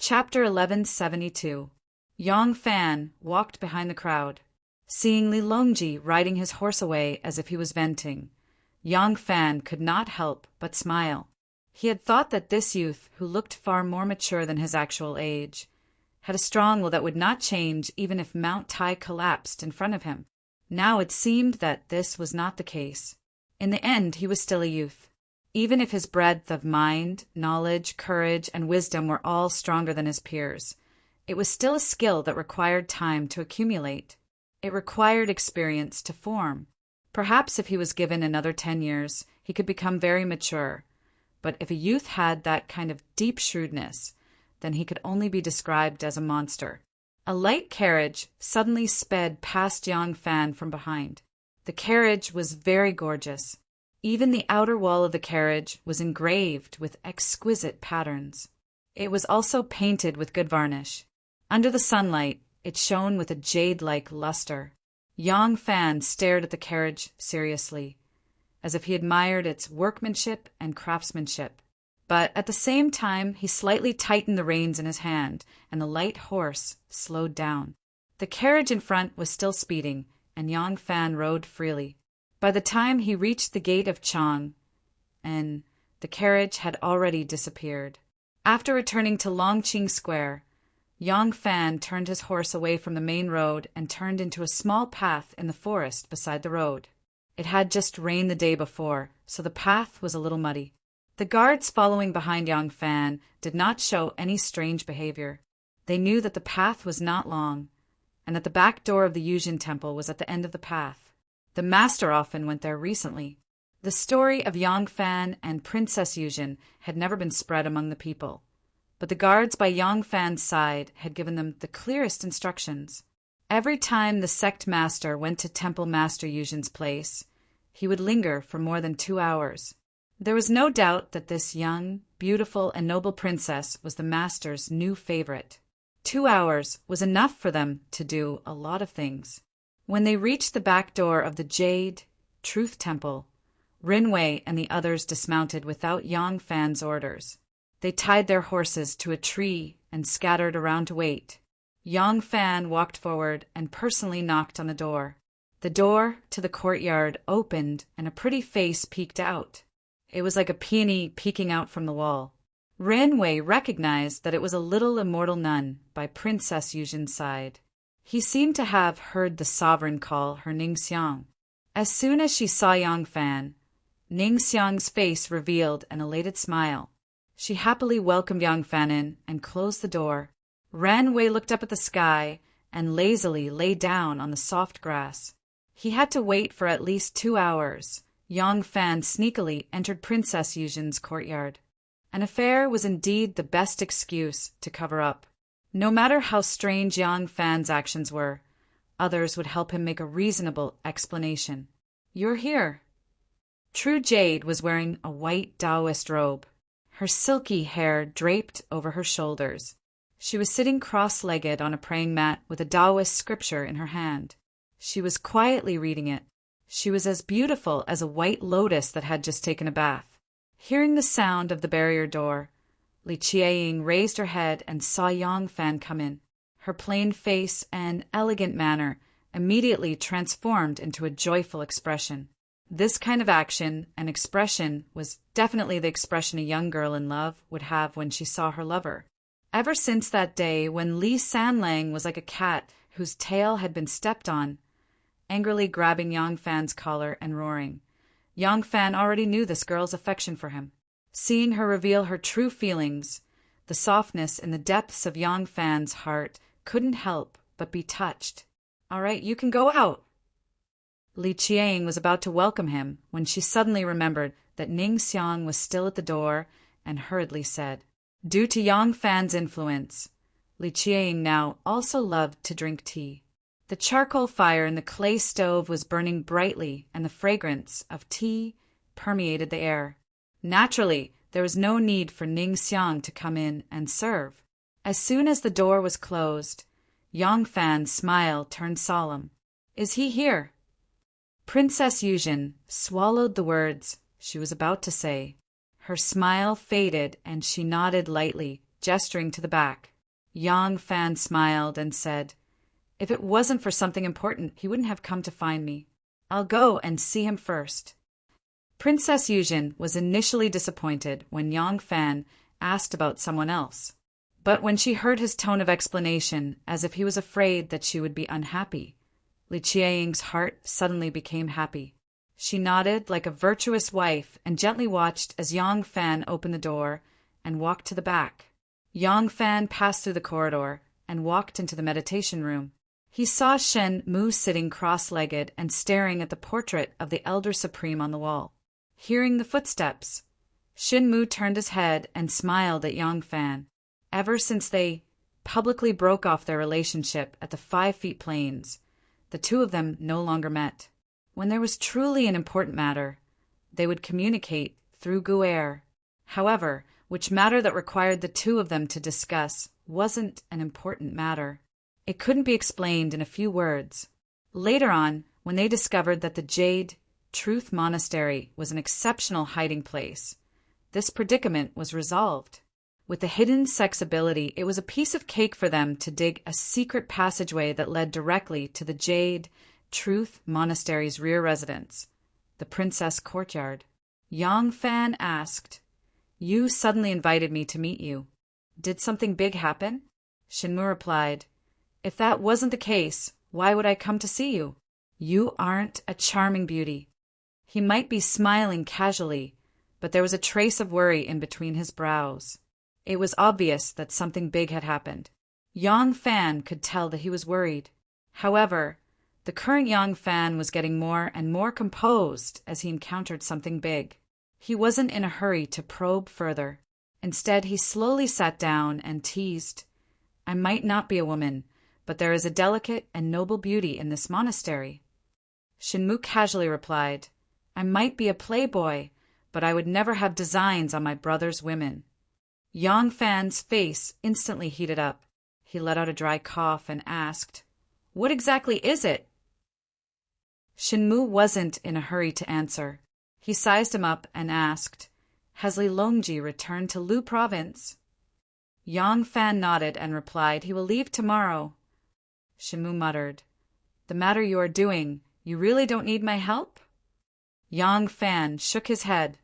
Chapter 1172. Yong Fan walked behind the crowd. Seeing Li Longji riding his horse away as if he was venting, Yong Fan could not help but smile. He had thought that this youth, who looked far more mature than his actual age, had a strong will that would not change even if Mount Tai collapsed in front of him. Now it seemed that this was not the case. In the end, he was still a youth. Even if his breadth of mind, knowledge, courage, and wisdom were all stronger than his peers, it was still a skill that required time to accumulate. It required experience to form. Perhaps if he was given another 10 years, he could become very mature. But if a youth had that kind of deep shrewdness, then he could only be described as a monster. A light carriage suddenly sped past Yong Fan from behind. The carriage was very gorgeous. Even the outer wall of the carriage was engraved with exquisite patterns. It was also painted with good varnish. Under the sunlight, it shone with a jade-like luster. Yong Fan stared at the carriage seriously, as if he admired its workmanship and craftsmanship. But at the same time, he slightly tightened the reins in his hand, and the light horse slowed down. The carriage in front was still speeding, and Yong Fan rode freely. By the time he reached the gate of Chang, the carriage had already disappeared. After returning to Longqing Square, Yong Fan turned his horse away from the main road and turned into a small path in the forest beside the road. It had just rained the day before, so the path was a little muddy. The guards following behind Yong Fan did not show any strange behavior. They knew that the path was not long, and that the back door of the Yuzhen Temple was at the end of the path. The master often went there recently. The story of Yong Fan and Princess Yuzhen had never been spread among the people, but the guards by Yong Fan's side had given them the clearest instructions. Every time the sect master went to Temple Master Yuzhen's place, he would linger for more than 2 hours. There was no doubt that this young, beautiful, and noble princess was the master's new favorite. 2 hours was enough for them to do a lot of things. When they reached the back door of the Jade Truth Temple, Rinwei and the others dismounted without Yong Fan's orders. They tied their horses to a tree and scattered around to wait. Yong Fan walked forward and personally knocked on the door. The door to the courtyard opened and a pretty face peeked out. It was like a peony peeking out from the wall. Rinwei recognized that it was a little immortal nun by Princess Yuzhen's side. He seemed to have heard the sovereign call her Ningxiang. As soon as she saw Yong Fan, Ningxiang's face revealed an elated smile. She happily welcomed Yong Fan in and closed the door. Rinwei looked up at the sky and lazily lay down on the soft grass. He had to wait for at least 2 hours. Yong Fan sneakily entered Princess Yuzhen's courtyard. An affair was indeed the best excuse to cover up. No matter how strange Yong Fan's actions were, others would help him make a reasonable explanation. "You're here." True Jade was wearing a white Taoist robe, her silky hair draped over her shoulders. She was sitting cross-legged on a praying mat with a Taoist scripture in her hand. She was quietly reading it. She was as beautiful as a white lotus that had just taken a bath. Hearing the sound of the barrier door, Li Qieying raised her head and saw Yong Fan come in. Her plain face and elegant manner immediately transformed into a joyful expression. This kind of action and expression was definitely the expression a young girl in love would have when she saw her lover. Ever since that day when Li Sanlang was like a cat whose tail had been stepped on, angrily grabbing Yong Fan's collar and roaring, Yong Fan already knew this girl's affection for him. Seeing her reveal her true feelings, the softness in the depths of Yong Fan's heart couldn't help but be touched. "All right, you can go out." Li Qieying was about to welcome him when she suddenly remembered that Ningxiang was still at the door and hurriedly said, due to Yong Fan's influence, Li Qieying now also loved to drink tea. The charcoal fire in the clay stove was burning brightly, and the fragrance of tea permeated the air. Naturally, there was no need for Ningxiang to come in and serve. As soon as the door was closed, Yong Fan's smile turned solemn. "Is he here?" Princess Yuzhen swallowed the words she was about to say. Her smile faded and she nodded lightly gesturing to the back. Yang Fan smiled and said, "If it wasn't for something important, he wouldn't have come to find me. I'll go and see him first." Princess Yuzhen was initially disappointed when Yang Fan asked about someone else. But when she heard his tone of explanation, as if he was afraid that she would be unhappy, Li Qiaying's heart suddenly became happy. She nodded like a virtuous wife and gently watched as Yang Fan opened the door and walked to the back. Yang Fan passed through the corridor and walked into the meditation room. He saw Shen Mu sitting cross-legged and staring at the portrait of the Elder Supreme on the wall. Hearing the footsteps, Shen Mu turned his head and smiled at Yang Fan. Ever since they publicly broke off their relationship at the 5 Feet Plains, the two of them no longer met. When there was truly an important matter, they would communicate through Guerre. However, which matter that required the two of them to discuss wasn't an important matter. It couldn't be explained in a few words. Later on, when they discovered that the Jade Truth Monastery was an exceptional hiding place, this predicament was resolved. With the hidden sex ability, it was a piece of cake for them to dig a secret passageway that led directly to the Jade Truth Monastery's rear residence, the Princess Courtyard. Yang Fan asked, "You suddenly invited me to meet you. Did something big happen?" Shenmu replied, "If that wasn't the case, why would I come to see you? You aren't a charming beauty." He might be smiling casually, but there was a trace of worry in between his brows. It was obvious that something big had happened. Yang Fan could tell that he was worried. However, the current Yang Fan was getting more and more composed as he encountered something big. He wasn't in a hurry to probe further. Instead, he slowly sat down and teased, "I might not be a woman, but there is a delicate and noble beauty in this monastery." Shenmu casually replied, "I might be a playboy, but I would never have designs on my brother's women." Yang Fan's face instantly heated up. He let out a dry cough and asked, "What exactly is it?" Shenmu wasn't in a hurry to answer. He sized him up and asked, "Has Li Longji returned to Lu Province?" Yang Fan nodded and replied, "He will leave tomorrow." Shenmu muttered, "The matter you are doing, you really don't need my help?" Yang Fan shook his head.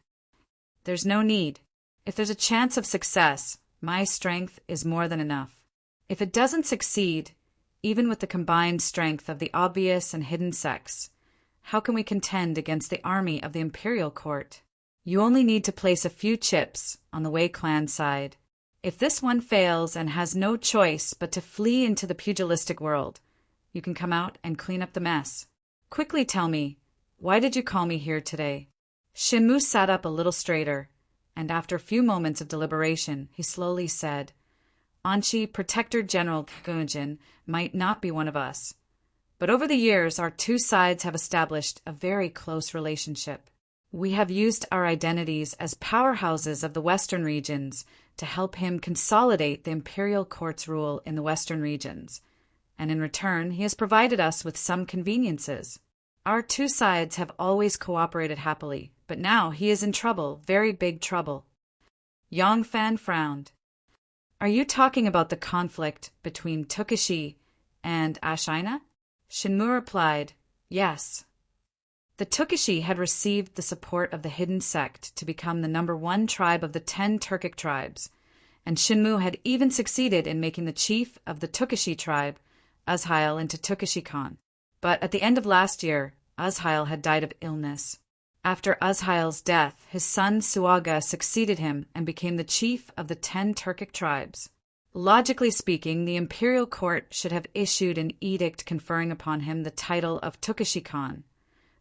"There's no need. If there's a chance of success, my strength is more than enough. If it doesn't succeed, even with the combined strength of the obvious and hidden sex, how can we contend against the army of the Imperial Court? You only need to place a few chips on the Wei clan side. If this one fails and has no choice but to flee into the pugilistic world, you can come out and clean up the mess. Quickly tell me, why did you call me here today?" Shenmu sat up a little straighter, and after a few moments of deliberation, he slowly said, "Anshi, Protector General Gunjin, might not be one of us. But over the years, our two sides have established a very close relationship. We have used our identities as powerhouses of the Western regions to help him consolidate the Imperial Court's rule in the Western regions, and in return, he has provided us with some conveniences. Our two sides have always cooperated happily, but now he is in trouble, very big trouble." Yang Fan frowned. "Are you talking about the conflict between Tokushi and Ashina?" Shenmu replied, "Yes." The Tokushi had received the support of the hidden sect to become the #1 tribe of the 10 Turkic tribes, and Shenmu had even succeeded in making the chief of the Tokushi tribe, Azhail, into Tokushi Khan. But at the end of last year, Azhail had died of illness. After Azhail's death, his son Suaga succeeded him and became the chief of the 10 Turkic tribes. Logically speaking, the imperial court should have issued an edict conferring upon him the title of Tokushi Khan.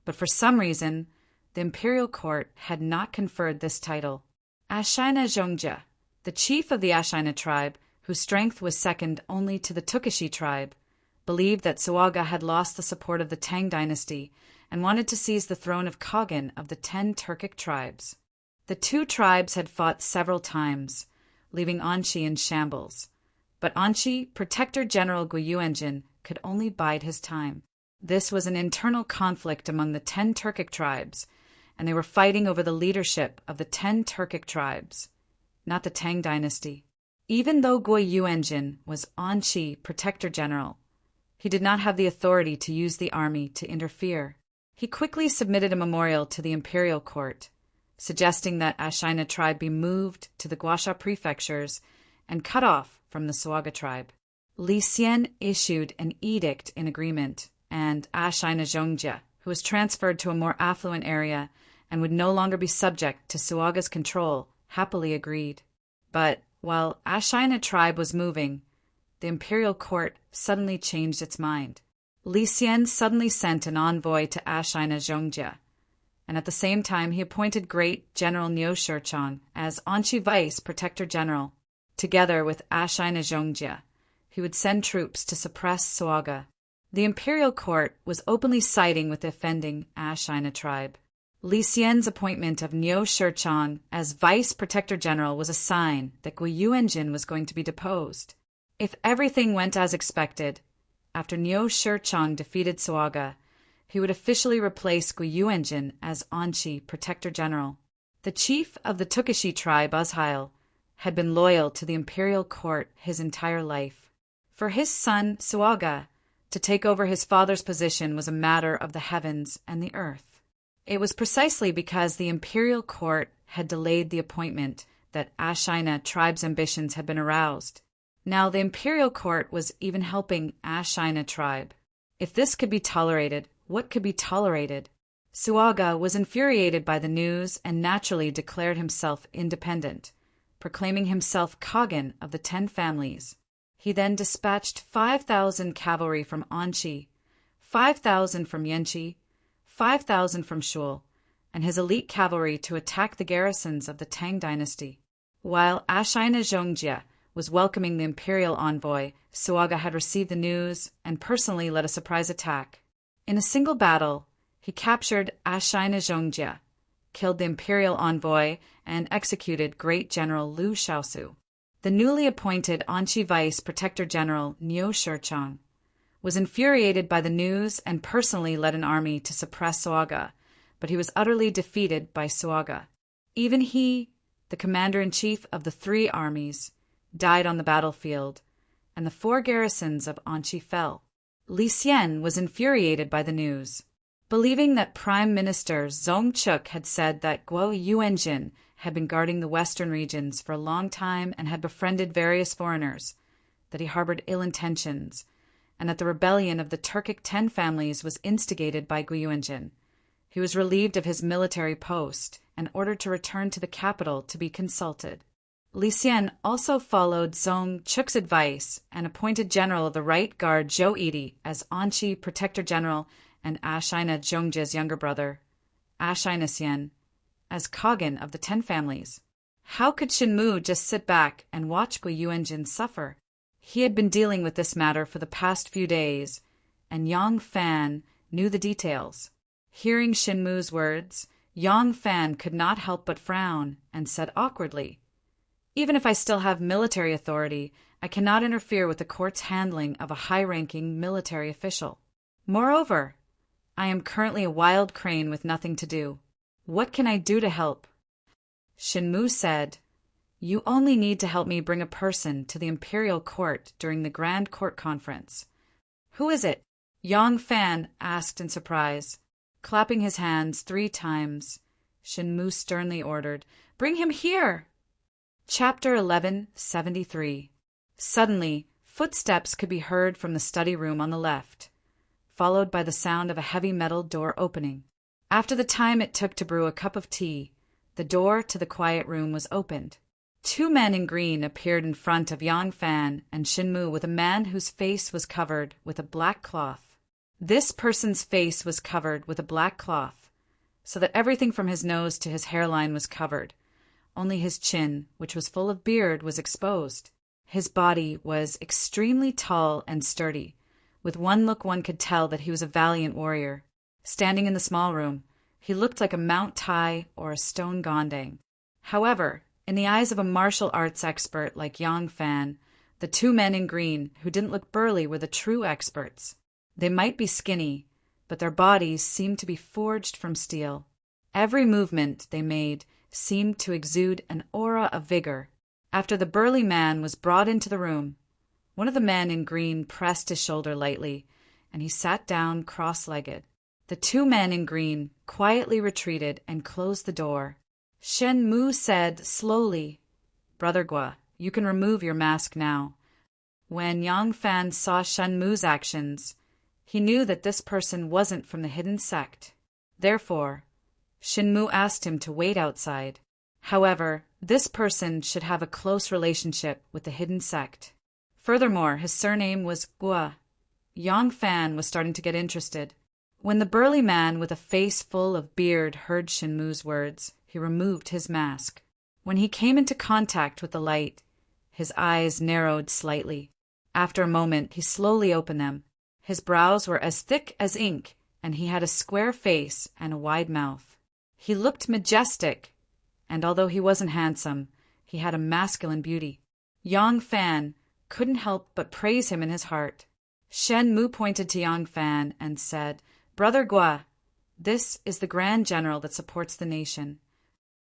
But for some reason, the imperial court had not conferred this title. Ashina Zhongja, the chief of the Ashina tribe, whose strength was second only to the Tokushi tribe, believed that Suaga had lost the support of the Tang dynasty and wanted to seize the throne of Khagan of the 10 Turkic tribes. The two tribes had fought several times, leaving Anshi in shambles. But Anshi, Protector General Guiyuanjin, could only bide his time. This was an internal conflict among the 10 Turkic tribes, and they were fighting over the leadership of the 10 Turkic tribes, not the Tang dynasty. Even though Gui Yuanjin was Anqi Protector General, he did not have the authority to use the army to interfere. He quickly submitted a memorial to the imperial court, suggesting that Ashina tribe be moved to the Guasha prefectures and cut off from the Suaga tribe. Li Xian issued an edict in agreement, and Ashina Zhongjia, who was transferred to a more affluent area and would no longer be subject to Suaga's control, happily agreed. But while Ashina tribe was moving, the imperial court suddenly changed its mind. Li Xian suddenly sent an envoy to Ashina Zhongjia, and at the same time he appointed Great General Niu Shichang as Anqi Vice Protector General. Together with Ashina Zhongjia, he would send troops to suppress Suaga. The imperial court was openly siding with the offending Ashina tribe. Li Xian's appointment of Niu Shichang as Vice Protector General was a sign that Gui Yuanjin was going to be deposed. If everything went as expected, after Niu Shichang defeated Suaga, he would officially replace Gui Yuanjin as Anqi Protector General. The chief of the Tukashi tribe, Uzhail, had been loyal to the imperial court his entire life. For his son, Suaga, to take over his father's position was a matter of the heavens and the earth. It was precisely because the imperial court had delayed the appointment that Ashina tribe's ambitions had been aroused. Now the imperial court was even helping Ashina tribe. If this could be tolerated, what could be tolerated? Suaga was infuriated by the news and naturally declared himself independent, proclaiming himself Kaghan of the 10 families. He then dispatched 5,000 cavalry from Anqi, 5,000 from Yanqi, 5,000 from Shul, and his elite cavalry to attack the garrisons of the Tang dynasty. While Ashina Zhongjia was welcoming the imperial envoy, Suaga had received the news and personally led a surprise attack. In a single battle, he captured Ashina Zhongjia, killed the imperial envoy, and executed Great General Liu Shaosu. The newly appointed Anqi Vice Protector General Niu Shichang was infuriated by the news and personally led an army to suppress Suaga, but he was utterly defeated by Suaga. Even he, the commander-in-chief of the 3 armies, died on the battlefield, and the 4 garrisons of Anqi fell. Li Xian was infuriated by the news. Believing that Prime Minister Zhong Chuk had said that Gui Yuanjin had been guarding the western regions for a long time and had befriended various foreigners, that he harbored ill intentions, and that the rebellion of the Turkic 10 families was instigated by Gui Yuanjin, he was relieved of his military post and ordered to return to the capital to be consulted. Li Xian also followed Zhong Chuk's advice and appointed General of the Right Guard Zhou Yidi as Anqi Protector General and Ashina Zhongjia's younger brother, Ashina Xian, as Kaghan of the 10 families. How could Shenmu just sit back and watch Gui Yuanjin suffer? He had been dealing with this matter for the past few days, and Yang Fan knew the details. Hearing Shenmu's words, Yang Fan could not help but frown and said awkwardly, "Even if I still have military authority, I cannot interfere with the court's handling of a high-ranking military official. Moreover, I am currently a wild crane with nothing to do. What can I do to help?" Shenmu said, "You only need to help me bring a person to the imperial court during the Grand Court Conference." "Who is it?" Yang Fan asked in surprise. Clapping his hands 3 times, Shenmu sternly ordered, "Bring him here!" Chapter 1173. Suddenly, footsteps could be heard from the study room on the left, followed by the sound of a heavy metal door opening. After the time it took to brew a cup of tea, the door to the quiet room was opened. 2 men in green appeared in front of Yang Fan and Shenmu with a man whose face was covered with a black cloth. This person's face was covered with a black cloth, so that everything from his nose to his hairline was covered. Only his chin, which was full of beard, was exposed. His body was extremely tall and sturdy. With one look one could tell that he was a valiant warrior. Standing in the small room, he looked like a Mount Tai or a stone Gondang. However, in the eyes of a martial arts expert like Yang Fan, the 2 men in green who didn't look burly were the true experts. They might be skinny, but their bodies seemed to be forged from steel. Every movement they made seemed to exude an aura of vigor, After the burly man was brought into the room, one of the men in green pressed his shoulder lightly, and he sat down cross-legged. The two men in green quietly retreated and closed the door. Shen Mu said slowly, "Brother Gua, you can remove your mask now." When Yang Fan saw Shen Mu's actions, he knew that this person wasn't from the hidden sect. Therefore, Shen Mu asked him to wait outside. However, this person should have a close relationship with the hidden sect. Furthermore, his surname was Gua. Yang Fan was starting to get interested. When the burly man with a face full of beard heard Shen Mu's words, he removed his mask. When he came into contact with the light, his eyes narrowed slightly. After a moment, he slowly opened them. His brows were as thick as ink, and he had a square face and a wide mouth. He looked majestic, and although he wasn't handsome, he had a masculine beauty. Yang Fan couldn't help but praise him in his heart. Shen Mu pointed to Yang Fan and said, "Brother Gua, this is the Grand General that supports the nation."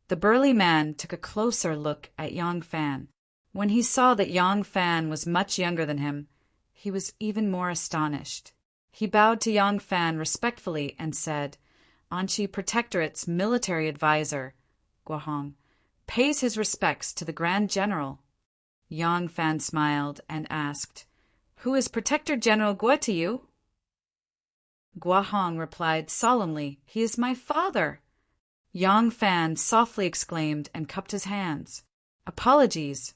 The burly man took a closer look at Yang Fan. When he saw that Yang Fan was much younger than him, he was even more astonished. He bowed to Yang Fan respectfully and said, "Anchi Protectorate's military advisor, Guahong, pays his respects to the Grand General." Yang Fan smiled and asked, "Who is Protector General Gua to you?" Guahong replied solemnly, "He is my father." Yang Fan softly exclaimed and cupped his hands. "Apologies."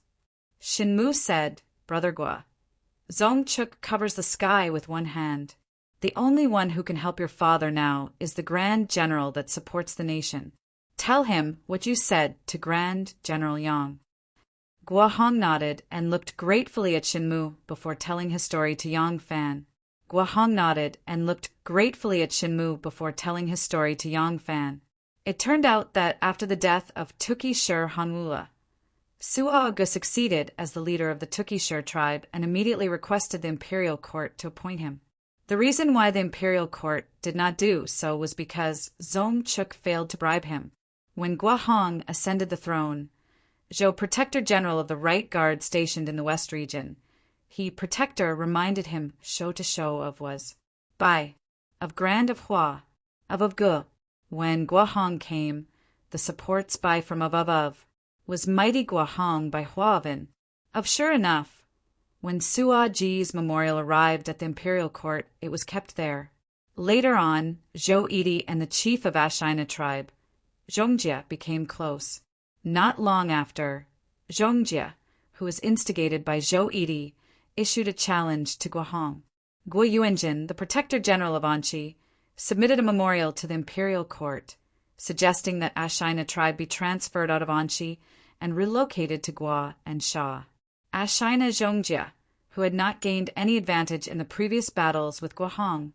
Shen Mu said, "Brother Gua, Zongchuk covers the sky with one hand. The only one who can help your father now is the Grand General that supports the nation. Tell him what you said to Grand General Yang." Guahong nodded and looked gratefully at Shen Mu before telling his story to Yang Fan. Guahong nodded and looked gratefully at Shen Mu before telling his story to Yang Fan. It turned out that after the death of Tukishur Hanwula, Suaga succeeded as the leader of the Tukishur tribe and immediately requested the imperial court to appoint him. The reason why the imperial court did not do so was because Zongchuk failed to bribe him. When Guahong ascended the throne, Zhou, Protector General of the Right Guard stationed in the West region, Protector reminded him to show of was Bai, of Grand of Hua, of Gu. When Guahong came, the supports by from of was mighty Guahong by Huavin. Of sure enough, when Sua Ji's memorial arrived at the imperial court, it was kept there. Later on, Zhou Idi and the chief of Ashina tribe, Zhongjia, became close. Not long after, Zhongjia, who was instigated by Zhou Idi, issued a challenge to Guahong. Guo Yuanjin, the Protector General of Anchi, submitted a memorial to the imperial court, suggesting that Ashina tribe be transferred out of Anchi and relocated to Gua and Sha. Ashina Zhongjia, who had not gained any advantage in the previous battles with Guahong,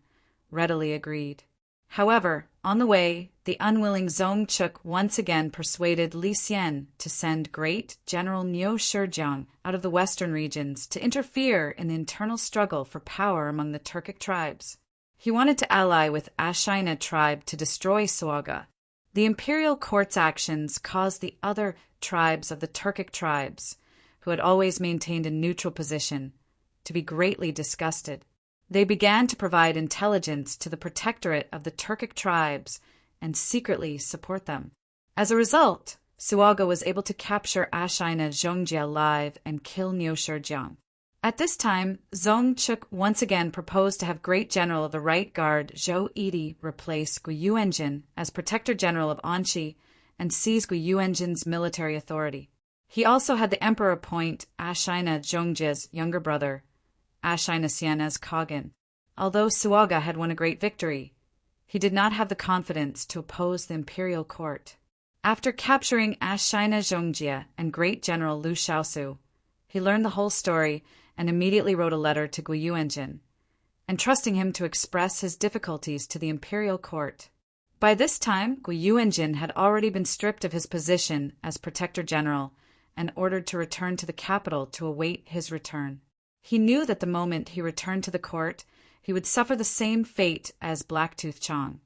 readily agreed. However, on the way, the unwilling Zongchuk once again persuaded Li Xian to send great General Niu Shijiang out of the western regions to interfere in the internal struggle for power among the Turkic tribes. He wanted to ally with Ashina tribe to destroy Suaga. The imperial court's actions caused the other tribes of the Turkic tribes, who had always maintained a neutral position, to be greatly disgusted. They began to provide intelligence to the protectorate of the Turkic tribes and secretly support them. As a result, Suaga was able to capture Ashina Zhongjia alive and kill Niu Shijiang. At this time, Zongchuk once again proposed to have Great General of the Right Guard Zhou Idi replace Gu Yuanjin as Protector General of Anchi and seize Gu Yuanjin's military authority. He also had the Emperor appoint Ashina Zhongjia's younger brother, Ashina Xian, as Khagan. Although Suaga had won a great victory, he did not have the confidence to oppose the imperial court. After capturing Ashina Zhongjia and Great General Lu Shaosu, he learned the whole story and immediately wrote a letter to Gu Yuanjin, entrusting him to express his difficulties to the imperial court. By this time, Gu Yuanjin had already been stripped of his position as Protector General and ordered to return to the capital to await his return. He knew that the moment he returned to the court, he would suffer the same fate as Blacktooth Chong.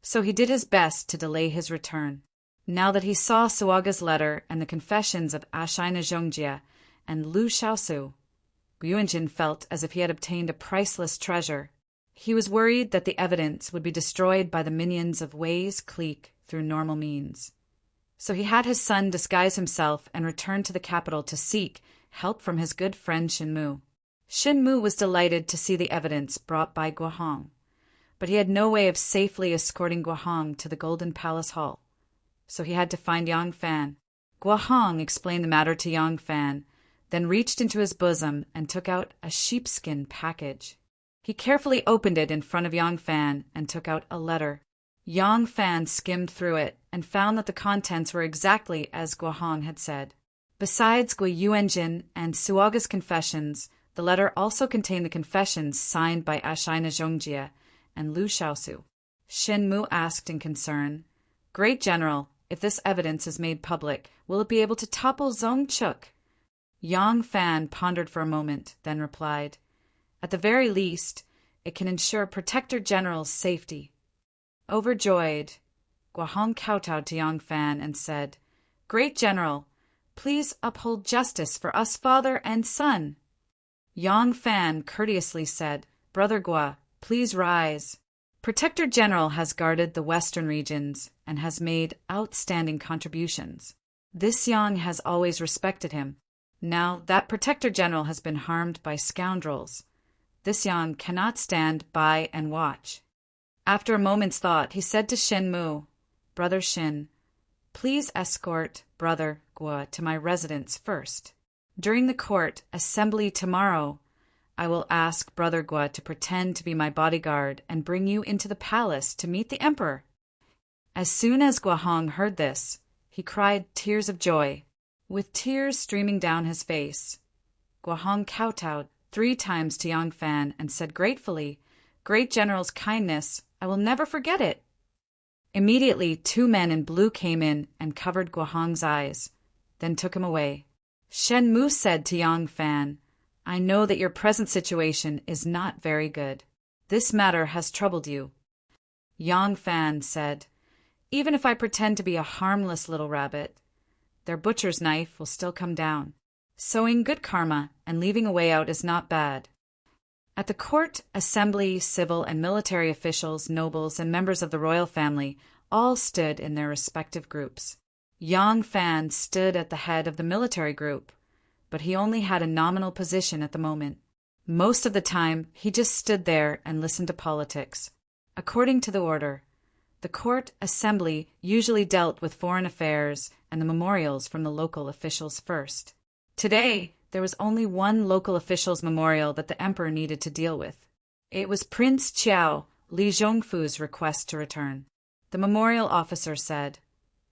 So he did his best to delay his return. Now that he saw Suaga's letter and the confessions of Ashina Zhongjie and Lu Shaosu, Guanjin felt as if he had obtained a priceless treasure. He was worried that the evidence would be destroyed by the minions of Wei's clique through normal means. So he had his son disguise himself and return to the capital to seek help from his good friend Shinmu. Shinmu was delighted to see the evidence brought by Guohong, but he had no way of safely escorting Guohong to the Golden Palace Hall. So he had to find Yang Fan. Guohong explained the matter to Yang Fan, then reached into his bosom and took out a sheepskin package. He carefully opened it in front of Yang Fan and took out a letter. Yang Fan skimmed through it and found that the contents were exactly as Guohong had said. Besides Gui Yuanjin and Suaga's confessions, the letter also contained the confessions signed by Ashina Zhongjie and Lu Shaosu. Shinmu asked in concern, "Great General, if this evidence is made public, will it be able to topple Zongchuk?" Yang Fan pondered for a moment, then replied, "At the very least, it can ensure Protector General's safety." Overjoyed, Guohong kowtowed to Yang Fan and said, "Great General, please uphold justice for us father and son." Yang Fan courteously said, "Brother Gua, please rise. Protector General has guarded the western regions and has made outstanding contributions. This Yang has always respected him. Now that Protector General has been harmed by scoundrels, this Yang cannot stand by and watch." After a moment's thought, he said to Shinmu, "Brother Shin, please escort Brother Gua to my residence first. During the court assembly tomorrow, I will ask Brother Gua to pretend to be my bodyguard and bring you into the palace to meet the emperor." As soon as Guohong heard this, he cried tears of joy. With tears streaming down his face, Guohong kowtowed 3 times to Yang Fan and said gratefully, "Great General's kindness, I will never forget it." Immediately 2 men in blue came in and covered Guohong's eyes, then took him away. Shenmu said to Yang Fan, "I know that your present situation is not very good. This matter has troubled you." Yang Fan said, "Even if I pretend to be a harmless little rabbit, their butcher's knife will still come down. Sowing good karma and leaving a way out is not bad." At the court, assembly, civil and military officials, nobles, and members of the royal family all stood in their respective groups. Yang Fan stood at the head of the military group, but he only had a nominal position at the moment. Most of the time, he just stood there and listened to politics. According to the order, the court assembly usually dealt with foreign affairs and the memorials from the local officials first. Today, there was only one local official's memorial that the emperor needed to deal with. It was Prince Qiao, Li Zhongfu's request to return. The memorial officer said,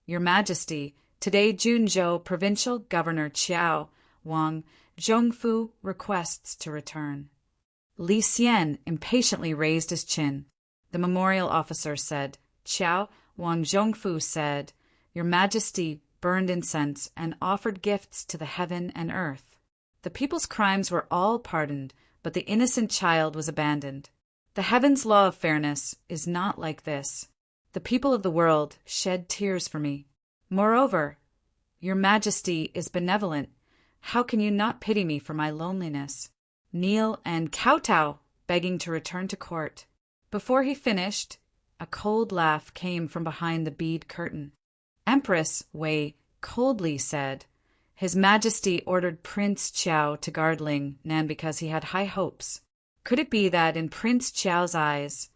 "Your Majesty, today Junzhou Provincial Governor Qiao Wang Zhongfu requests to return." Li Xian impatiently raised his chin. The memorial officer said, "Qiao Wang Zhongfu said, Your Majesty burned incense and offered gifts to the heaven and earth. The people's crimes were all pardoned, but the innocent child was abandoned. The heaven's law of fairness is not like this. The people of the world shed tears for me. Moreover, Your Majesty is benevolent. How can you not pity me for my loneliness?" Kneel and kowtow, begging to return to court. Before he finished, a cold laugh came from behind the bead curtain. Empress Wei coldly said, "His Majesty ordered Prince Qiao to guard Ling Nan because he had high hopes. Could it be that in Prince Qiao's eyes,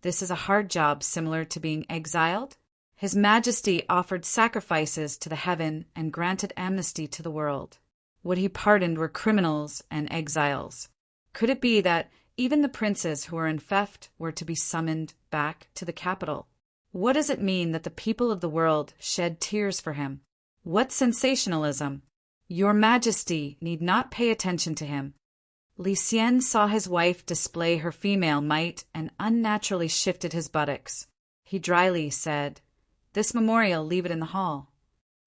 this is a hard job similar to being exiled? His Majesty offered sacrifices to the heaven and granted amnesty to the world. What he pardoned were criminals and exiles. Could it be that even the princes who were in theft were to be summoned back to the capital? What does it mean that the people of the world shed tears for him? What sensationalism! Your Majesty need not pay attention to him." Li Xian saw his wife display her female might and unnaturally shifted his buttocks. He dryly said, "This memorial, leave it in the hall."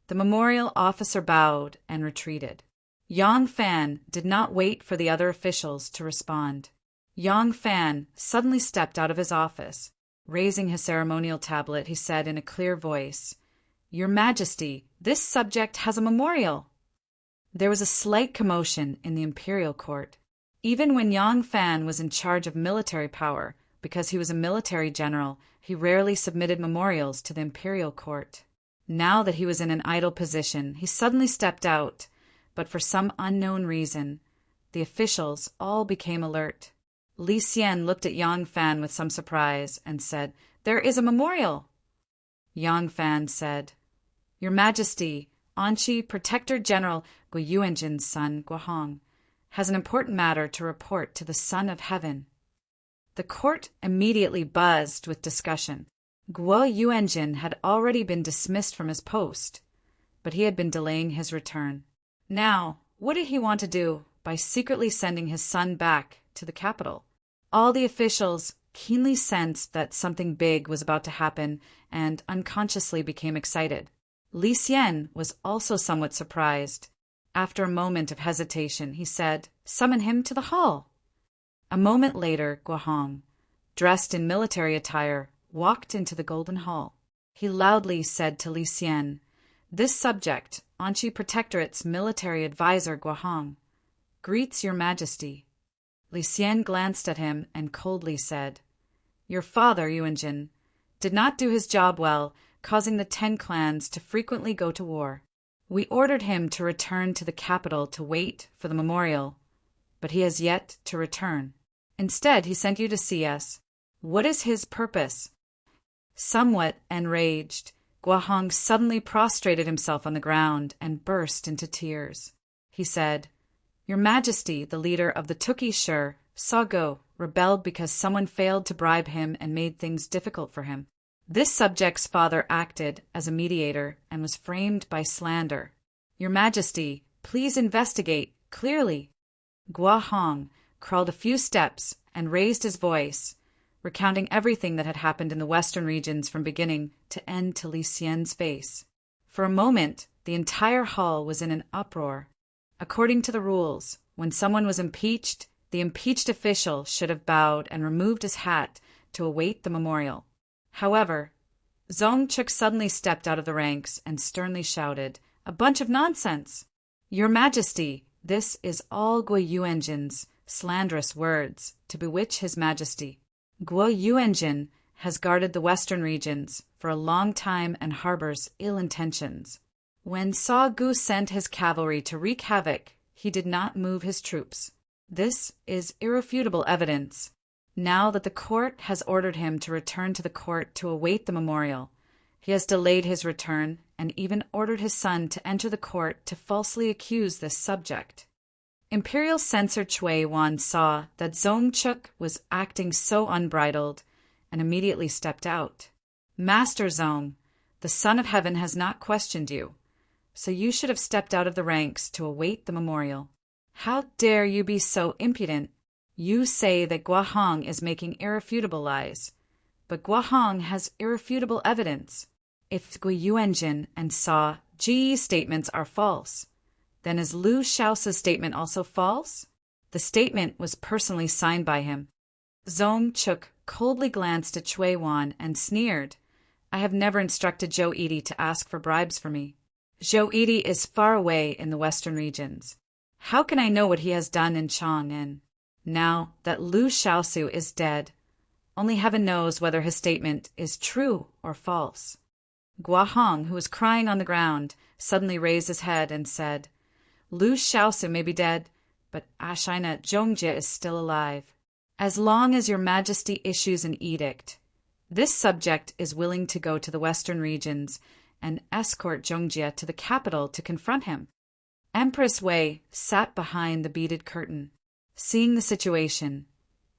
The memorial officer bowed and retreated. Yang Fan did not wait for the other officials to respond. Yang Fan suddenly stepped out of his office. Raising his ceremonial tablet, he said in a clear voice, "Your Majesty, this subject has a memorial." There was a slight commotion in the imperial court. Even when Yang Fan was in charge of military power, because he was a military general, he rarely submitted memorials to the imperial court. Now that he was in an idle position, he suddenly stepped out, but for some unknown reason, the officials all became alert. Li Xian looked at Yang Fan with some surprise and said, "There is a memorial." Yang Fan said, "Your Majesty, Anqi Protector General Guo Yuanjin's son, Guohong, has an important matter to report to the Son of Heaven." The court immediately buzzed with discussion. Guo Yuanjin had already been dismissed from his post, but he had been delaying his return. Now, what did he want to do by secretly sending his son back to the capital? All the officials keenly sensed that something big was about to happen and unconsciously became excited. Li Xian was also somewhat surprised. After a moment of hesitation, he said, "Summon him to the hall." A moment later, Guohong, dressed in military attire, walked into the Golden Hall. He loudly said to Li Xian, "This subject, Anqi Protectorate's military advisor Guohong, greets your Majesty." Li Xian glanced at him and coldly said, "Your father, Yuanjin, did not do his job well, causing the 10 clans to frequently go to war. We ordered him to return to the capital to wait for the memorial, but he has yet to return. Instead, he sent you to see us. What is his purpose?" Somewhat enraged, Guohong suddenly prostrated himself on the ground and burst into tears. He said, "Your Majesty, the leader of the Tukey Shur, Sago, rebelled because someone failed to bribe him and made things difficult for him. This subject's father acted as a mediator and was framed by slander. Your Majesty, please investigate clearly." Guohong crawled a few steps and raised his voice, recounting everything that had happened in the western regions from beginning to end to Li Xian's face. For a moment, the entire hall was in an uproar. According to the rules, when someone was impeached, the impeached official should have bowed and removed his hat to await the memorial. However, Zong Chuk suddenly stepped out of the ranks and sternly shouted, "A bunch of nonsense! Your Majesty, this is all Guo Yuanjin's slanderous words to bewitch His Majesty. Guo Yuanjin has guarded the western regions for a long time and harbors ill intentions. When Sa Gu sent his cavalry to wreak havoc, he did not move his troops. This is irrefutable evidence. Now that the court has ordered him to return to the court to await the memorial, he has delayed his return and even ordered his son to enter the court to falsely accuse this subject." Imperial censor Cui Wan saw that Zong Chuk was acting so unbridled and immediately stepped out. "Master Zong, the Son of Heaven has not questioned you, so you should have stepped out of the ranks to await the memorial. How dare you be so impudent? You say that Guohong is making irrefutable lies, but Guohong has irrefutable evidence. If Guo Yuanjin and Sa Ji's statements are false, then is Lu Shao's statement also false? The statement was personally signed by him." Zong Chuk coldly glanced at Cui Wan and sneered, "I have never instructed Zhou Yidi to ask for bribes for me. Zhou Yidi is far away in the western regions. How can I know what he has done in Chang'an? Now that Lu Shaosu is dead, only heaven knows whether his statement is true or false." Guohong, who was crying on the ground, suddenly raised his head and said, "Lu Shaosu may be dead, but Ashina Zhongjie is still alive. As long as your Majesty issues an edict, this subject is willing to go to the western regions and escort Zhongjie to the capital to confront him." Empress Wei sat behind the beaded curtain. Seeing the situation,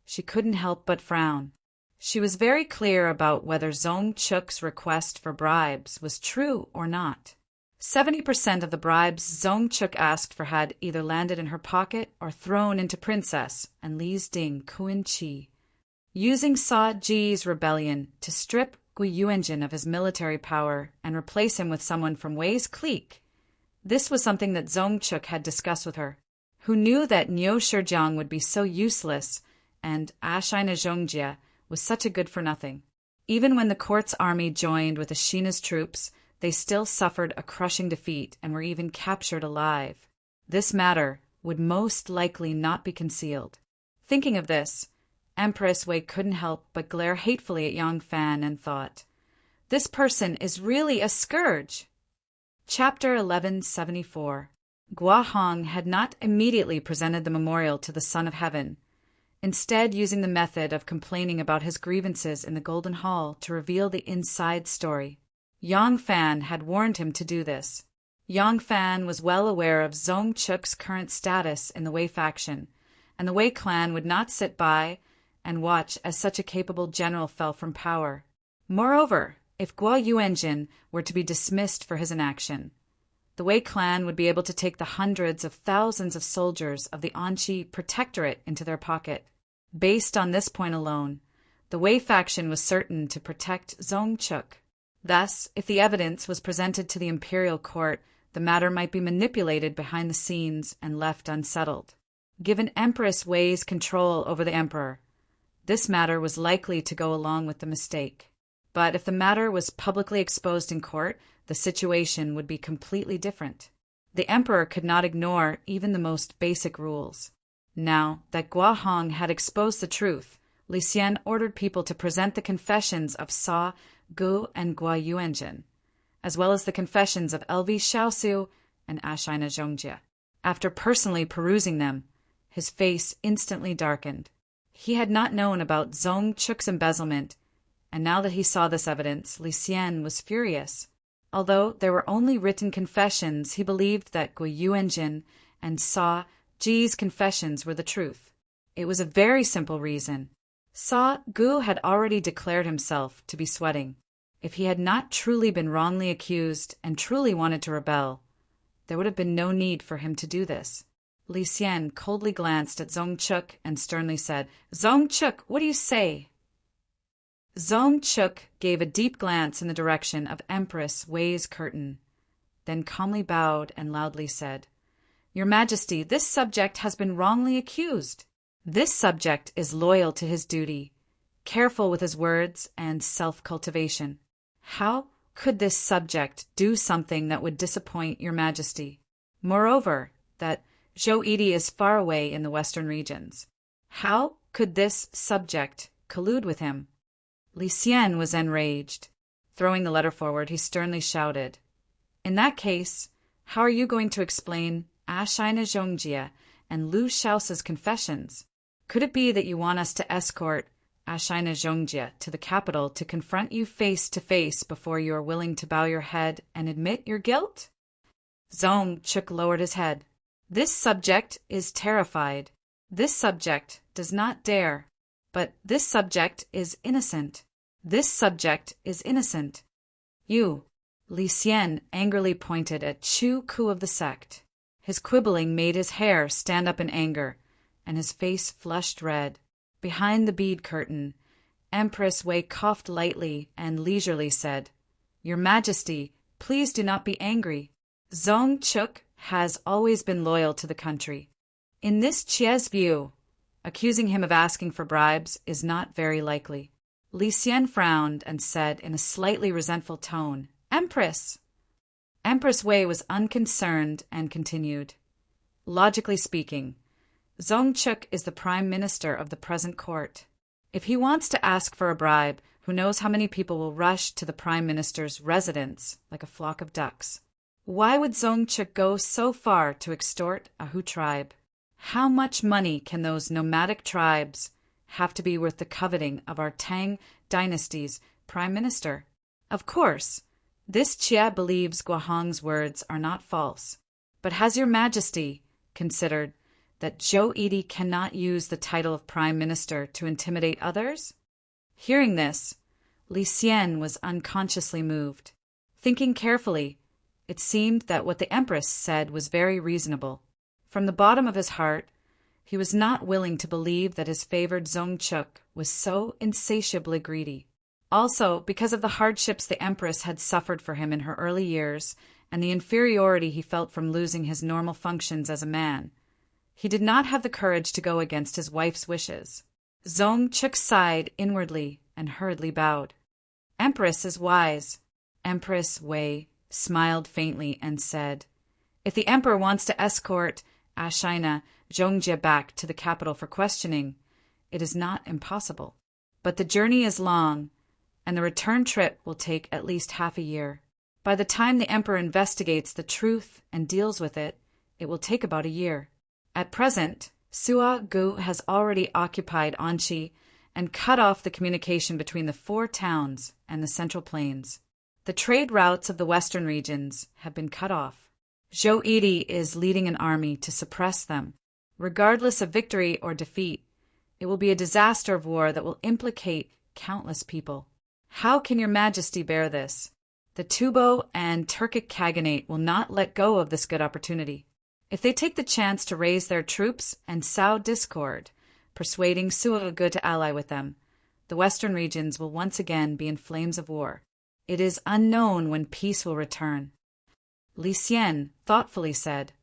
she couldn't help but frown. She was very clear about whether Zong Chuk's request for bribes was true or not. 70% of the bribes Zong Chuk asked for had either landed in her pocket or thrown into Princess and Li's Ding Kuin Chi. Using Sa Ji's rebellion to strip Guo Yuanjin of his military power and replace him with someone from Wei's clique, this was something that Zong Chuk had discussed with her, who knew that Niu Shijiang would be so useless and Ashina Zhongjie was such a good-for-nothing. Even when the court's army joined with Ashina's troops, they still suffered a crushing defeat and were even captured alive. This matter would most likely not be concealed. Thinking of this, Empress Wei couldn't help but glare hatefully at Yang Fan and thought, "This person is really a scourge." Chapter 1174. Gua Hong had not immediately presented the memorial to the Son of Heaven, instead using the method of complaining about his grievances in the Golden Hall to reveal the inside story. Yang Fan had warned him to do this. Yang Fan was well aware of Zong Chuk's current status in the Wei faction, and the Wei clan would not sit by and watch as such a capable general fell from power. Moreover, if Guo Yuanjin were to be dismissed for his inaction, the Wei clan would be able to take the hundreds of thousands of soldiers of the Anqi Protectorate into their pocket. Based on this point alone, the Wei faction was certain to protect Zong Chuk. Thus, if the evidence was presented to the imperial court, the matter might be manipulated behind the scenes and left unsettled. Given Empress Wei's control over the emperor, this matter was likely to go along with the mistake. But if the matter was publicly exposed in court, the situation would be completely different. The emperor could not ignore even the most basic rules. Now that Gua Hong had exposed the truth, Li Xian ordered people to present the confessions of Sa, Gu, and Guo Yuanjin, as well as the confessions of Lv Xiaosu and Ashina Zhongjie. After personally perusing them, his face instantly darkened. He had not known about Zong Chuk's embezzlement, and now that he saw this evidence, Li Xian was furious. Although there were only written confessions, he believed that Guo Yuanjin and Sa Ji's confessions were the truth. It was a very simple reason. Sa Gu had already declared himself to be sweating. If he had not truly been wrongly accused and truly wanted to rebel, there would have been no need for him to do this. Li Xian coldly glanced at Zong Chuk and sternly said, "Zong Chuk, what do you say?" Zong Chuk gave a deep glance in the direction of Empress Wei's curtain, then calmly bowed and loudly said, "Your Majesty, this subject has been wrongly accused. This subject is loyal to his duty, careful with his words, and self-cultivation. How could this subject do something that would disappoint your Majesty? Moreover, that Zhou Yidi is far away in the western regions. How could this subject collude with him?" Li Xian was enraged. Throwing the letter forward, he sternly shouted, "In that case, how are you going to explain Ashina Zhongjie and Lu Shao's confessions? Could it be that you want us to escort Ashina Zhongjie to the capital to confront you face to face before you are willing to bow your head and admit your guilt?" Zong Chuk lowered his head. "This subject is terrified. This subject does not dare. But this subject is innocent. This subject is innocent." "You," Li Xian angrily pointed at Chu Ku of the sect. His quibbling made his hair stand up in anger, and his face flushed red. Behind the bead curtain, Empress Wei coughed lightly and leisurely said, "Your Majesty, please do not be angry. Zong Chuk has always been loyal to the country. In this Chie's view, accusing him of asking for bribes is not very likely." Li Xian frowned and said in a slightly resentful tone, "Empress!" Empress Wei was unconcerned and continued, "Logically speaking, Zong Chuk is the prime minister of the present court. If he wants to ask for a bribe, who knows how many people will rush to the prime minister's residence like a flock of ducks. Why would Zong Chuk go so far to extort a Hu tribe? How much money can those nomadic tribes have to be worth the coveting of our Tang dynasty's prime minister? Of course, this Chia believes Gua Hong's words are not false, but has your Majesty considered that Zhou Yidi cannot use the title of prime minister to intimidate others?" Hearing this, Li Xian was unconsciously moved. Thinking carefully, it seemed that what the Empress said was very reasonable. From the bottom of his heart, he was not willing to believe that his favored Zong Chuk was so insatiably greedy. Also, because of the hardships the Empress had suffered for him in her early years and the inferiority he felt from losing his normal functions as a man, he did not have the courage to go against his wife's wishes. Zong Chuk sighed inwardly and hurriedly bowed. "Empress is wise. Empress Wei smiled faintly, and said, "If the emperor wants to escort Ashina Zhongjie back to the capital for questioning, it is not impossible. But the journey is long, and the return trip will take at least half a year. By the time the emperor investigates the truth and deals with it, it will take about a year. At present, Sua Gu has already occupied Anqi and cut off the communication between the 4 towns and the Central Plains. The trade routes of the western regions have been cut off. Zhou Yidi is leading an army to suppress them. Regardless of victory or defeat, it will be a disaster of war that will implicate countless people. How can your majesty bear this? The Tubo and Turkic Khaganate will not let go of this good opportunity. If they take the chance to raise their troops and sow discord, persuading Suagu to ally with them, the western regions will once again be in flames of war. It is unknown when peace will return." Li Xian thoughtfully said,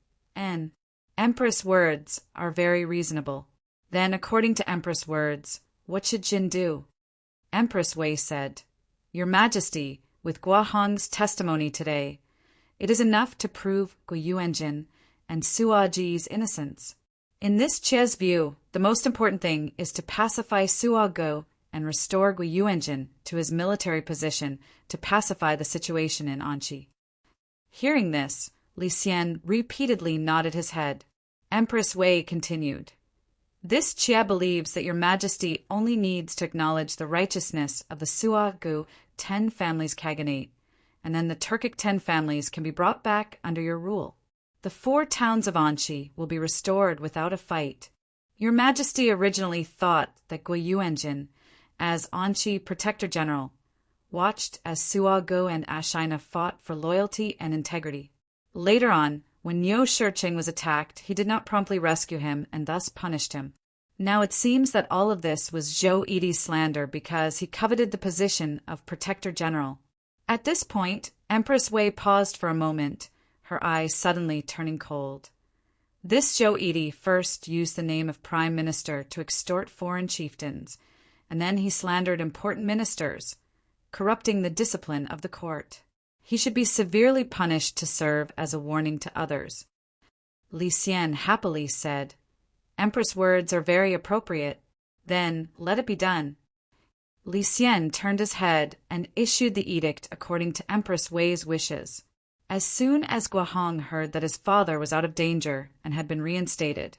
Empress words are very reasonable. Then, according to Empress words, what should Jin do?" Empress Wei said, "Your Majesty, with Guahong's testimony today, it is enough to prove Gu Yuanjin and Sua Ji's innocence. In this Che's view, the most important thing is to pacify Sua Gu and restore Gu Yuanjin to his military position to pacify the situation in Anqi." Hearing this, Li Xian repeatedly nodded his head. Empress Wei continued, "This Chia believes that your Majesty only needs to acknowledge the righteousness of the Sua Gu 10 families Khaganate, and then the Turkic 10 families can be brought back under your rule. The 4 towns of Anqi will be restored without a fight. Your Majesty originally thought that Gu Yuanjin, as Anqi Protector General, watched as Sua Gu and Ashina fought for loyalty and integrity. Later on, when Niu Shiqing was attacked, he did not promptly rescue him and thus punished him. Now it seems that all of this was Zhou Yidi's slander because he coveted the position of Protector General." At this point, Empress Wei paused for a moment, her eyes suddenly turning cold. This Zhou Yidi first used the name of Prime Minister to extort foreign chieftains, and then he slandered important ministers, corrupting the discipline of the court. He should be severely punished to serve as a warning to others. Li Xian happily said, "Empress words are very appropriate. Then let it be done." Li Xian turned his head and issued the edict according to Empress Wei's wishes. As soon as Guahong heard that his father was out of danger and had been reinstated,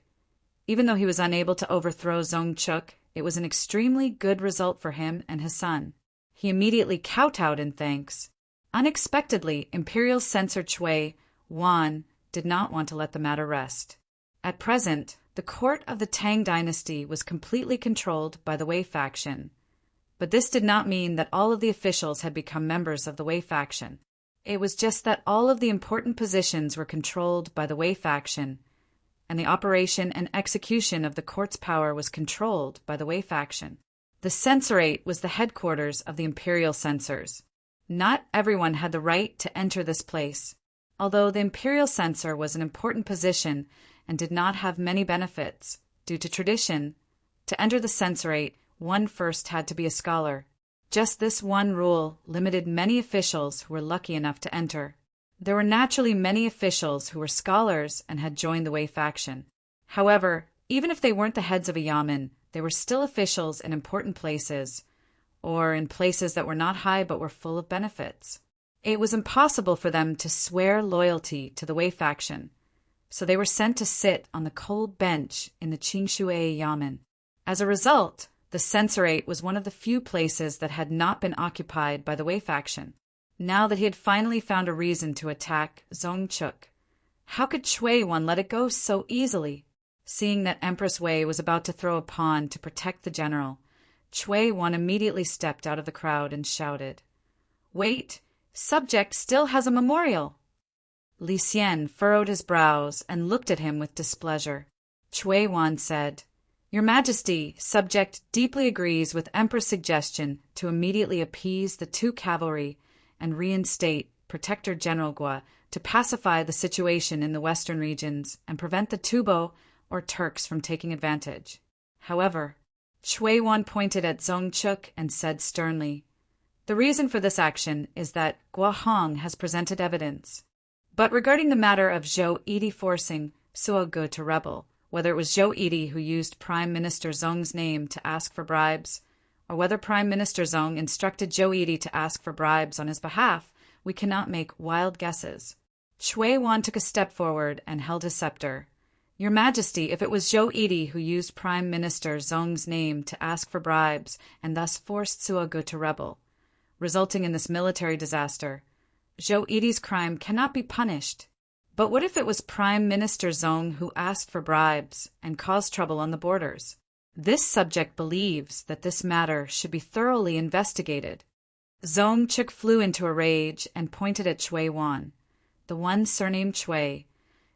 even though he was unable to overthrow Zongchuk, it was an extremely good result for him and his son. He immediately kowtowed in thanks. Unexpectedly, Imperial Censor Chui Wan did not want to let the matter rest. At present, the court of the Tang dynasty was completely controlled by the Wei faction, but this did not mean that all of the officials had become members of the Wei faction. It was just that all of the important positions were controlled by the Wei faction, and the operation and execution of the court's power was controlled by the Wei faction. The censorate was the headquarters of the imperial censors. Not everyone had the right to enter this place. Although the imperial censor was an important position and did not have many benefits, due to tradition, to enter the censorate, one first had to be a scholar. Just this one rule limited many officials who were lucky enough to enter. There were naturally many officials who were scholars and had joined the Wei faction. However, even if they weren't the heads of a yamen, they were still officials in important places, or in places that were not high but were full of benefits. It was impossible for them to swear loyalty to the Wei faction, so they were sent to sit on the cold bench in the Qingshui yamen. As a result, the censorate was one of the few places that had not been occupied by the Wei faction. Now that he had finally found a reason to attack Zongchuk, how could Chui Wan let it go so easily? Seeing that Empress Wei was about to throw a pawn to protect the general, Chui Wan immediately stepped out of the crowd and shouted, "Wait! Subject still has a memorial!" Li Xian furrowed his brows and looked at him with displeasure. Chui Wan said, "Your Majesty, subject deeply agrees with Emperor's suggestion to immediately appease the 2 cavalry and reinstate Protector General Gua to pacify the situation in the western regions and prevent the Tubo or Turks from taking advantage. However," Chui Wan pointed at Zongchuk and said sternly, The reason for this action is that Guahong has presented evidence. But regarding the matter of Zhou Yidi forcing Suogu to rebel, whether it was Zhou Yidi who used Prime Minister Zong's name to ask for bribes, or whether Prime Minister Zong instructed Zhou Yidi to ask for bribes on his behalf, we cannot make wild guesses. Shui Wan took a step forward and held his scepter. Your Majesty, if it was Zhou Yidi who used Prime Minister Zong's name to ask for bribes and thus forced Suogu to rebel, resulting in this military disaster, Zhou Yidi's crime cannot be punished. But what if it was Prime Minister Zong who asked for bribes and caused trouble on the borders? This subject believes that this matter should be thoroughly investigated. Zong Chuk flew into a rage and pointed at Shui Wan. The one surnamed Shui,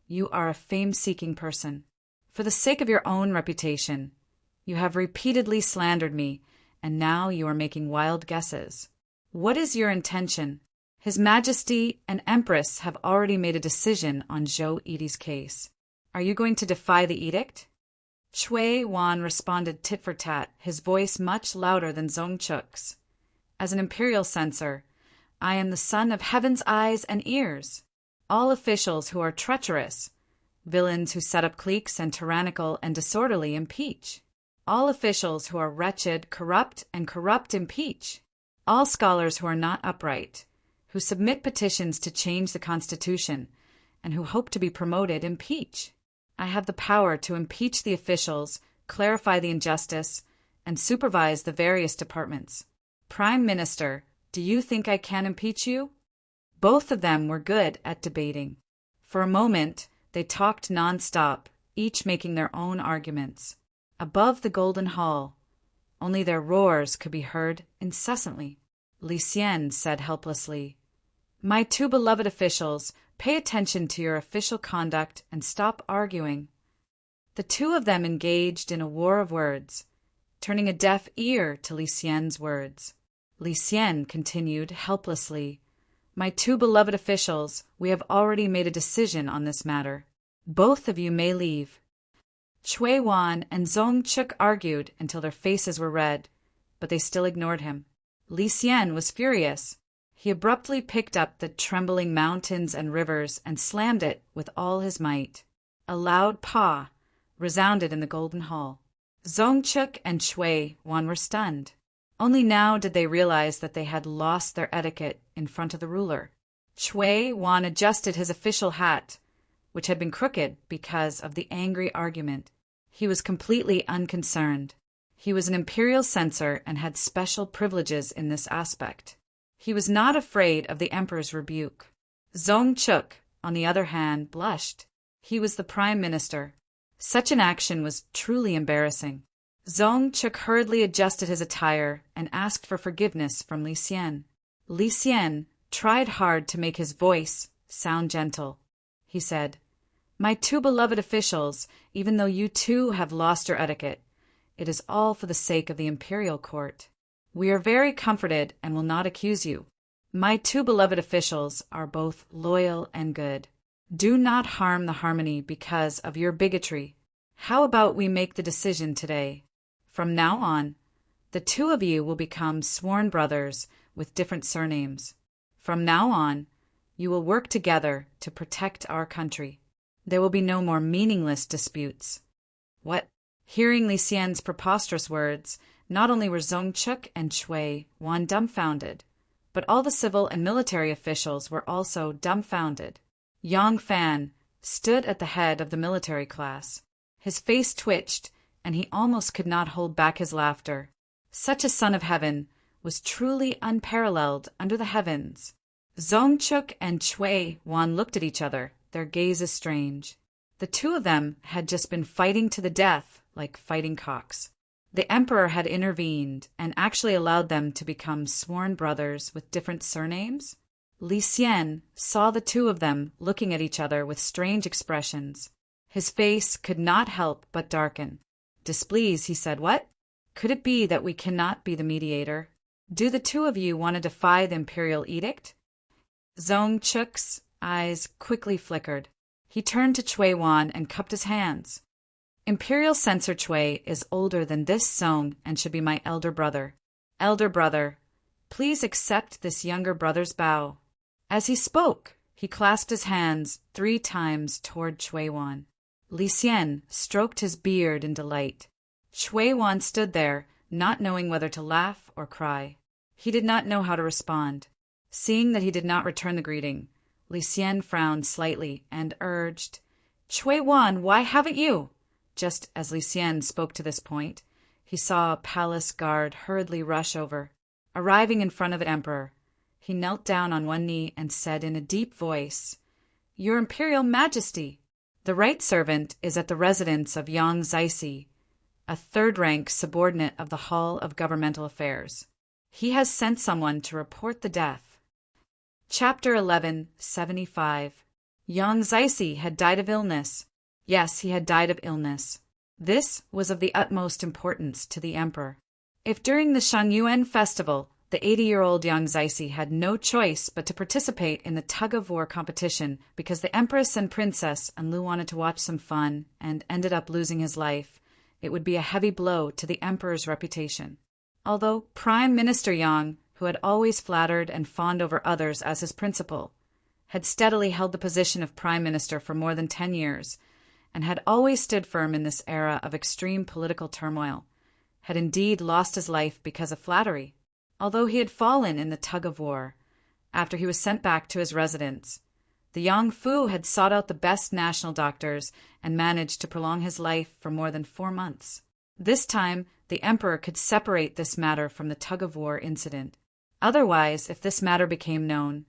you are a fame-seeking person. For the sake of your own reputation, you have repeatedly slandered me, and now you are making wild guesses. What is your intention? His Majesty and Empress have already made a decision on Zhou Yidi's case. Are you going to defy the edict? Shui Wan responded tit for tat, his voice much louder than Zong Chuk's. As an imperial censor, I am the son of heaven's eyes and ears. All officials who are treacherous, villains who set up cliques and tyrannical and disorderly impeach. All officials who are wretched, corrupt, and corrupt impeach. All scholars who are not upright, who submit petitions to change the Constitution, and who hope to be promoted, impeach. I have the power to impeach the officials, clarify the injustice, and supervise the various departments. Prime Minister, do you think I can impeach you? Both of them were good at debating. For a moment, they talked non-stop, each making their own arguments. Above the Golden Hall, only their roars could be heard incessantly. Li Xian said helplessly, My two beloved officials, pay attention to your official conduct and stop arguing. The two of them engaged in a war of words, turning a deaf ear to Li Xian's words. Li Xian continued helplessly, My two beloved officials, we have already made a decision on this matter. Both of you may leave. Shui Wan and Zong Chuk argued until their faces were red, but they still ignored him. Li Xian was furious. He abruptly picked up the trembling mountains and rivers and slammed it with all his might. A loud "pa" resounded in the Golden Hall. Zong Chuk and Shui Wan were stunned. Only now did they realize that they had lost their etiquette in front of the ruler. Shui Wan adjusted his official hat, which had been crooked because of the angry argument. He was completely unconcerned. He was an imperial censor and had special privileges in this aspect. He was not afraid of the emperor's rebuke. Zong Chuk, on the other hand, blushed. He was the prime minister. Such an action was truly embarrassing. Zong Chuk hurriedly adjusted his attire and asked for forgiveness from Li Xian. Li Xian tried hard to make his voice sound gentle. He said, My two beloved officials, even though you too have lost your etiquette, it is all for the sake of the imperial court. We are very comforted and will not accuse you. My two beloved officials are both loyal and good. Do not harm the harmony because of your bigotry. How about we make the decision today? From now on, the two of you will become sworn brothers with different surnames. From now on, you will work together to protect our country. There will be no more meaningless disputes. What? Hearing Li Xian's preposterous words, not only were Zong Chuk and Shui Wan dumbfounded, but all the civil and military officials were also dumbfounded. Yang Fan stood at the head of the military class. His face twitched, and he almost could not hold back his laughter. Such a son of heaven was truly unparalleled under the heavens. Zong Chuk and Shui Wan looked at each other, their gazes strange. The two of them had just been fighting to the death like fighting cocks. The emperor had intervened and actually allowed them to become sworn brothers with different surnames. Li Xian saw the two of them looking at each other with strange expressions. His face could not help but darken. Displeased, he said, What? Could it be that we cannot be the mediator? Do the two of you want to defy the imperial edict? Zong Chuk's eyes quickly flickered. He turned to Shui Wan and cupped his hands. Imperial Censor Shui is older than this Zong and should be my elder brother. Elder brother, Please accept this younger brother's bow." As he spoke, he clasped his hands 3 times toward Shui Wan. Li Xian stroked his beard in delight. Shui Wan stood there, not knowing whether to laugh or cry. He did not know how to respond. Seeing that he did not return the greeting, Li Xian frowned slightly and urged, "Shui Wan, why haven't you?" Just as Li Xian spoke to this point, he saw a palace guard hurriedly rush over. Arriving in front of the emperor, he knelt down on one knee and said in a deep voice, "Your Imperial Majesty, the right servant is at the residence of Yang Zaisi, a third-rank subordinate of the Hall of Governmental Affairs. He has sent someone to report the death." Chapter 11, 75. Yang Zaisi had died of illness. Yes, he had died of illness. This was of the utmost importance to the emperor. If during the Shangyuan festival, the 80-year-old Yang Zaisi had no choice but to participate in the tug-of-war competition because the empress and princess and Lu wanted to watch some fun and ended up losing his life, it would be a heavy blow to the emperor's reputation. Although Prime Minister Yang, who had always flattered and fawned over others as his principal, had steadily held the position of prime minister for more than 10 years, and had always stood firm in this era of extreme political turmoil, had indeed lost his life because of flattery. Although he had fallen in the tug-of-war, after he was sent back to his residence, the Yang Fu had sought out the best national doctors and managed to prolong his life for more than 4 months. This time, the emperor could separate this matter from the tug-of-war incident. Otherwise, if this matter became known,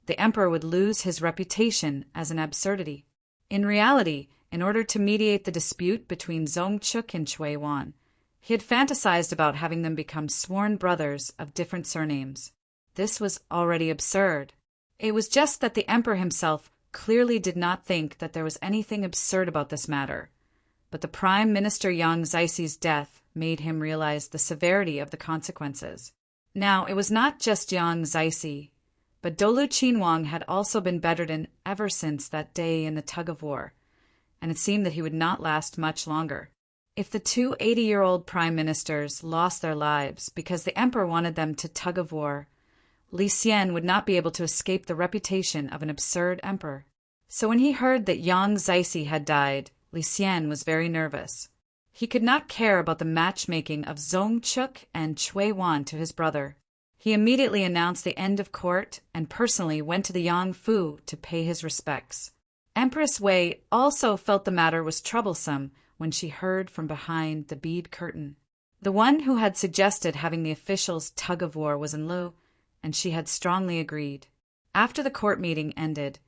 the emperor would lose his reputation as an absurdity. In reality, in order to mediate the dispute between Zongchuk and Shui Wan, he had fantasized about having them become sworn brothers of different surnames. This was already absurd. It was just that the emperor himself clearly did not think that there was anything absurd about this matter. But the Prime Minister Yang Zaisi's death made him realize the severity of the consequences. Now, it was not just Yang Zaisi, but Dolu Qinwang had also been bedridden ever since that day in the tug-of-war, and it seemed that he would not last much longer. If the 2 80-year-old prime ministers lost their lives because the emperor wanted them to tug-of-war, Li Xian would not be able to escape the reputation of an absurd emperor. So when he heard that Yang Zaisi had died, Li Xian was very nervous. He could not care about the matchmaking of Zongchuk and Shui Wan to his brother. He immediately announced the end of court and personally went to the Yang Fu to pay his respects. Empress Wei also felt the matter was troublesome when she heard from behind the bead curtain. The one who had suggested having the officials tug-of-war was in Lu, and she had strongly agreed. After the court meeting ended,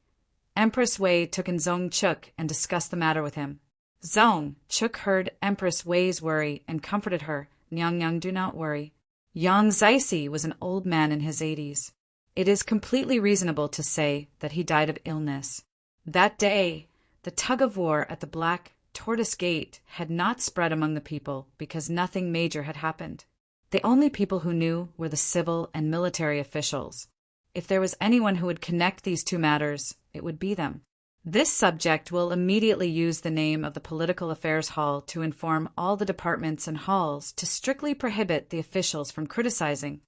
Empress Wei took in Zongchuk and discussed the matter with him. Zongchuk heard Empress Wei's worry and comforted her. "Nyang, do not worry. Yang Zaisi was an old man in his 80s. It is completely reasonable to say that he died of illness. That day, the tug-of-war at the Black Tortoise Gate had not spread among the people because nothing major had happened. The only people who knew were the civil and military officials. If there was anyone who would connect these two matters, it would be them. This subject will immediately use the name of the Political Affairs Hall to inform all the departments and halls to strictly prohibit the officials from criticizing."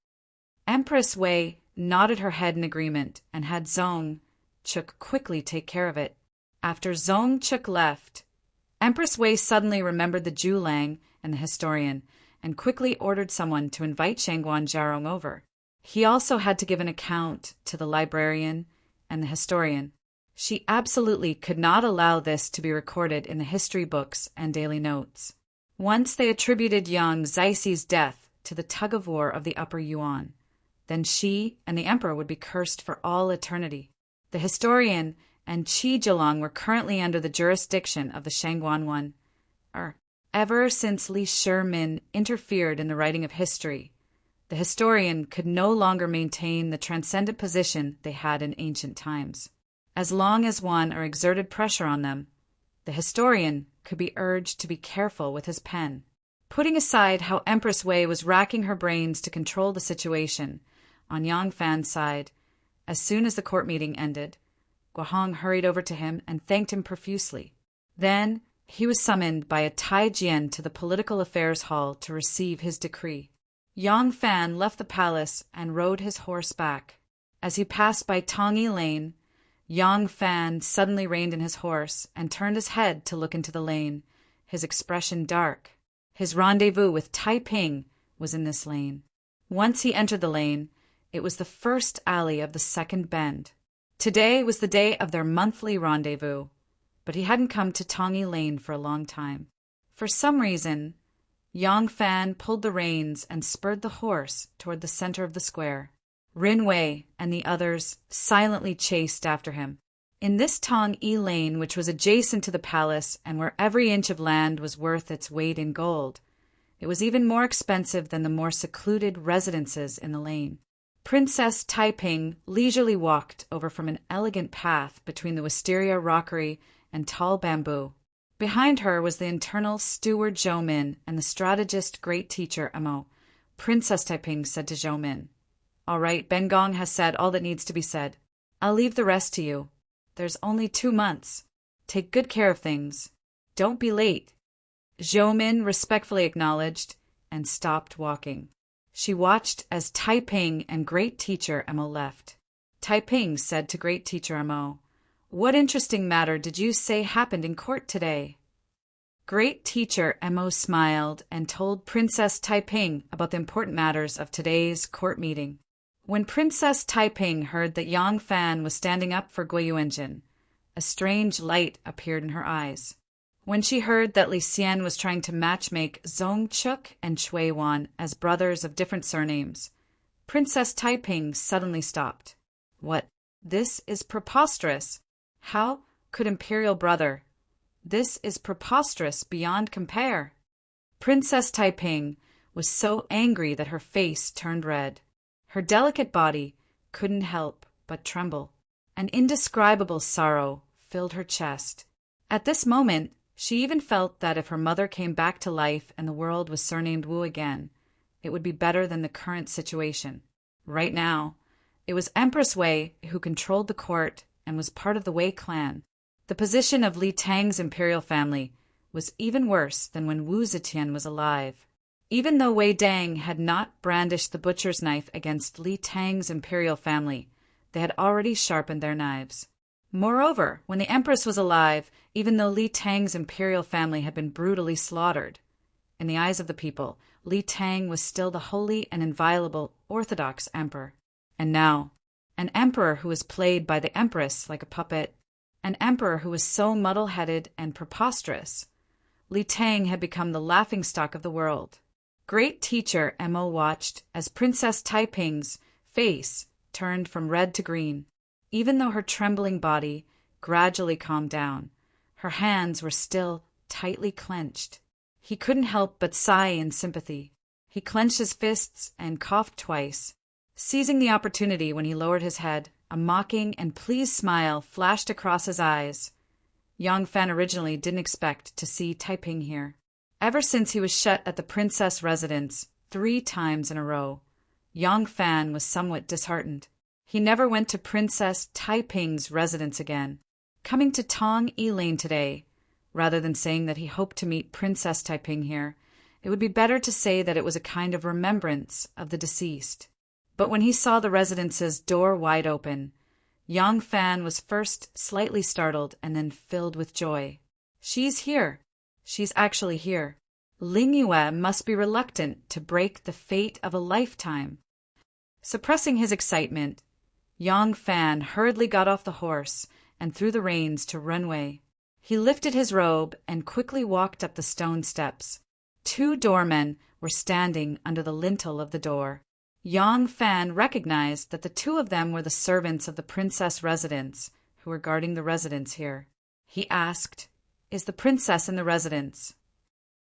Empress Wei nodded her head in agreement and had Zongchuk quickly take care of it. After Zongchuk left, Empress Wei suddenly remembered the Julang and the historian and quickly ordered someone to invite Shangguan Jiarong over. He also had to give an account to the librarian and the historian. She absolutely could not allow this to be recorded in the history books and daily notes. Once they attributed Yang Zaisi's death to the tug-of-war of the Upper Yuan, then she and the emperor would be cursed for all eternity. The historian and Qi Zhilang were currently under the jurisdiction of the Shangguan one. Ever since Li Shimin interfered in the writing of history, the historian could no longer maintain the transcendent position they had in ancient times. As long as one or exerted pressure on them, the historian could be urged to be careful with his pen. Putting aside how Empress Wei was racking her brains to control the situation, on Yang Fan's side, as soon as the court meeting ended, Guohong hurried over to him and thanked him profusely. Then he was summoned by a Tai Jian to the Political Affairs Hall to receive his decree. Yang Fan left the palace and rode his horse back. As he passed by Tongyi Lane, Yang Fan suddenly reined in his horse and turned his head to look into the lane, his expression dark. His rendezvous with Tai Ping was in this lane. Once he entered the lane, it was the first alley of the second bend. Today was the day of their monthly rendezvous, but he hadn't come to Tongyi Lane for a long time. For some reason, Yang Fan pulled the reins and spurred the horse toward the center of the square. Rin Wei and the others silently chased after him. In this Tongyi Lane, which was adjacent to the palace and where every inch of land was worth its weight in gold, it was even more expensive than the more secluded residences in the lane. Princess Taiping leisurely walked over from an elegant path between the wisteria rockery and tall bamboo. Behind her was the internal steward Zhou Min and the strategist great teacher Amo. Princess Taiping said to Zhou Min, "All right, Ben Gong has said all that needs to be said. I'll leave the rest to you. There's only 2 months. Take good care of things. Don't be late." Zhou Min respectfully acknowledged and stopped walking. She watched as Taiping and great teacher Amo left. Taiping said to great teacher Amo, "What interesting matter did you say happened in court today?" Great teacher Emo smiled and told Princess Taiping about the important matters of today's court meeting. When Princess Taiping heard that Yang Fan was standing up for Guiyuanjin, a strange light appeared in her eyes. When she heard that Li Xian was trying to matchmake Zhong Chuk and Shui Wan as brothers of different surnames, Princess Taiping suddenly stopped. "What? This is preposterous. How could imperial brother? This is preposterous beyond compare." Princess Taiping was so angry that her face turned red. Her delicate body couldn't help but tremble. An indescribable sorrow filled her chest. At this moment, she even felt that if her mother came back to life and the world was surnamed Wu again, it would be better than the current situation. Right now, it was Empress Wei who controlled the court and was part of the Wei clan. The position of Li Tang's imperial family was even worse than when Wu Zetian was alive. Even though Wei Dang had not brandished the butcher's knife against Li Tang's imperial family, they had already sharpened their knives. Moreover, when the Empress was alive, even though Li Tang's imperial family had been brutally slaughtered, in the eyes of the people, Li Tang was still the holy and inviolable orthodox emperor. And now, an emperor who was played by the Empress like a puppet, an emperor who was so muddle-headed and preposterous, Li Tang had become the laughingstock of the world. Great teacher Emo watched as Princess Taiping's face turned from red to green. Even though her trembling body gradually calmed down, her hands were still tightly clenched. He couldn't help but sigh in sympathy. He clenched his fists and coughed twice. Seizing the opportunity when he lowered his head, a mocking and pleased smile flashed across his eyes. Yang Fan originally didn't expect to see Taiping here. Ever since he was shut at the princess residence 3 times in a row, Yang Fan was somewhat disheartened. He never went to Princess Taiping's residence again. Coming to Tongyi Lane today, rather than saying that he hoped to meet Princess Taiping here, it would be better to say that it was a kind of remembrance of the deceased. But when he saw the residence's door wide open, Yang Fan was first slightly startled and then filled with joy. "She's here. She's actually here. Ling Yue must be reluctant to break the fate of a lifetime." Suppressing his excitement, Yang Fan hurriedly got off the horse and threw the reins to Ren Wei. He lifted his robe and quickly walked up the stone steps. 2 doormen were standing under the lintel of the door. Yang Fan recognized that the 2 of them were the servants of the princess residence who were guarding the residence here. He asked, "Is the princess in the residence?"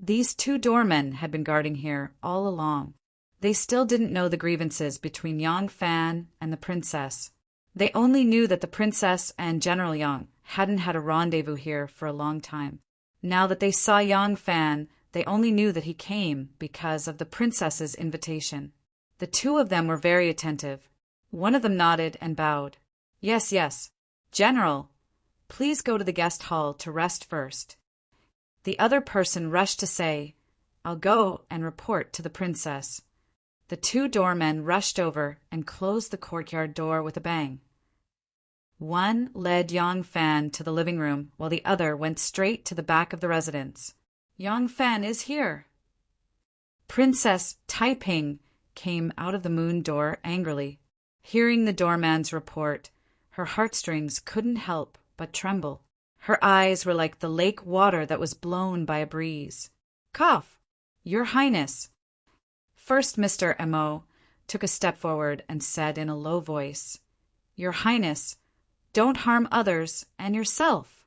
These 2 doormen had been guarding here all along. They still didn't know the grievances between Yang Fan and the princess. They only knew that the princess and General Yang hadn't had a rendezvous here for a long time. Now that they saw Yang Fan, they only knew that he came because of the princess's invitation. The 2 of them were very attentive. One of them nodded and bowed. "Yes, yes. General, please go to the guest hall to rest first." The other person rushed to say, "I'll go and report to the princess." The two doormen rushed over and closed the courtyard door with a bang. One led Yang Fan to the living room, while the other went straight to the back of the residence. Yang Fan is here. Princess Taiping came out of the moon door angrily. Hearing the doorman's report, her heartstrings couldn't help but tremble. Her eyes were like the lake water that was blown by a breeze. Cough! Your Highness! First Mr. Mo took a step forward and said in a low voice, Your Highness, don't harm others and yourself.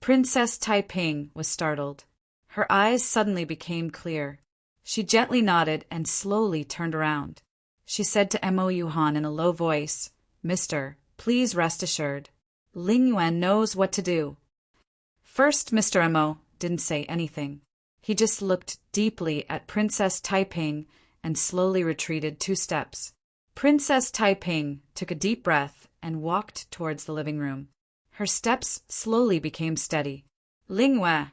Princess Taiping was startled. Her eyes suddenly became clear. She gently nodded and slowly turned around. She said to Mo Yuhan in a low voice, Mister, please rest assured. Ling Yuan knows what to do. First Mr. Mo didn't say anything. He just looked deeply at Princess Taiping and slowly retreated 2 steps. Princess Taiping took a deep breath and walked towards the living room. Her steps slowly became steady. Ling Wei.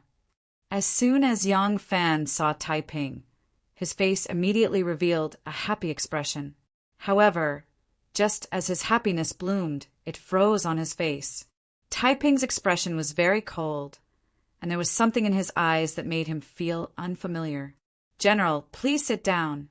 As soon as Yang Fan saw Taiping, his face immediately revealed a happy expression. However, just as his happiness bloomed, it froze on his face. Taiping's expression was very cold, and there was something in his eyes that made him feel unfamiliar. General, please sit down.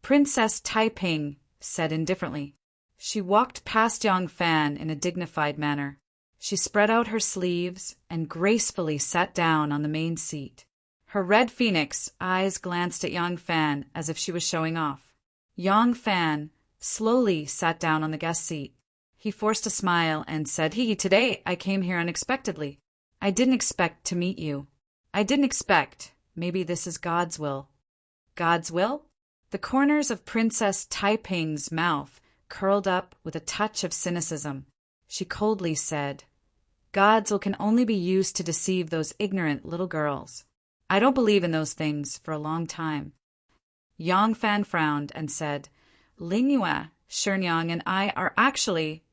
Princess Taiping said indifferently. She walked past Yang Fan in a dignified manner. She spread out her sleeves and gracefully sat down on the main seat. Her red phoenix eyes glanced at Yang Fan as if she was showing off. Yang Fan slowly sat down on the guest seat. He forced a smile and said, Today I came here unexpectedly. I didn't expect to meet you. I didn't expect. Maybe this is God's will. God's will? The corners of Princess Taiping's mouth curled up with a touch of cynicism. She coldly said, God's will can only be used to deceive those ignorant little girls. I don't believe in those things for a long time. Yang Fan frowned and said, Ling Yue, Shenyang, and I are actually...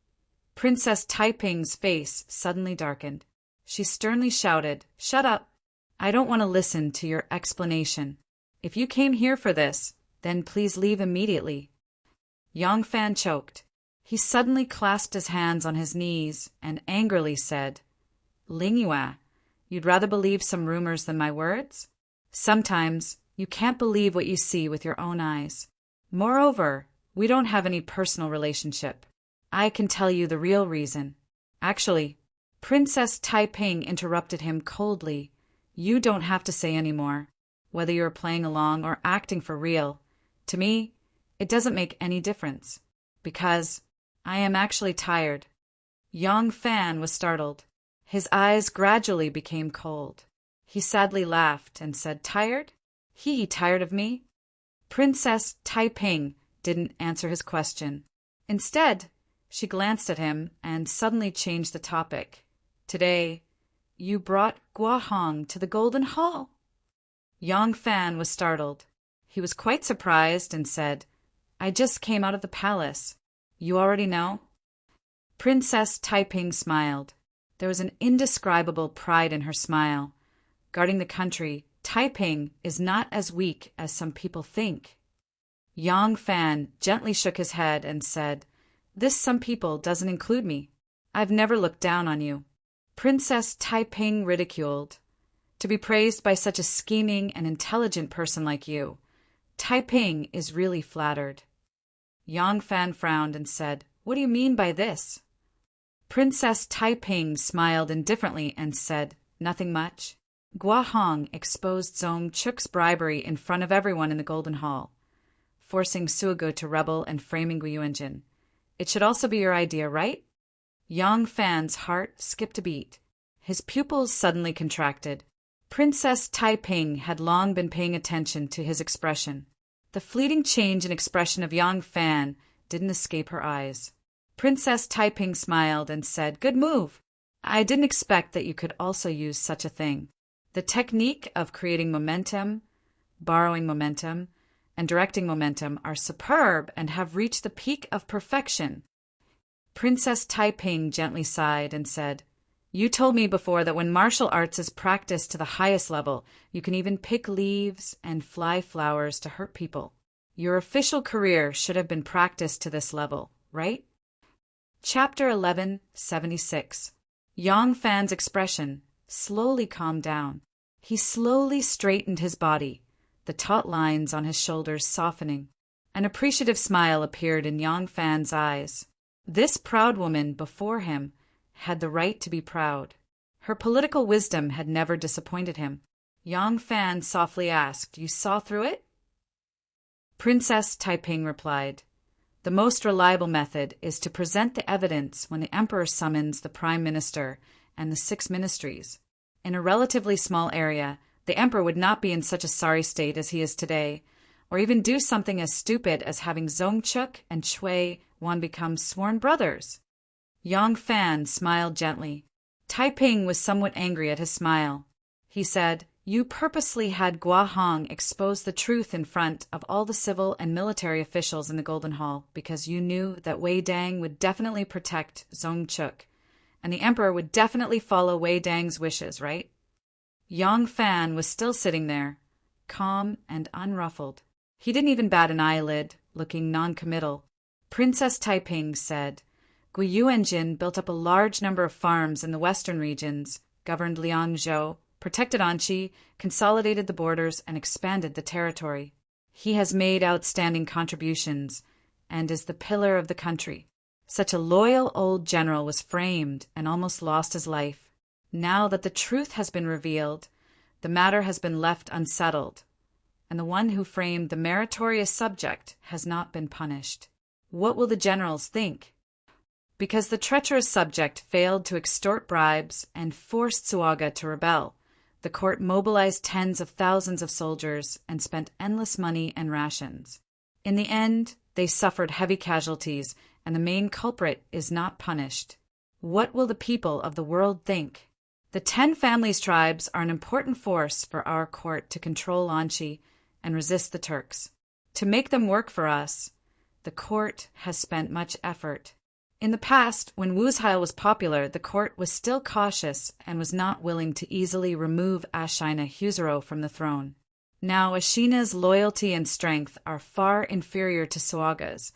Princess Taiping's face suddenly darkened. She sternly shouted, Shut up! I don't want to listen to your explanation. If you came here for this, then please leave immediately. Yang Fan choked. He suddenly clasped his hands on his knees and angrily said, Ling Yue, you'd rather believe some rumors than my words? Sometimes you can't believe what you see with your own eyes. Moreover, we don't have any personal relationship. I can tell you the real reason. Actually, Princess Taiping interrupted him coldly. You don't have to say any more. Whether you're playing along or acting for real, to me, it doesn't make any difference. Because I am actually tired. Yang Fan was startled. His eyes gradually became cold. He sadly laughed and said, Tired? He tired of me? Princess Taiping didn't answer his question. Instead, she glanced at him and suddenly changed the topic. Today, you brought Guahong to the Golden Hall. Yang Fan was startled. He was quite surprised and said, I just came out of the palace. You already know? Princess Taiping smiled. There was an indescribable pride in her smile. Guarding the country, Taiping is not as weak as some people think. Yang Fan gently shook his head and said, This some people doesn't include me. I've never looked down on you. Princess Taiping ridiculed. To be praised by such a scheming and intelligent person like you, Taiping is really flattered. Yang Fan frowned and said, What do you mean by this? Princess Taiping smiled indifferently and said, Nothing much. Guahong exposed Zong Chuk's bribery in front of everyone in the Golden Hall, forcing Suogu to rebel and framing Guiyuanjin. It should also be your idea, right? Yang Fan's heart skipped a beat. His pupils suddenly contracted. Princess Taiping had long been paying attention to his expression. The fleeting change in expression of Yang Fan didn't escape her eyes. Princess Taiping smiled and said, Good move. I didn't expect that you could also use such a thing. The technique of creating momentum, borrowing momentum, and directing momentum are superb and have reached the peak of perfection. Princess Taiping gently sighed and said, You told me before that when martial arts is practiced to the highest level, you can even pick leaves and fly flowers to hurt people. Your official career should have been practiced to this level, right? Chapter 1176. Yang Fan's expression slowly calmed down. He slowly straightened his body, the taut lines on his shoulders softening. An appreciative smile appeared in Yang Fan's eyes. This proud woman before him had the right to be proud. Her political wisdom had never disappointed him. Yang Fan softly asked, "You saw through it?" Princess Taiping replied, "The most reliable method is to present the evidence when the emperor summons the prime minister and the 6 ministries. In a relatively small area, the emperor would not be in such a sorry state as he is today, or even do something as stupid as having Zongchuk and Shui Wan become sworn brothers." Yang Fan smiled gently. Taiping was somewhat angry at his smile. He said, "You purposely had Gua Hong expose the truth in front of all the civil and military officials in the Golden Hall because you knew that Wei Dang would definitely protect Zongchuk, and the emperor would definitely follow Wei Dang's wishes, right?" Yang Fan was still sitting there, calm and unruffled. He didn't even bat an eyelid, looking noncommittal. Princess Taiping said, "Gui Yuanjin built up a large number of farms in the western regions, governed Liangzhou, protected Anqi, consolidated the borders, and expanded the territory. He has made outstanding contributions and is the pillar of the country. Such a loyal old general was framed and almost lost his life. Now that the truth has been revealed, the matter has been left unsettled, and the one who framed the meritorious subject has not been punished. What will the generals think?" Because the treacherous subject failed to extort bribes and forced Suaga to rebel, the court mobilized tens of thousands of soldiers and spent endless money and rations. In the end, they suffered heavy casualties, and the main culprit is not punished. What will the people of the world think? The 10 families tribes are an important force for our court to control Anqi and resist the Turks. To make them work for us, the court has spent much effort. In the past, when Wuzheil was popular, the court was still cautious and was not willing to easily remove Ashina Huzaro from the throne. Now Ashina's loyalty and strength are far inferior to Suaga's,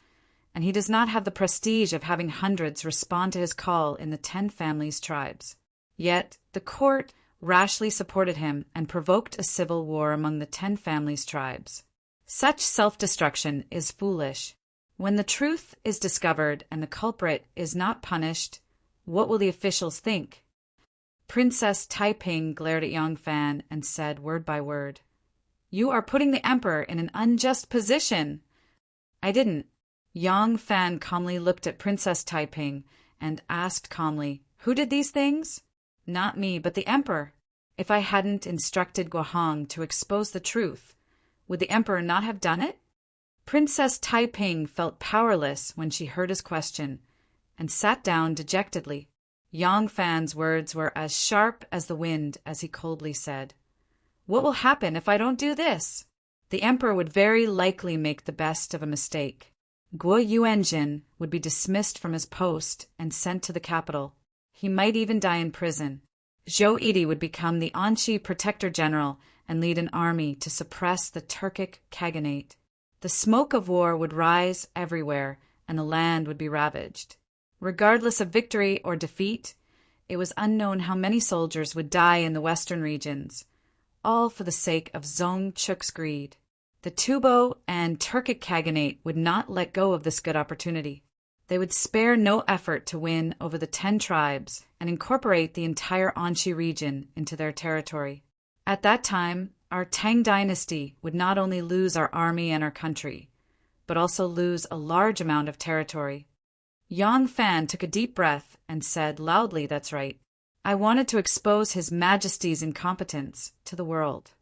and he does not have the prestige of having hundreds respond to his call in the 10 families tribes. Yet the court rashly supported him and provoked a civil war among the 10 families tribes. Such self-destruction is foolish. When the truth is discovered and the culprit is not punished, what will the officials think? Princess Taiping glared at Yang Fan and said word by word, "You are putting the emperor in an unjust position." "I didn't." Yang Fan calmly looked at Princess Taiping and asked calmly, "Who did these things?" "Not me, but the emperor. If I hadn't instructed Guahong to expose the truth, would the emperor not have done it?" Princess Taiping felt powerless when she heard his question and sat down dejectedly. Yang Fan's words were as sharp as the wind as he coldly said, "What will happen if I don't do this?" The emperor would very likely make the best of a mistake. Guo Yuanjin would be dismissed from his post and sent to the capital. He might even die in prison. Zhou Yidi would become the Anqi protector general and lead an army to suppress the Turkic Khaganate. The smoke of war would rise everywhere, and the land would be ravaged. Regardless of victory or defeat, it was unknown how many soldiers would die in the western regions, all for the sake of Zongchuk's greed. The Tubo and Turkic Khaganate would not let go of this good opportunity. They would spare no effort to win over the 10 tribes and incorporate the entire Anqi region into their territory. At that time, our Tang dynasty would not only lose our army and our country, but also lose a large amount of territory. Yang Fan took a deep breath and said loudly, "That's right. I wanted to expose His Majesty's incompetence to the world.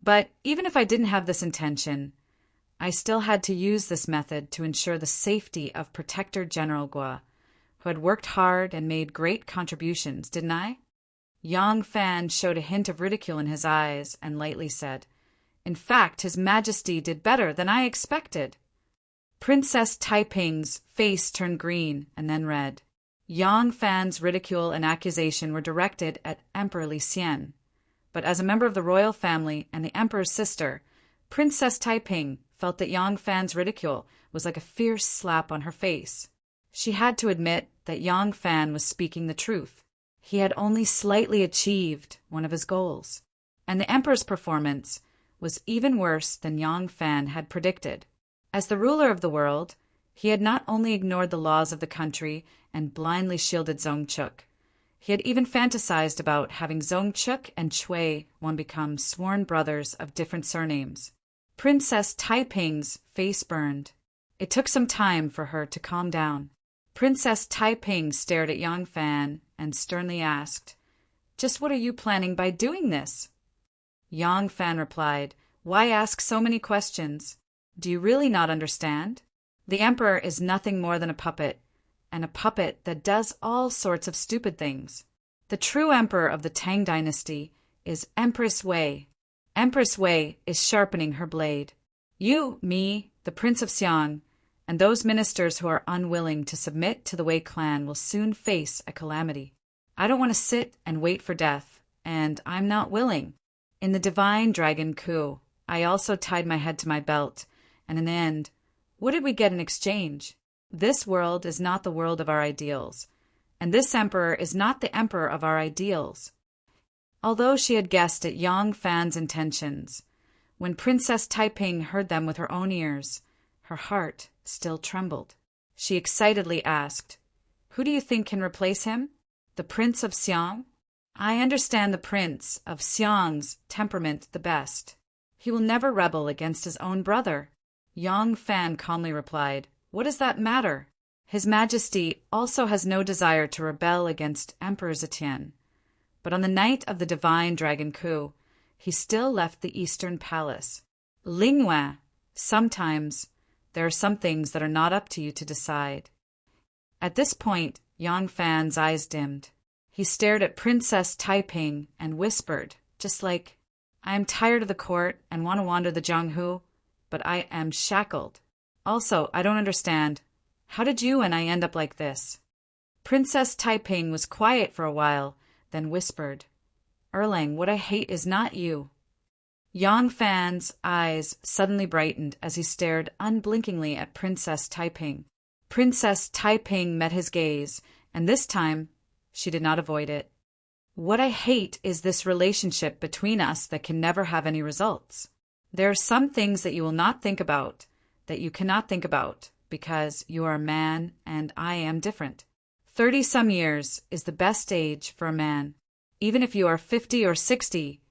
But even if I didn't have this intention, I still had to use this method to ensure the safety of Protector General Gua, who had worked hard and made great contributions, didn't I?" Yang Fan showed a hint of ridicule in his eyes and lightly said, "In fact, His Majesty did better than I expected." Princess Taiping's face turned green and then red. Yang Fan's ridicule and accusation were directed at Emperor Li Xian, but as a member of the royal family and the emperor's sister, Princess Taiping felt that Yang Fan's ridicule was like a fierce slap on her face. She had to admit that Yang Fan was speaking the truth. He had only slightly achieved one of his goals, and the emperor's performance was even worse than Yang Fan had predicted. As the ruler of the world, he had not only ignored the laws of the country and blindly shielded Zongchuk, he had even fantasized about having Zongchuk and Chui one become sworn brothers of different surnames. Princess Taiping's face burned. It took some time for her to calm down. Princess Taiping stared at Yang Fan and sternly asked, "Just what are you planning by doing this?" Yang Fan replied, "Why ask so many questions? Do you really not understand? The emperor is nothing more than a puppet, and a puppet that does all sorts of stupid things. The true emperor of the Tang dynasty is Empress Wei. Empress Wei is sharpening her blade. You, me, the Prince of Xiang, and those ministers who are unwilling to submit to the Wei clan will soon face a calamity. I don't want to sit and wait for death, and I'm not willing. In the divine dragon coup, I also tied my head to my belt, and in the end, what did we get in exchange? This world is not the world of our ideals, and this emperor is not the emperor of our ideals." Although she had guessed at Yang Fan's intentions, when Princess Taiping heard them with her own ears, her heart still trembled. She excitedly asked, "Who do you think can replace him? The Prince of Xiang? I understand the Prince of Xiang's temperament the best. He will never rebel against his own brother." Yang Fan calmly replied, "What does that matter? His Majesty also has no desire to rebel against Emperor Zetian. But on the night of the divine dragon coup, he still left the Eastern Palace. Lingyue, sometimes there are some things that are not up to you to decide." At this point, Yang Fan's eyes dimmed. He stared at Princess Taiping and whispered, just like, "I am tired of the court and want to wander the Jianghu, but I am shackled. Also, I don't understand. How did you and I end up like this?" Princess Taiping was quiet for a while, then whispered, "Erlang, what I hate is not you." Yang Fan's eyes suddenly brightened as he stared unblinkingly at Princess Taiping. Princess Taiping met his gaze, and this time she did not avoid it. "What I hate is this relationship between us that can never have any results. There are some things that you will not think about, that you cannot think about, because you are a man and I am different. 30-some years is the best age for a man. Even if you are 50 or 60,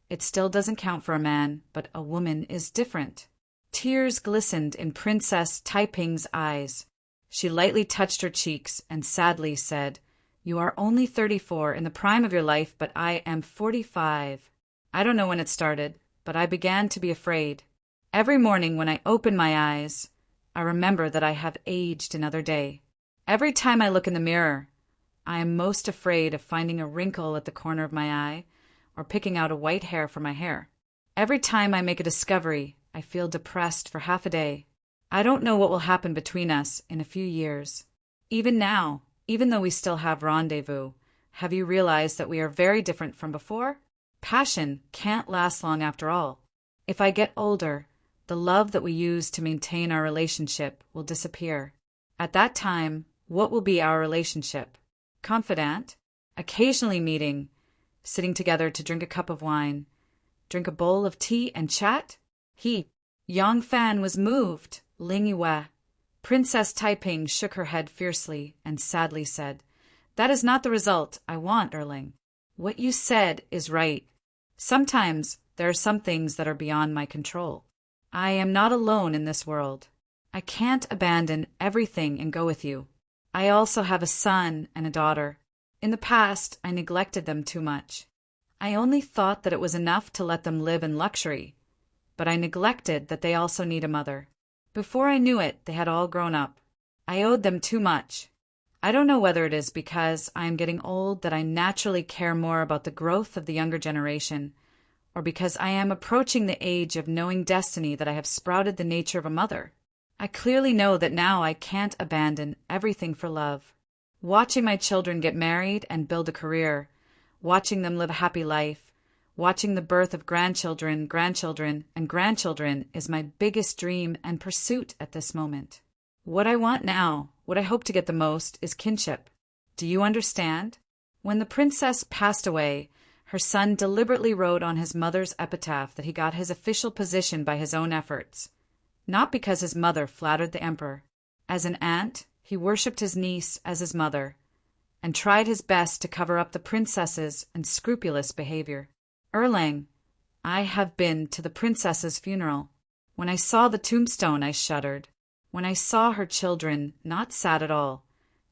it still doesn't count for a man, but a woman is different." Tears glistened in Princess Taiping's eyes. She lightly touched her cheeks and sadly said, "You are only 34 in the prime of your life, but I am 45. I don't know when it started, but I began to be afraid. Every morning when I open my eyes, I remember that I have aged another day. Every time I look in the mirror, I am most afraid of finding a wrinkle at the corner of my eye or picking out a white hair for my hair. Every time I make a discovery, I feel depressed for half a day. I don't know what will happen between us in a few years. Even now, even though we still have rendezvous, have you realized that we are very different from before? Passion can't last long after all. If I get older, the love that we use to maintain our relationship will disappear. At that time, what will be our relationship? Confidant? Occasionally meeting, sitting together to drink a cup of wine, drink a bowl of tea and chat? Yang Fan was moved. Lingyue. Princess Taiping shook her head fiercely and sadly said, "That is not the result I want, Erling. What you said is right. Sometimes there are some things that are beyond my control. I am not alone in this world. I can't abandon everything and go with you. I also have a son and a daughter. In the past, I neglected them too much. I only thought that it was enough to let them live in luxury, but I neglected that they also need a mother. Before I knew it, they had all grown up. I owed them too much. I don't know whether it is because I am getting old that I naturally care more about the growth of the younger generation, or because I am approaching the age of knowing destiny that I have sprouted the nature of a mother. I clearly know that now I can't abandon everything for love. Watching my children get married and build a career, watching them live a happy life, Watching the birth of grandchildren, grandchildren, and grandchildren is my biggest dream and pursuit at this moment. What I want now, what I hope to get the most, is kinship. Do you understand? When the princess passed away, her son deliberately wrote on his mother's epitaph that he got his official position by his own efforts, not because his mother flattered the emperor. As an aunt, he worshipped his niece as his mother, and tried his best to cover up the princess's unscrupulous behavior. Erlang, I have been to the princess's funeral. When I saw the tombstone, I shuddered. When I saw her children, not sad at all,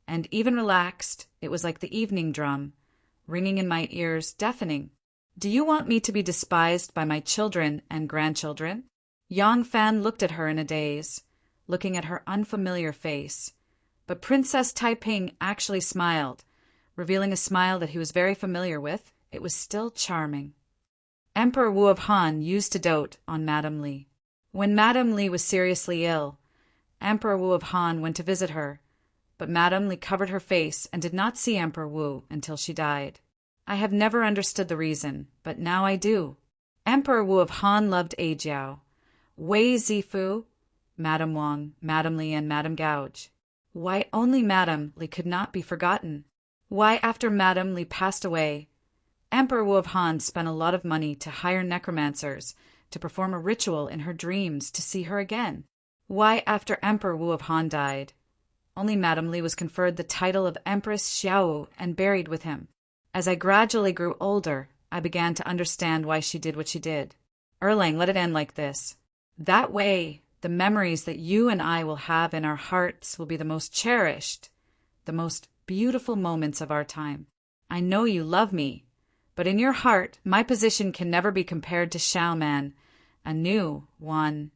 and even relaxed, it was like the evening drum, ringing in my ears, deafening. Do you want me to be despised by my children and grandchildren? Yang Fan looked at her in a daze, looking at her unfamiliar face. But Princess Taiping actually smiled, revealing a smile that he was very familiar with. It was still charming. Emperor Wu of Han used to dote on Madame Li. When Madame Li was seriously ill, Emperor Wu of Han went to visit her, but Madame Li covered her face and did not see Emperor Wu until she died. I have never understood the reason, but now I do. Emperor Wu of Han loved A Jiao, Wei Zifu, Madame Wang, Madame Li, and Madame Gouge. Why only Madame Li could not be forgotten? Why, after Madame Li passed away, Emperor Wu of Han spent a lot of money to hire necromancers to perform a ritual in her dreams to see her again? Why, after Emperor Wu of Han died, only Madame Li was conferred the title of Empress Xiao and buried with him? As I gradually grew older, I began to understand why she did what she did. Erlang, let it end like this. That way, the memories that you and I will have in our hearts will be the most cherished, the most beautiful moments of our time. I know you love me, but in your heart, my position can never be compared to Xiaoman, a new one,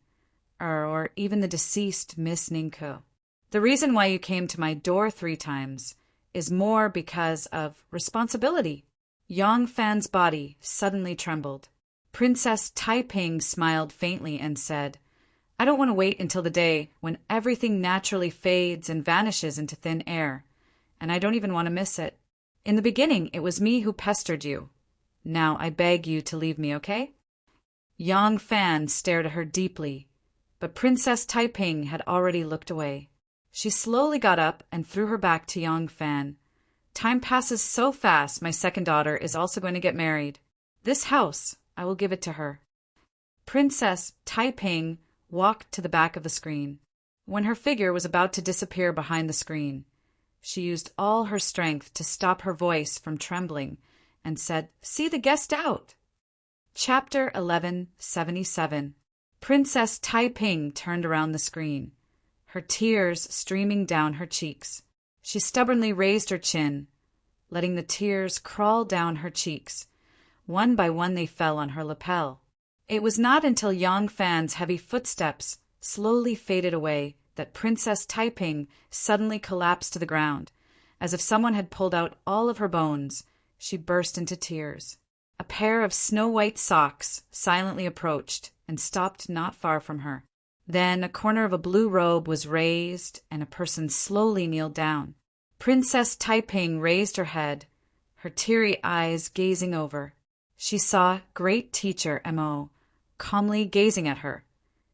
or even the deceased Miss Ningko. The reason why you came to my door 3 times is more because of responsibility. Yang Fan's body suddenly trembled. Princess Taiping smiled faintly and said, I don't want to wait until the day when everything naturally fades and vanishes into thin air, and I don't even want to miss it. In the beginning, it was me who pestered you. Now I beg you to leave me, okay? Yang Fan stared at her deeply, but Princess Taiping had already looked away. She slowly got up and threw her back to Yang Fan. Time passes so fast, my second daughter is also going to get married. This house, I will give it to her. Princess Taiping walked to the back of the screen. When her figure was about to disappear behind the screen, she used all her strength to stop her voice from trembling and said, See the guest out! Chapter 1177. Princess Taiping turned around the screen, her tears streaming down her cheeks. She stubbornly raised her chin, letting the tears crawl down her cheeks. One by one they fell on her lapel. It was not until Yang Fan's heavy footsteps slowly faded away that Princess Taiping suddenly collapsed to the ground. As if someone had pulled out all of her bones, she burst into tears. A pair of snow-white socks silently approached and stopped not far from her. Then a corner of a blue robe was raised, and a person slowly kneeled down. Princess Taiping raised her head, her teary eyes gazing over. She saw Great Teacher Mo calmly gazing at her,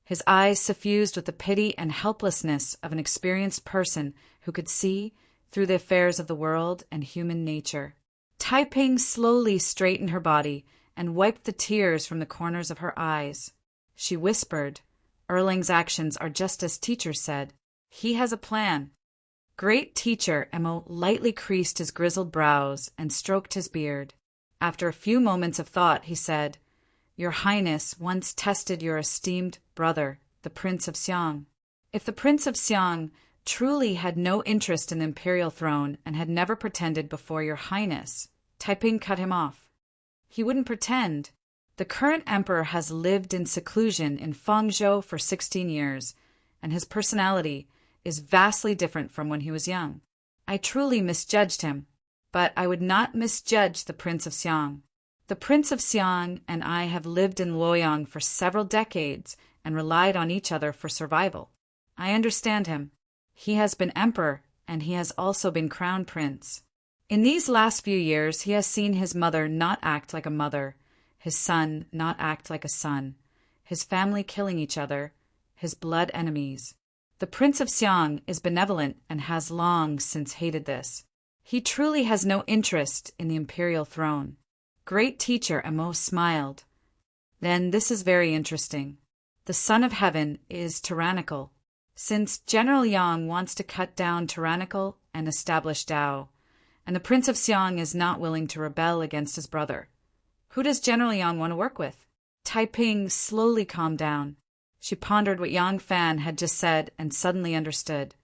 his eyes suffused with the pity and helplessness of an experienced person who could see through the affairs of the world and human nature. Taiping slowly straightened her body and wiped the tears from the corners of her eyes. She whispered, Erlang's actions are just as Teacher said. He has a plan. Great Teacher Mo lightly creased his grizzled brows and stroked his beard. After a few moments of thought, he said, Your Highness once tested your esteemed brother, the Prince of Xiang. If the Prince of Xiang truly had no interest in the imperial throne and had never pretended before your Highness, Taiping cut him off. He wouldn't pretend. The current emperor has lived in seclusion in Fangzhou for 16 years, and his personality is vastly different from when he was young. I truly misjudged him, but I would not misjudge the Prince of Xiang. The Prince of Xiang and I have lived in Luoyang for several decades and relied on each other for survival. I understand him. He has been emperor, and he has also been crown prince. In these last few years, he has seen his mother not act like a mother, his son not act like a son, his family killing each other, his blood enemies. The Prince of Xiang is benevolent and has long since hated this. He truly has no interest in the imperial throne. Great teacher Amo smiled. Then this is very interesting. The Son of Heaven is tyrannical. Since General Yang wants to cut down tyrannical and establish Tao, and the Prince of Xiang is not willing to rebel against his brother, who does General Yang want to work with? Taiping slowly calmed down. She pondered what Yang Fan had just said and suddenly understood.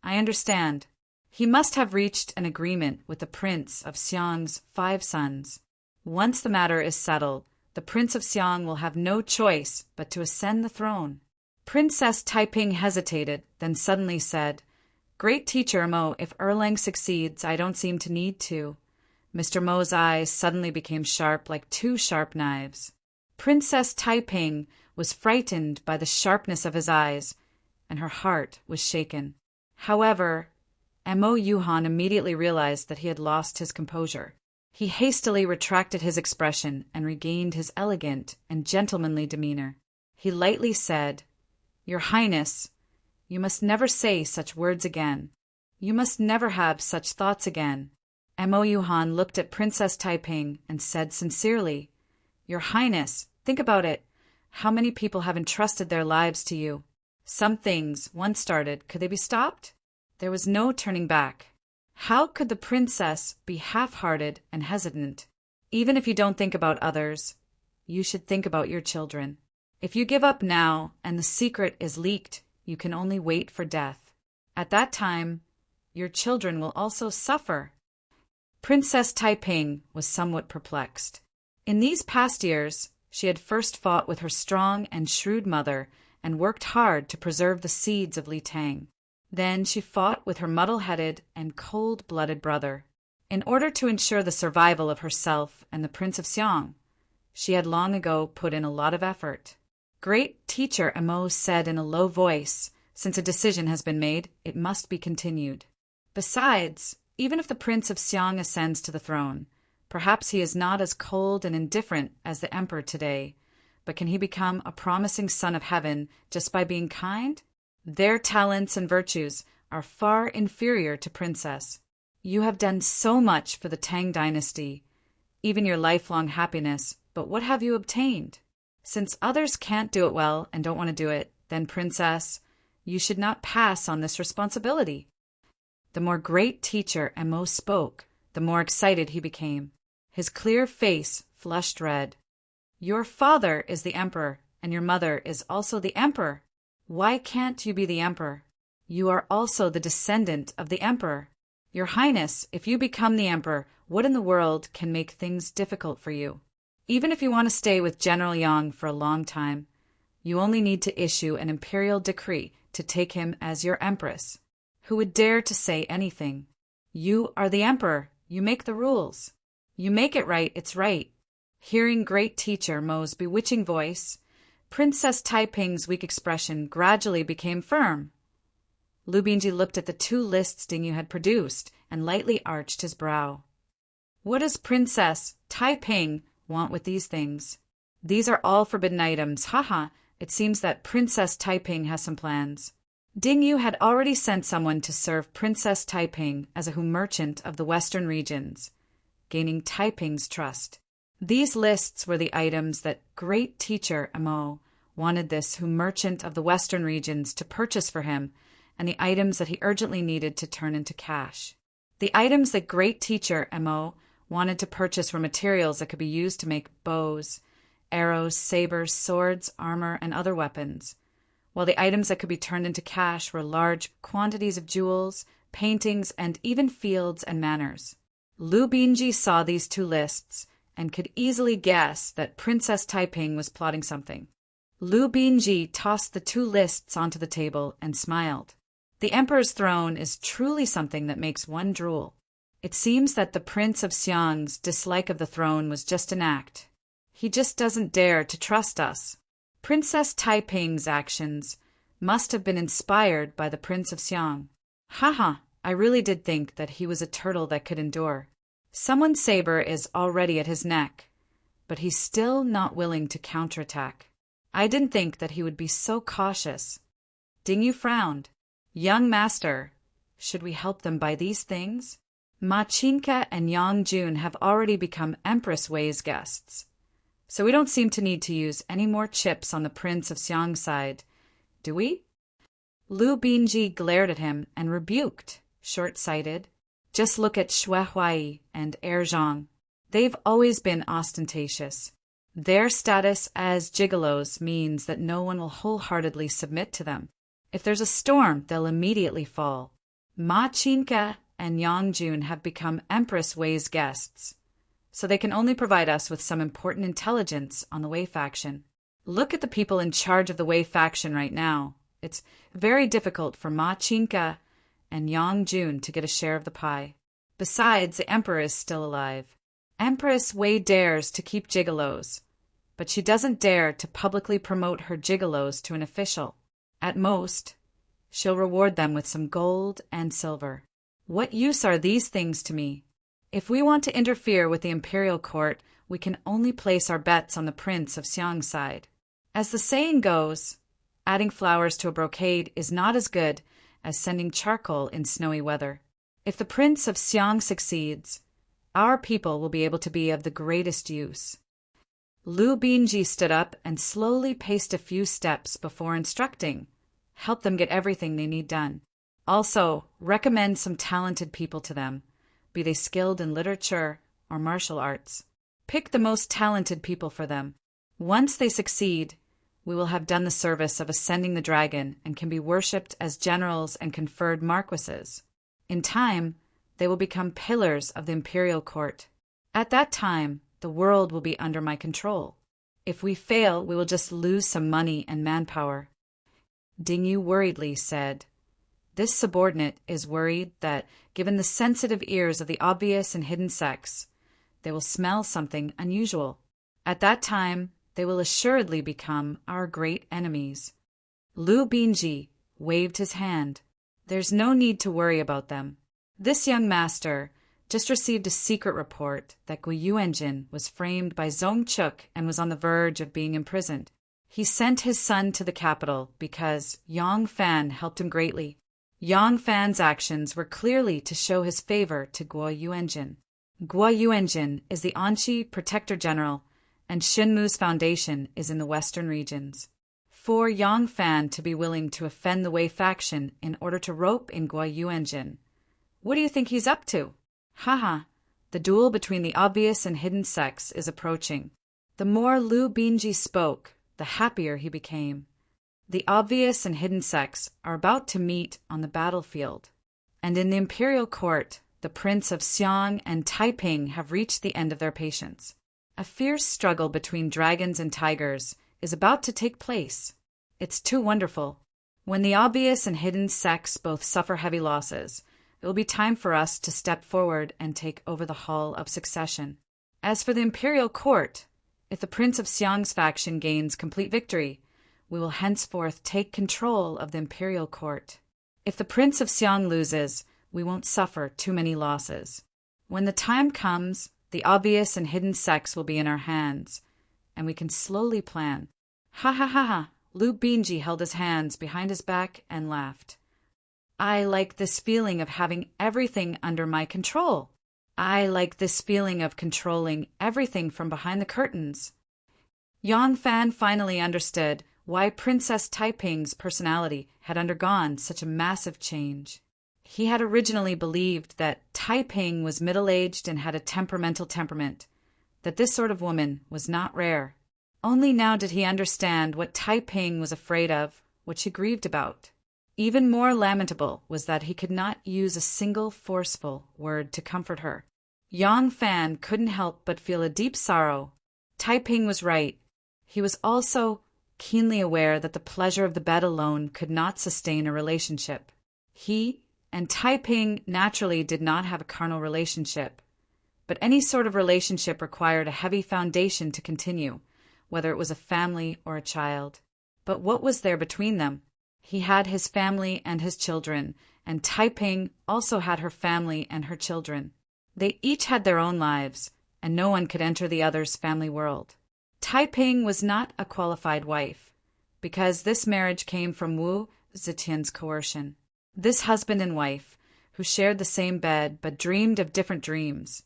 I understand. He must have reached an agreement with the Prince of Xiang's 5 sons. Once the matter is settled, the Prince of Xiang will have no choice but to ascend the throne. Princess Taiping hesitated, then suddenly said, Great teacher Mo, if Erlang succeeds, I don't seem to need to. Mr. Mo's eyes suddenly became sharp like 2 sharp knives. Princess Taiping was frightened by the sharpness of his eyes, and her heart was shaken. However, Mo Yuhan immediately realized that he had lost his composure. He hastily retracted his expression and regained his elegant and gentlemanly demeanor. He lightly said, Your Highness, you must never say such words again. You must never have such thoughts again. Mo Yuhan looked at Princess Taiping and said sincerely, Your Highness, think about it. How many people have entrusted their lives to you? Some things, once started, could they be stopped? There was no turning back. How could the princess be half-hearted and hesitant? Even if you don't think about others, you should think about your children. If you give up now and the secret is leaked, you can only wait for death. At that time, your children will also suffer. Princess Taiping was somewhat perplexed. In these past years, she had first fought with her strong and shrewd mother and worked hard to preserve the seeds of Li Tang. Then she fought with her muddle-headed and cold-blooded brother. In order to ensure the survival of herself and the Prince of Xiang, she had long ago put in a lot of effort. Great teacher Amo said in a low voice, Since a decision has been made, it must be continued. Besides, even if the Prince of Xiang ascends to the throne, perhaps he is not as cold and indifferent as the Emperor today, but can he become a promising son of heaven just by being kind? Their talents and virtues are far inferior to Princess. You have done so much for the Tang dynasty, even your lifelong happiness, but what have you obtained? Since others can't do it well and don't want to do it, then Princess, you should not pass on this responsibility. The more great teacher Amo spoke, the more excited he became. His clear face flushed red. Your father is the emperor, and your mother is also the emperor. Why can't you be the emperor? You are also the descendant of the emperor. Your Highness, if you become the emperor, what in the world can make things difficult for you? Even if you want to stay with General Yang for a long time, you only need to issue an imperial decree to take him as your empress. Who would dare to say anything? You are the emperor. You make the rules. You make it right, it's right. Hearing great teacher Mo's bewitching voice, Princess Taiping's weak expression gradually became firm. Lu Binji looked at the 2 lists Ding Yu had produced and lightly arched his brow. What does Princess Taiping want with these things? These are all forbidden items. Haha, it seems that Princess Taiping has some plans. Ding Yu had already sent someone to serve Princess Taiping as a merchant of the western regions, gaining Taiping's trust. These lists were the items that great teacher Amo wanted this merchant of the western regions to purchase for him, and the items that he urgently needed to turn into cash. The items that great teacher Amo wanted to purchase were materials that could be used to make bows, arrows, sabers, swords, armor, and other weapons, while the items that could be turned into cash were large quantities of jewels, paintings, and even fields and manors. Lu Binji saw these 2 lists and could easily guess that Princess Taiping was plotting something. Lu Binji tossed the 2 lists onto the table and smiled. The emperor's throne is truly something that makes one drool. It seems that the Prince of Xiang's dislike of the throne was just an act. He just doesn't dare to trust us. Princess Taiping's actions must have been inspired by the Prince of Xiang. Haha, I really did think that he was a turtle that could endure. Someone's saber is already at his neck, but he's still not willing to counterattack. I didn't think that he would be so cautious. Ding Yu frowned. Young master, should we help them buy these things? Ma Qinca and Yang Jun have already become Empress Wei's guests, so we don't seem to need to use any more chips on the Prince of Xiang's side, do we? Lu Binji glared at him and rebuked, short-sighted. Just look at Xue Huai and Zhang. They've always been ostentatious. Their status as gigolos means that no one will wholeheartedly submit to them. If there's a storm, they'll immediately fall. Ma Qinca and Yang Jun have become Empress Wei's guests, so they can only provide us with some important intelligence on the Wei faction. Look at the people in charge of the Wei faction right now. It's very difficult for Ma Qinca and Yang Jun to get a share of the pie. Besides, the Emperor is still alive. Empress Wei dares to keep gigolos, but she doesn't dare to publicly promote her gigolos to an official. At most, she'll reward them with some gold and silver. What use are these things to me? If we want to interfere with the imperial court, we can only place our bets on the Prince of Xiang's side. As the saying goes, adding flowers to a brocade is not as good as sending charcoal in snowy weather. If the Prince of Xiang succeeds, our people will be able to be of the greatest use. Lu Binji stood up and slowly paced a few steps before instructing. Help them get everything they need done. Also, recommend some talented people to them, be they skilled in literature or martial arts. Pick the most talented people for them. Once they succeed, we will have done the service of ascending the dragon and can be worshipped as generals and conferred marquises. In time, they will become pillars of the imperial court. At that time, the world will be under my control. If we fail, we will just lose some money and manpower. Ding Yu worriedly said. This subordinate is worried that, given the sensitive ears of the obvious and hidden sects, they will smell something unusual. At that time, they will assuredly become our great enemies. Lu Binji waved his hand. There's no need to worry about them. This young master just received a secret report that Gui Yuanjin was framed by Zong Chuk and was on the verge of being imprisoned. He sent his son to the capital because Yang Fan helped him greatly. Yang Fan's actions were clearly to show his favor to Guo Yuanjin. Guo Yuanjin is the Anqi Protector General, and Shinmu's foundation is in the western regions. For Yang Fan to be willing to offend the Wei faction in order to rope in Guo Yuanjin, what do you think he's up to? Haha, the duel between the obvious and hidden sects is approaching. The more Lu Binji spoke, the happier he became. The obvious and hidden sects are about to meet on the battlefield, and in the imperial court, the Prince of Xiang and Taiping have reached the end of their patience. A fierce struggle between dragons and tigers is about to take place. It's too wonderful. When the obvious and hidden sects both suffer heavy losses, it will be time for us to step forward and take over the Hall of Succession. As for the imperial court, if the Prince of Xiang's faction gains complete victory, we will henceforth take control of the imperial court. If the Prince of Xiang loses, we won't suffer too many losses. When the time comes, the obvious and hidden sects will be in our hands, and we can slowly plan. Ha ha ha ha! Lu Binji held his hands behind his back and laughed. I like this feeling of having everything under my control. I like this feeling of controlling everything from behind the curtains. Yang Fan finally understood why Princess Taiping's personality had undergone such a massive change. He had originally believed that Taiping was middle-aged and had a temperamental temperament, that this sort of woman was not rare. Only now did he understand what Taiping was afraid of, what she grieved about. Even more lamentable was that he could not use a single forceful word to comfort her. Yang Fan couldn't help but feel a deep sorrow. Taiping was right. He was also keenly aware that the pleasure of the bed alone could not sustain a relationship. He and Taiping naturally did not have a carnal relationship, but any sort of relationship required a heavy foundation to continue, whether it was a family or a child. But what was there between them? He had his family and his children, and Taiping also had her family and her children. They each had their own lives, and no one could enter the other's family world. Taiping was not a qualified wife, because this marriage came from Wu Zetian's coercion. This husband and wife, who shared the same bed but dreamed of different dreams,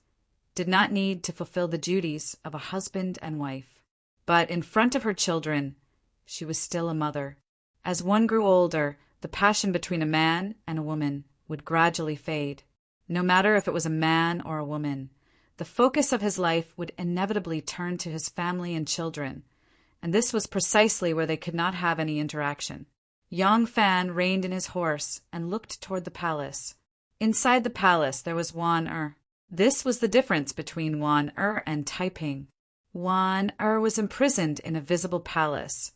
did not need to fulfill the duties of a husband and wife. But in front of her children, she was still a mother. As one grew older, the passion between a man and a woman would gradually fade. No matter if it was a man or a woman, the focus of his life would inevitably turn to his family and children, and this was precisely where they could not have any interaction. Yang Fan reined in his horse and looked toward the palace. Inside the palace there was Wan Er. This was the difference between Wan Er and Taiping. Wan Er was imprisoned in a visible palace,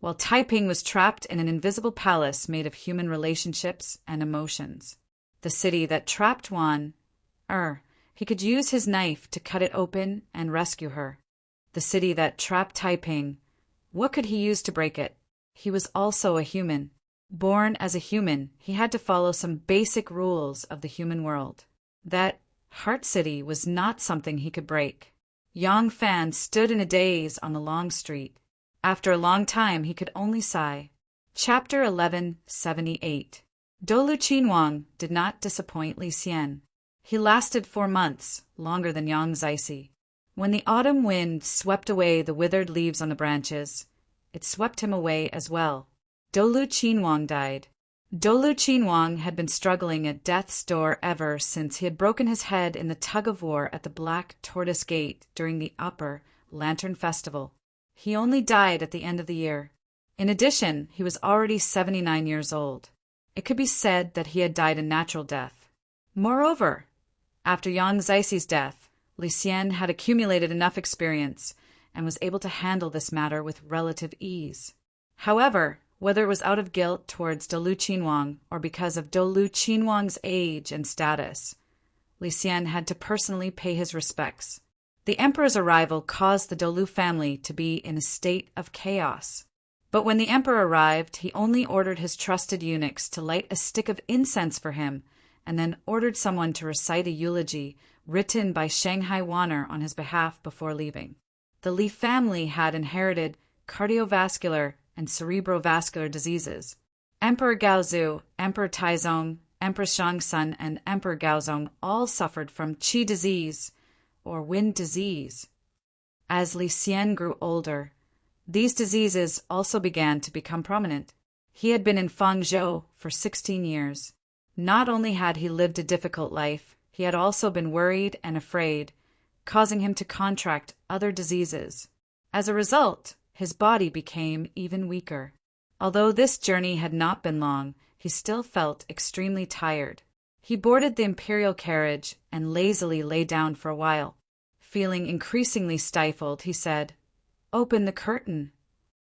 while Taiping was trapped in an invisible palace made of human relationships and emotions. The city that trapped Wan Er, he could use his knife to cut it open and rescue her. The city that trapped Taiping, what could he use to break it? He was also a human. Born as a human, he had to follow some basic rules of the human world. That Heart City was not something he could break. Yang Fan stood in a daze on the long street. After a long time, he could only sigh. Chapter 1178. Dolu Qinhuang did not disappoint Li Xian. He lasted 4 months, longer than Yang Zixi. When the autumn wind swept away the withered leaves on the branches, it swept him away as well. Dolu Qinhuang died. Dolu Qinhuang had been struggling at death's door ever since he had broken his head in the tug-of-war at the Black Tortoise Gate during the Upper Lantern Festival. He only died at the end of the year. In addition, he was already 79 years old. It could be said that he had died a natural death. Moreover, after Yang Zixi's death, Li Xian had accumulated enough experience and was able to handle this matter with relative ease. However, whether it was out of guilt towards Dolu Qinhuang or because of Dolu Qinhuang's age and status, Li Xian had to personally pay his respects. The emperor's arrival caused the Dolu family to be in a state of chaos. But when the emperor arrived, he only ordered his trusted eunuchs to light a stick of incense for him and then ordered someone to recite a eulogy written by Shanghai Wanner on his behalf before leaving. The Li family had inherited cardiovascular and cerebrovascular diseases. Emperor Gaozu, Emperor Taizong, Empress Shangsun, and Emperor Gaozong all suffered from qi disease, or wind disease. As Li Xian grew older, these diseases also began to become prominent. He had been in Fangzhou for 16 years. Not only had he lived a difficult life, he had also been worried and afraid, causing him to contract other diseases. As a result, his body became even weaker. Although this journey had not been long, he still felt extremely tired. He boarded the imperial carriage and lazily lay down for a while. Feeling increasingly stifled, he said, "Open the curtain."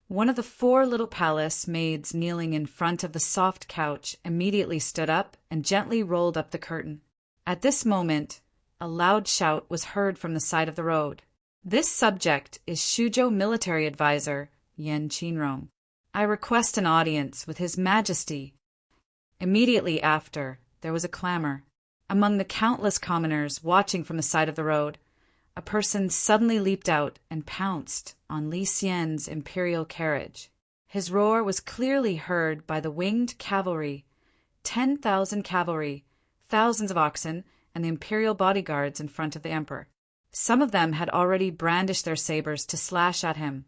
One of the 4 little palace maids kneeling in front of the soft couch immediately stood up and gently rolled up the curtain. At this moment, a loud shout was heard from the side of the road. "This subject is Shuzhou military advisor Yan Qinrong. I request an audience with His Majesty." Immediately after, there was a clamor. Among the countless commoners watching from the side of the road, a person suddenly leaped out and pounced on Li Xian's imperial carriage. His roar was clearly heard by the winged cavalry, 10,000 cavalry, thousands of oxen, and the imperial bodyguards in front of the emperor. Some of them had already brandished their sabers to slash at him.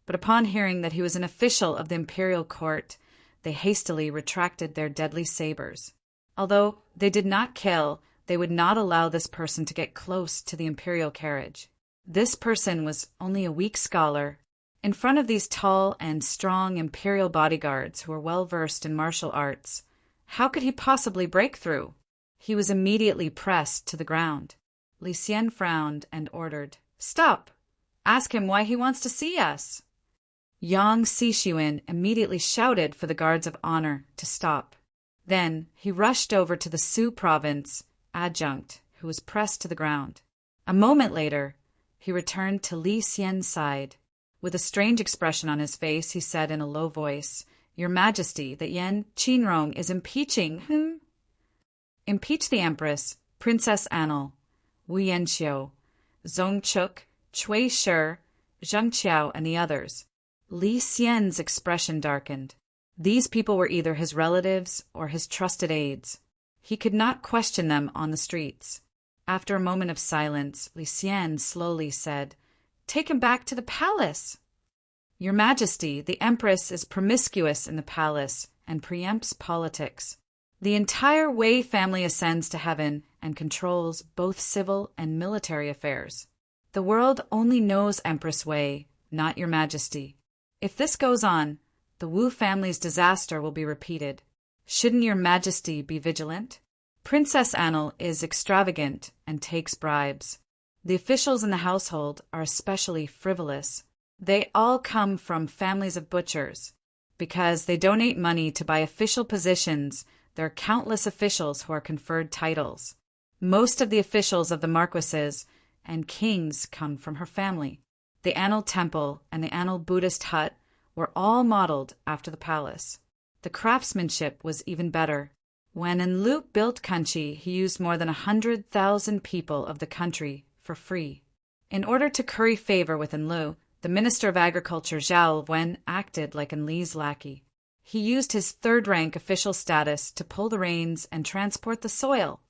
But upon hearing that he was an official of the imperial court, they hastily retracted their deadly sabers. Although they did not kill, they would not allow this person to get close to the imperial carriage. This person was only a weak scholar. In front of these tall and strong imperial bodyguards who were well versed in martial arts, how could he possibly break through? He was immediately pressed to the ground. Li Xian frowned and ordered, "Stop! Ask him why he wants to see us." Yang Xixuan immediately shouted for the guards of honor to stop. Then he rushed over to the Su province adjunct, who was pressed to the ground. A moment later, he returned to Li Xian's side. With a strange expression on his face, he said in a low voice, "Your Majesty, that Yan Qinrong is impeaching him." Impeach the Empress, Princess Anil, Wu Yanxiu, Zongchuk, Cui Shi, Zheng Qiao, and the others. Li Xian's expression darkened. These people were either his relatives or his trusted aides. He could not question them on the streets. After a moment of silence, Li Xian slowly said, "Take him back to the palace." "Your Majesty, the Empress is promiscuous in the palace and preempts politics. The entire Wei family ascends to heaven and controls both civil and military affairs. The world only knows Empress Wei, not your Majesty. If this goes on, the Wu family's disaster will be repeated. Shouldn't your Majesty be vigilant? Princess Anil is extravagant and takes bribes. The officials in the household are especially frivolous. They all come from families of butchers. Because they donate money to buy official positions, there are countless officials who are conferred titles. Most of the officials of the marquises and kings come from her family. The Anil Temple and the Anil Buddhist hut were all modeled after the palace. The craftsmanship was even better. When Enlil built Kanchi, he used more than 100,000 people of the country for free. In order to curry favor with Enlil, the Minister of Agriculture Zhao Wen acted like Enlil's lackey. He used his third-rank official status to pull the reins and transport the soil.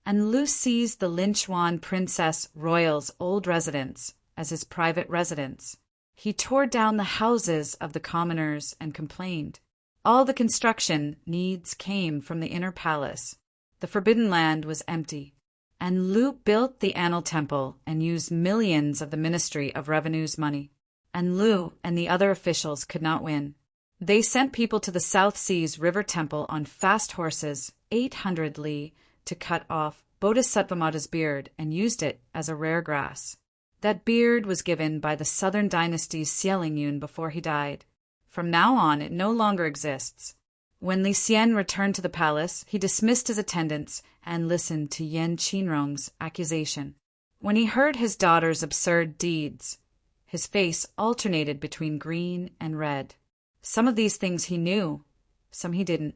Enlil seized the Linchuan Princess Royal's old residence as his private residence. He tore down the houses of the commoners and complained. All the construction needs came from the inner palace. The forbidden land was empty. Enlil built the Anil Temple and used millions of the Ministry of Revenue's money. Enlil and the other officials could not win. They sent people to the South Sea's river temple on fast horses, 800 li, to cut off Bodhisattvamada's beard and used it as a rare grass. That beard was given by the southern dynasty's Xielingyun before he died. From now on, it no longer exists. When Li Xian returned to the palace, he dismissed his attendants and listened to Yan Qinrong's accusation. When he heard his daughter's absurd deeds, his face alternated between green and red. Some of these things he knew, some he didn't.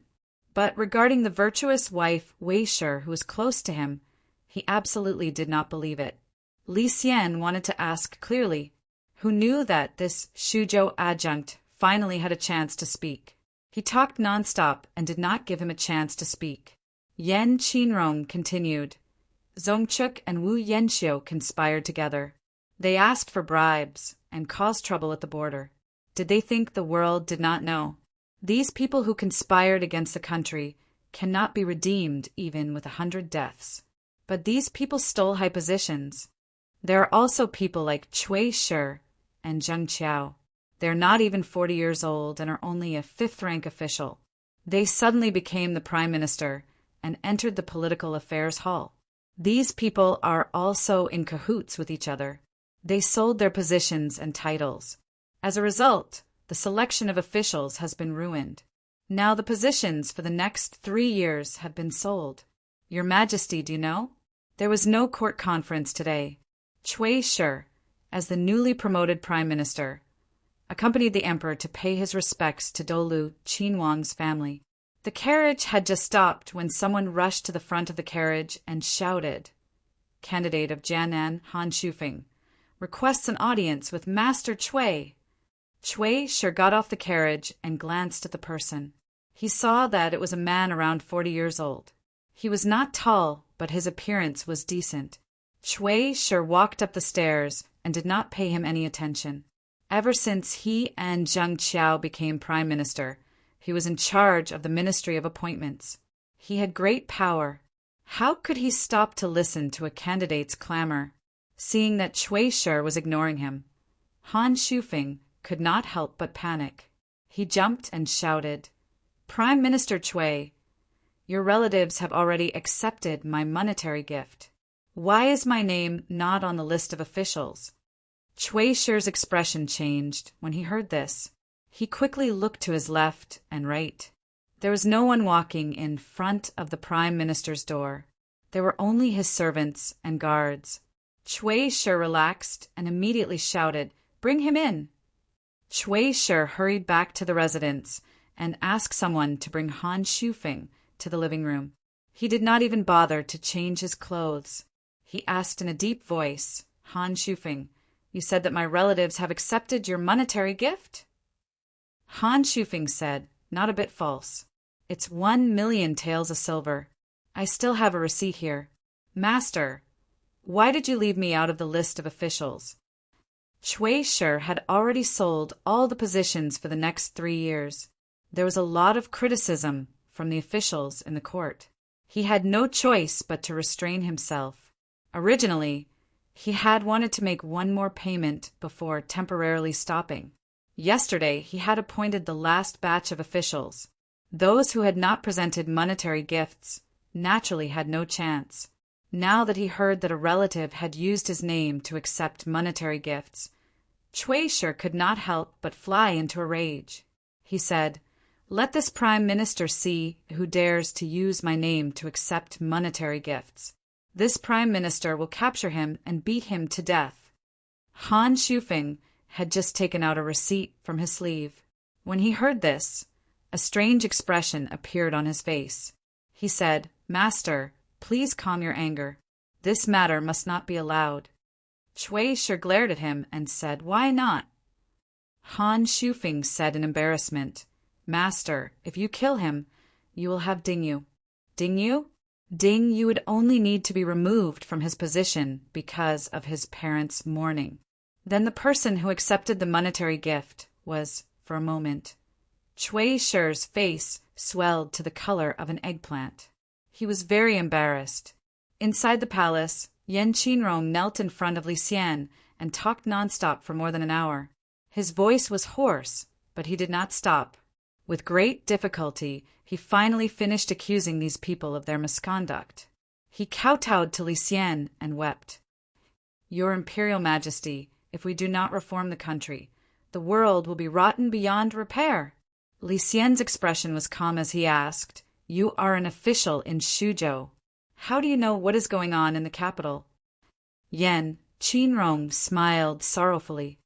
But regarding the virtuous wife Wei Shi, who was close to him, he absolutely did not believe it. Li Xian wanted to ask clearly, who knew that this Shuzhou adjunct finally had a chance to speak. He talked nonstop and did not give him a chance to speak. Yan Qinrong continued. Zongchuk and Wu Yanxiu conspired together. They asked for bribes and caused trouble at the border. Did they think the world did not know? These people who conspired against the country cannot be redeemed even with 100 deaths. But these people stole high positions. There are also people like Cui Shi and Zheng Qiao. They're not even 40 years old and are only a fifth-rank official. They suddenly became the prime minister and entered the political affairs hall. These people are also in cahoots with each other. They sold their positions and titles. As a result, the selection of officials has been ruined. Now the positions for the next 3 years have been sold. Your Majesty, do you know? There was no court conference today. Cui Shi, as the newly promoted prime minister, accompanied the emperor to pay his respects to Dolu Qinhuang's family. The carriage had just stopped when someone rushed to the front of the carriage and shouted, "Candidate of Jianan Han Shufeng requests an audience with Master Cui." Cui Shi got off the carriage and glanced at the person. He saw that it was a man around 40 years old. He was not tall, but his appearance was decent. Cui Shi walked up the stairs and did not pay him any attention. Ever since he and Zheng Qiao became prime minister, he was in charge of the Ministry of Appointments. He had great power. How could he stop to listen to a candidate's clamor? Seeing that Cui Shi was ignoring him, Han Shufeng could not help but panic. He jumped and shouted, "Prime Minister Cui, your relatives have already accepted my monetary gift. Why is my name not on the list of officials?" Cui Shi's expression changed when he heard this. He quickly looked to his left and right. There was no one walking in front of the prime minister's door. There were only his servants and guards. Cui Shi relaxed and immediately shouted, "Bring him in." Cui Shi hurried back to the residence and asked someone to bring Han Shufeng to the living room. He did not even bother to change his clothes. He asked in a deep voice, Han Shufeng, you said that my relatives have accepted your monetary gift? Han Shufeng said, not a bit false. It's 1,000,000 taels of silver. I still have a receipt here. Master, why did you leave me out of the list of officials? Cui Shi had already sold all the positions for the next 3 years. There was a lot of criticism from the officials in the court. He had no choice but to restrain himself. Originally, he had wanted to make one more payment before temporarily stopping. Yesterday, he had appointed the last batch of officials. Those who had not presented monetary gifts naturally had no chance. Now that he heard that a relative had used his name to accept monetary gifts, Cui Shi could not help but fly into a rage. He said, "Let this prime minister see who dares to use my name to accept monetary gifts. This prime minister will capture him and beat him to death." Han Shufeng had just taken out a receipt from his sleeve. When he heard this, a strange expression appeared on his face. He said, "Master, please calm your anger. This matter must not be allowed." Cui Shi glared at him and said, "Why not?" Han Shufeng said in embarrassment, "Master, if you kill him, you will have Dingyu." Dingyu? Dingyu would only need to be removed from his position because of his parents' mourning. Then the person who accepted the monetary gift was, for a moment. Cui Shi's face swelled to the color of an eggplant. He was very embarrassed. Inside the palace, Yan Qinrong knelt in front of Li Xian and talked nonstop for more than an hour. His voice was hoarse, but he did not stop. With great difficulty, he finally finished accusing these people of their misconduct. He kowtowed to Li Xian and wept. "Your Imperial Majesty, if we do not reform the country, the world will be rotten beyond repair." Li Xian's expression was calm as he asked, "You are an official in Shuzhou. How do you know what is going on in the capital?" Yan Qinrong smiled sorrowfully.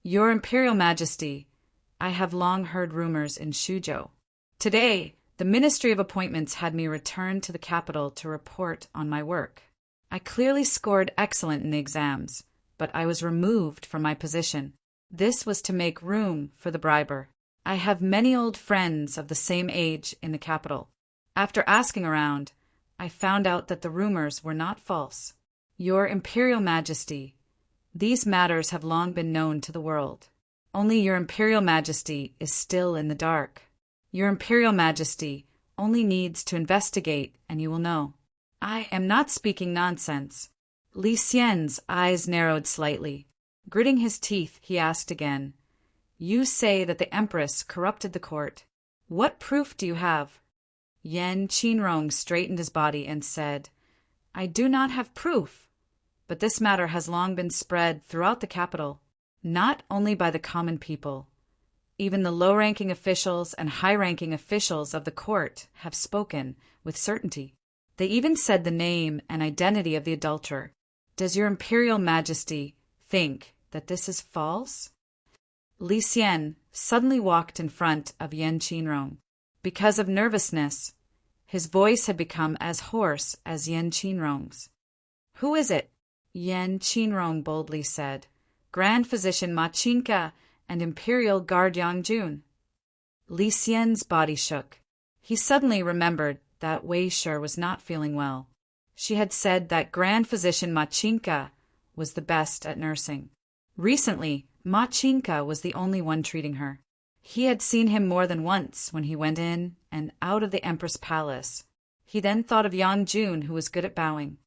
"Your Imperial Majesty, I have long heard rumors in Shuzhou. Today, the Ministry of Appointments had me return to the capital to report on my work. I clearly scored excellent in the exams, but I was removed from my position. This was to make room for the briber. I have many old friends of the same age in the capital. After asking around, I found out that the rumors were not false. Your Imperial Majesty, these matters have long been known to the world. Only Your Imperial Majesty is still in the dark. Your Imperial Majesty only needs to investigate and you will know. I am not speaking nonsense." Li Xian's eyes narrowed slightly. Gritting his teeth, he asked again, "You say that the Empress corrupted the court. What proof do you have?" Yan Qinrong straightened his body and said, "I do not have proof, but this matter has long been spread throughout the capital, not only by the common people. Even the low-ranking officials and high-ranking officials of the court have spoken with certainty. They even said the name and identity of the adulterer. Does Your Imperial Majesty think that this is false?" Li Xian suddenly walked in front of Yan Qinrong. Because of nervousness, his voice had become as hoarse as Yan Qinrong's. "Who is it?" Yan Qinrong boldly said, "Grand Physician Ma Qinka and Imperial Guard Yang Jun." Li Xian's body shook. He suddenly remembered that Wei Shi was not feeling well. She had said that Grand Physician Ma Qinka was the best at nursing. Recently, Ma Qinka was the only one treating her. He had seen him more than once when he went in and out of the Empress Palace. He then thought of Yang Jun, who was good at bowing.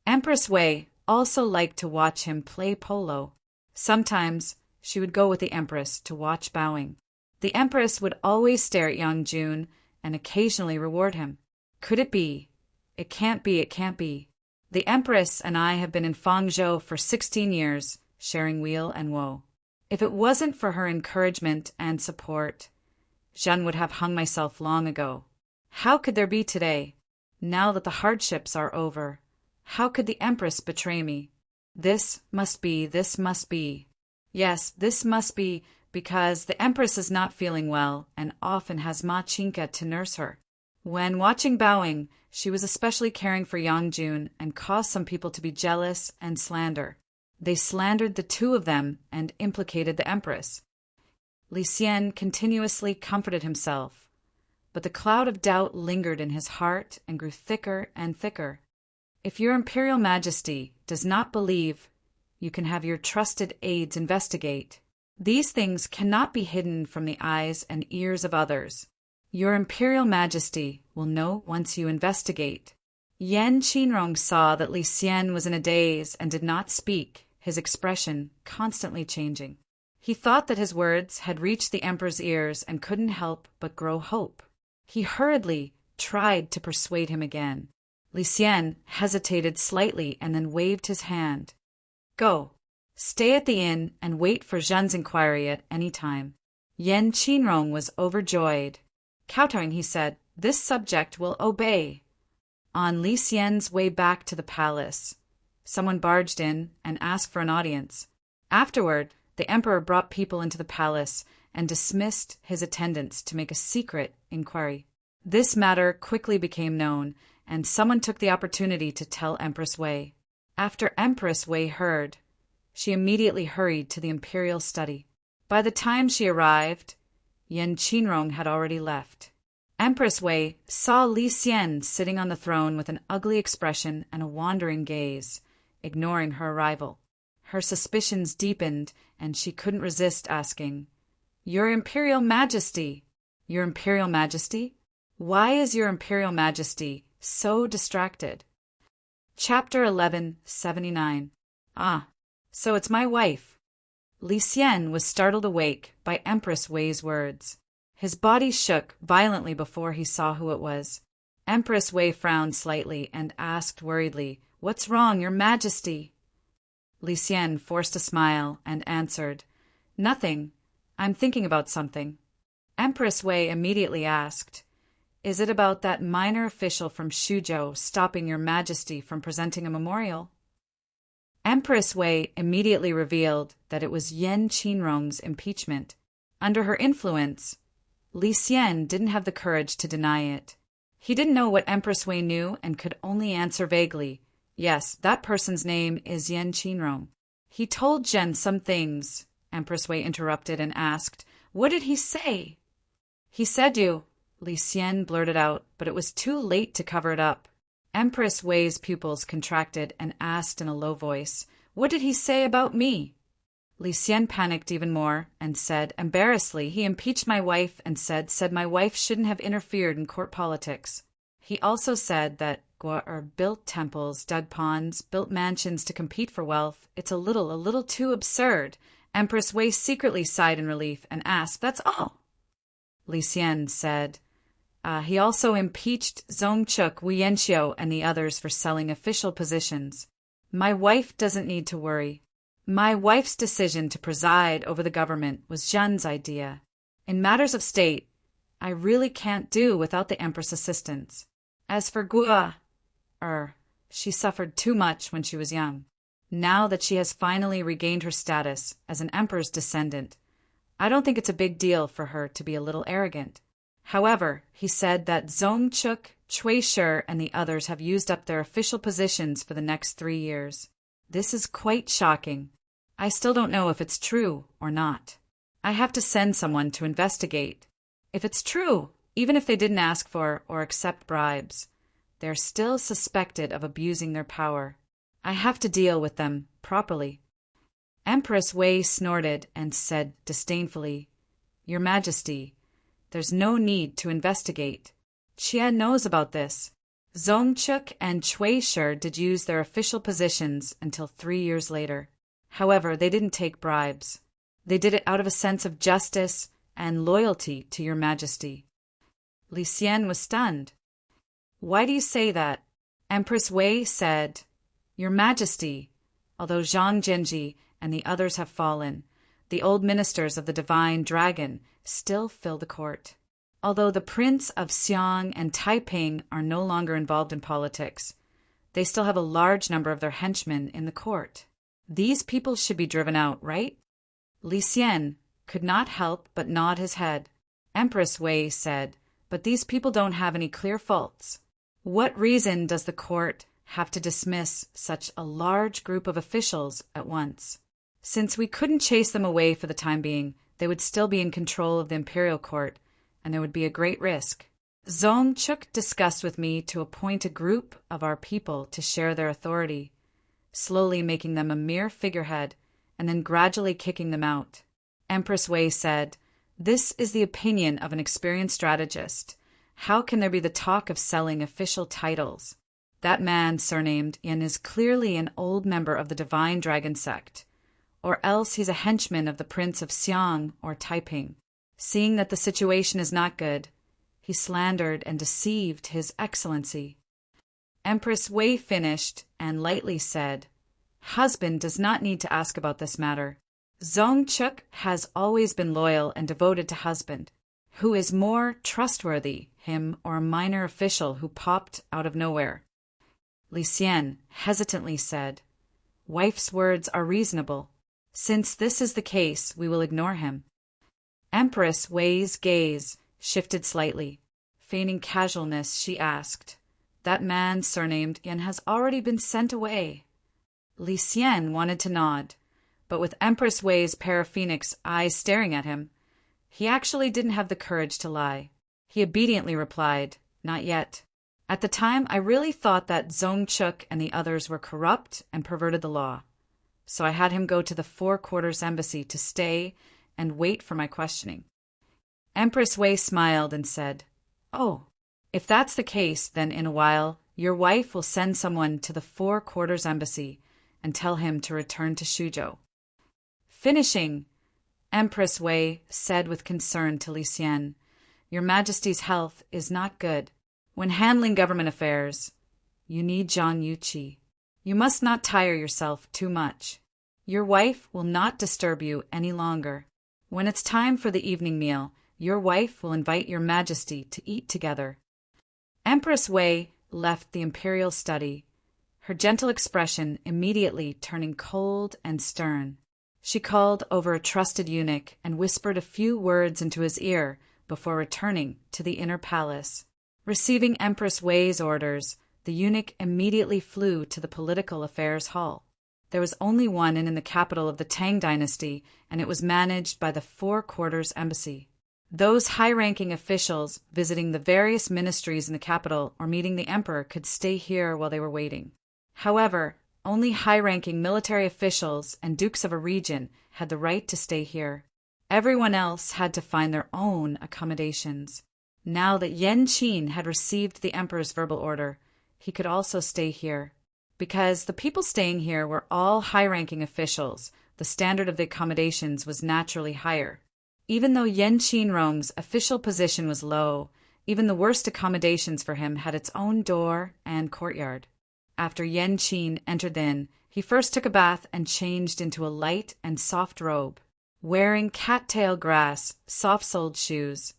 Empress Wei also liked to watch him play polo. Sometimes she would go with the Empress to watch bowing. The Empress would always stare at Yang Jun and occasionally reward him. Could it be? It can't be, it can't be. The Empress and I have been in Fangzhou for 16 years, sharing weal and woe. If it wasn't for her encouragement and support, Zhen would have hung myself long ago. How could there be today? Now that the hardships are over, how could the Empress betray me? This must be, this must be. Yes, this must be, because the Empress is not feeling well and often has Ma Qinka to nurse her. When watching bowing, she was especially caring for Yang Jun and caused some people to be jealous and slander. They slandered the two of them and implicated the empress. Li Xian continuously comforted himself, but the cloud of doubt lingered in his heart and grew thicker and thicker. If your Imperial Majesty does not believe, you can have your trusted aides investigate. These things cannot be hidden from the eyes and ears of others. Your Imperial Majesty will know once you investigate. Yan Qinrong saw that Li Xian was in a daze and did not speak, his expression constantly changing. He thought that his words had reached the emperor's ears and couldn't help but grow hope. He hurriedly tried to persuade him again. Li Xian hesitated slightly and then waved his hand. Go. Stay at the inn and wait for Zhen's inquiry at any time. Yan Qinrong was overjoyed. Kowtowing, he said, this subject will obey. On Li Xian's way back to the palace, someone barged in and asked for an audience. Afterward, the emperor brought people into the palace and dismissed his attendants to make a secret inquiry. This matter quickly became known, and someone took the opportunity to tell Empress Wei. After Empress Wei heard, she immediately hurried to the imperial study. By the time she arrived, Yan Qinrong had already left. Empress Wei saw Li Xian sitting on the throne with an ugly expression and a wandering gaze, ignoring her arrival. Her suspicions deepened, and she couldn't resist asking, Your Imperial Majesty! Your Imperial Majesty? Why is Your Imperial Majesty so distracted? Chapter 1179. Ah, so it's my wife. Li Xian was startled awake by Empress Wei's words. His body shook violently before he saw who it was. Empress Wei frowned slightly and asked worriedly, What's wrong, Your Majesty? Li Xian forced a smile and answered, Nothing. I'm thinking about something. Empress Wei immediately asked, Is it about that minor official from Shuzhou stopping Your Majesty from presenting a memorial? Empress Wei immediately revealed that it was Yan Qinrong's impeachment. Under her influence, Li Xian didn't have the courage to deny it. He didn't know what Empress Wei knew and could only answer vaguely, Yes, that person's name is Yan Qinrong. He told Zhen some things, Empress Wei interrupted and asked, What did he say? He said you, Li Xian blurted out, but it was too late to cover it up. Empress Wei's pupils contracted and asked in a low voice, What did he say about me? Li Xian panicked even more and said, embarrassedly, he impeached my wife and said my wife shouldn't have interfered in court politics. He also said that Guar built temples, dug ponds, built mansions to compete for wealth. It's a little too absurd. Empress Wei secretly sighed in relief and asked, That's all? Li Xian said, he also impeached Zongchuk, Wu Yanxiu, and the others for selling official positions. My wife doesn't need to worry. My wife's decision to preside over the government was Zhen's idea. In matters of state, I really can't do without the Empress' assistance. As for Guo, she suffered too much when she was young. Now that she has finally regained her status as an emperor's descendant, I don't think it's a big deal for her to be a little arrogant. However, he said that Zongchuk, Cui Shi, and the others have used up their official positions for the next 3 years. This is quite shocking. I still don't know if it's true or not. I have to send someone to investigate. If it's true, even if they didn't ask for or accept bribes, they're still suspected of abusing their power. I have to deal with them properly. Empress Wei snorted and said disdainfully, Your Majesty, there's no need to investigate. Qian knows about this. Zongchuk and Cui Shi did use their official positions until 3 years later. However, they didn't take bribes. They did it out of a sense of justice and loyalty to Your Majesty. Li Xian was stunned. Why do you say that? Empress Wei said, Your Majesty, although Zhang Genji and the others have fallen, the old ministers of the Divine Dragon still fill the court. Although the Prince of Xiang and Taiping are no longer involved in politics, they still have a large number of their henchmen in the court. These people should be driven out, right? Li Xian could not help but nod his head. Empress Wei said, But these people don't have any clear faults. What reason does the court have to dismiss such a large group of officials at once. Since we couldn't chase them away for the time being, they would still be in control of the imperial court, and there would be a great risk. Zongchuk discussed with me to appoint a group of our people to share their authority, slowly making them a mere figurehead and then gradually kicking them out. Empress Wei said, "This is the opinion of an experienced strategist. How can there be the talk of selling official titles? That man, surnamed Yin, is clearly an old member of the Divine Dragon sect, or else he's a henchman of the Prince of Xiang or Taiping. Seeing that the situation is not good, he slandered and deceived His Excellency." Empress Wei finished and lightly said, "Husband does not need to ask about this matter. Zongchuk has always been loyal and devoted to husband. Who is more trustworthy, him or a minor official who popped out of nowhere?" Li Xian hesitantly said, "Wife's words are reasonable. Since this is the case, we will ignore him." Empress Wei's gaze shifted slightly. Feigning casualness, she asked, "That man surnamed Yin has already been sent away?" Li Xian wanted to nod, but with Empress Wei's paraphoenix eyes staring at him, he actually didn't have the courage to lie. He obediently replied, "Not yet. At the time, I really thought that Zongchuk and the others were corrupt and perverted the law, so I had him go to the Four Quarters Embassy to stay and wait for my questioning." Empress Wei smiled and said, "Oh, if that's the case, then in a while your wife will send someone to the Four Quarters Embassy and tell him to return to Shuzhou." Finishing, Empress Wei said with concern to Li Xian, "Your Majesty's health is not good. When handling government affairs, you need Zhang Yuqi. You must not tire yourself too much. Your wife will not disturb you any longer. When it's time for the evening meal, your wife will invite your Majesty to eat together." Empress Wei left the imperial study, her gentle expression immediately turning cold and stern. She called over a trusted eunuch and whispered a few words into his ear before returning to the inner palace. Receiving Empress Wei's orders, the eunuch immediately flew to the political affairs hall. There was only one in the capital of the Tang dynasty, and it was managed by the Four Quarters Embassy. Those high-ranking officials visiting the various ministries in the capital or meeting the emperor could stay here while they were waiting. However, only high-ranking military officials and dukes of a region had the right to stay here. Everyone else had to find their own accommodations. Now that Yan Qin had received the emperor's verbal order, he could also stay here. Because the people staying here were all high-ranking officials, the standard of the accommodations was naturally higher. Even though Yan Qinrong's official position was low, even the worst accommodations for him had its own door and courtyard. After Yan Qin entered the inn, he first took a bath and changed into a light and soft robe. Wearing cattail grass, soft-soled shoes,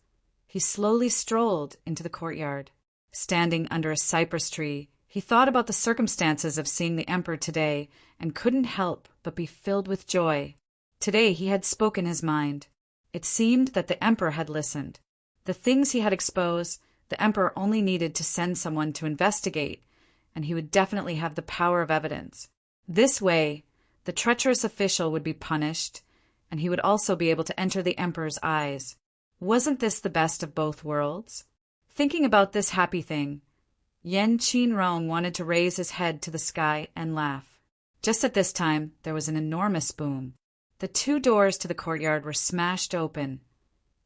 he slowly strolled into the courtyard. Standing under a cypress tree, he thought about the circumstances of seeing the emperor today and couldn't help but be filled with joy. Today he had spoken his mind. It seemed that the emperor had listened. The things he had exposed, the emperor only needed to send someone to investigate, and he would definitely have the power of evidence. This way, the treacherous official would be punished, and he would also be able to enter the emperor's eyes. Wasn't this the best of both worlds? Thinking about this happy thing, Yan Qinrong wanted to raise his head to the sky and laugh. Just at this time, there was an enormous boom. The two doors to the courtyard were smashed open,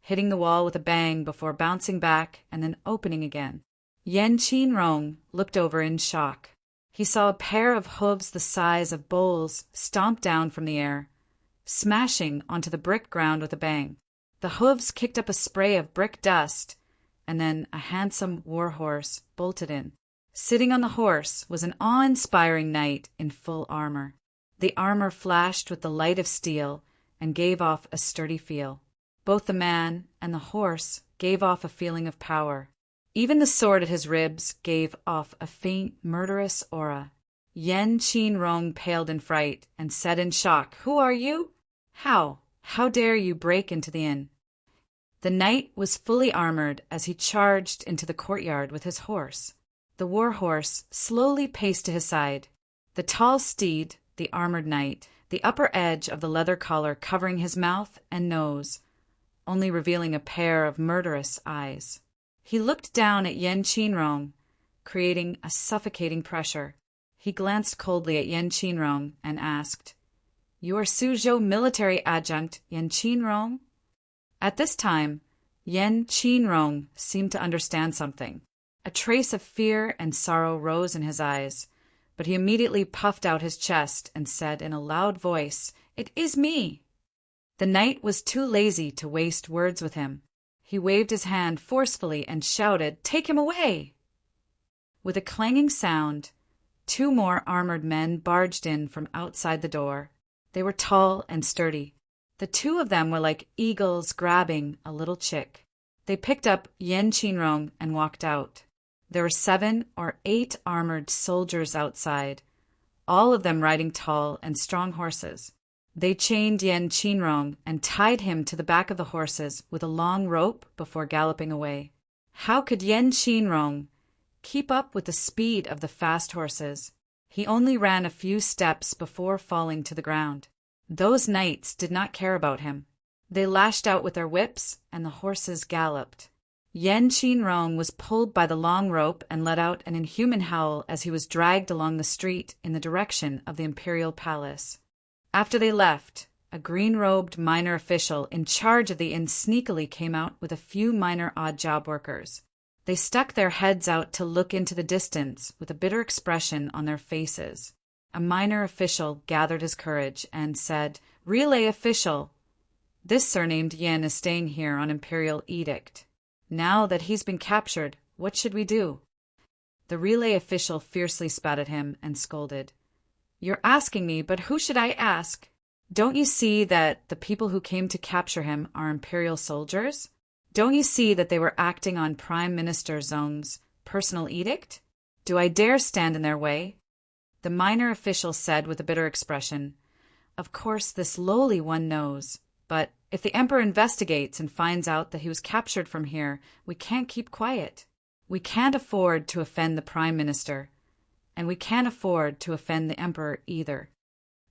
hitting the wall with a bang before bouncing back and then opening again. Yan Qinrong looked over in shock. He saw a pair of hooves the size of bowls stomp down from the air, smashing onto the brick ground with a bang. The hooves kicked up a spray of brick dust, and then a handsome war-horse bolted in. Sitting on the horse was an awe-inspiring knight in full armor. The armor flashed with the light of steel and gave off a sturdy feel. Both the man and the horse gave off a feeling of power. Even the sword at his ribs gave off a faint, murderous aura. Yan Qinrong paled in fright and said in shock, "Who are you? How dare you break into the inn?" The knight was fully armored as he charged into the courtyard with his horse. The war horse slowly paced to his side. The tall steed, the armored knight, the upper edge of the leather collar covering his mouth and nose, only revealing a pair of murderous eyes. He looked down at Yen Qinrong, creating a suffocating pressure. He glanced coldly at Yen Qinrong and asked, "You are Suzhou military adjunct Yen Qinrong?" At this time, Yen Qinrong seemed to understand something. A trace of fear and sorrow rose in his eyes, but he immediately puffed out his chest and said in a loud voice, "It is me." The knight was too lazy to waste words with him. He waved his hand forcefully and shouted, "Take him away!" With a clanging sound, 2 more armored men barged in from outside the door. They were tall and sturdy. The 2 of them were like eagles grabbing a little chick. They picked up Yen Qinrong and walked out. There were 7 or 8 armored soldiers outside, all of them riding tall and strong horses. They chained Yen Qinrong and tied him to the back of the horses with a long rope before galloping away. How could Yen Qinrong keep up with the speed of the fast horses? He only ran a few steps before falling to the ground. Those knights did not care about him. They lashed out with their whips, and the horses galloped. Yen Qinrong was pulled by the long rope and let out an inhuman howl as he was dragged along the street in the direction of the imperial palace. After they left, a green-robed minor official in charge of the inn sneakily came out with a few minor odd-job workers. They stuck their heads out to look into the distance with a bitter expression on their faces. A minor official gathered his courage and said, "Relay official, this surnamed Yen is staying here on imperial edict. Now that he's been captured, what should we do?" The relay official fiercely spat at him and scolded, "You're asking me, but who should I ask? Don't you see that the people who came to capture him are imperial soldiers? Don't you see that they were acting on Prime Minister Zhong's personal edict? Do I dare stand in their way?" The minor official said with a bitter expression, "Of course this lowly one knows, but if the emperor investigates and finds out that he was captured from here, we can't keep quiet. We can't afford to offend the Prime Minister, and we can't afford to offend the emperor either."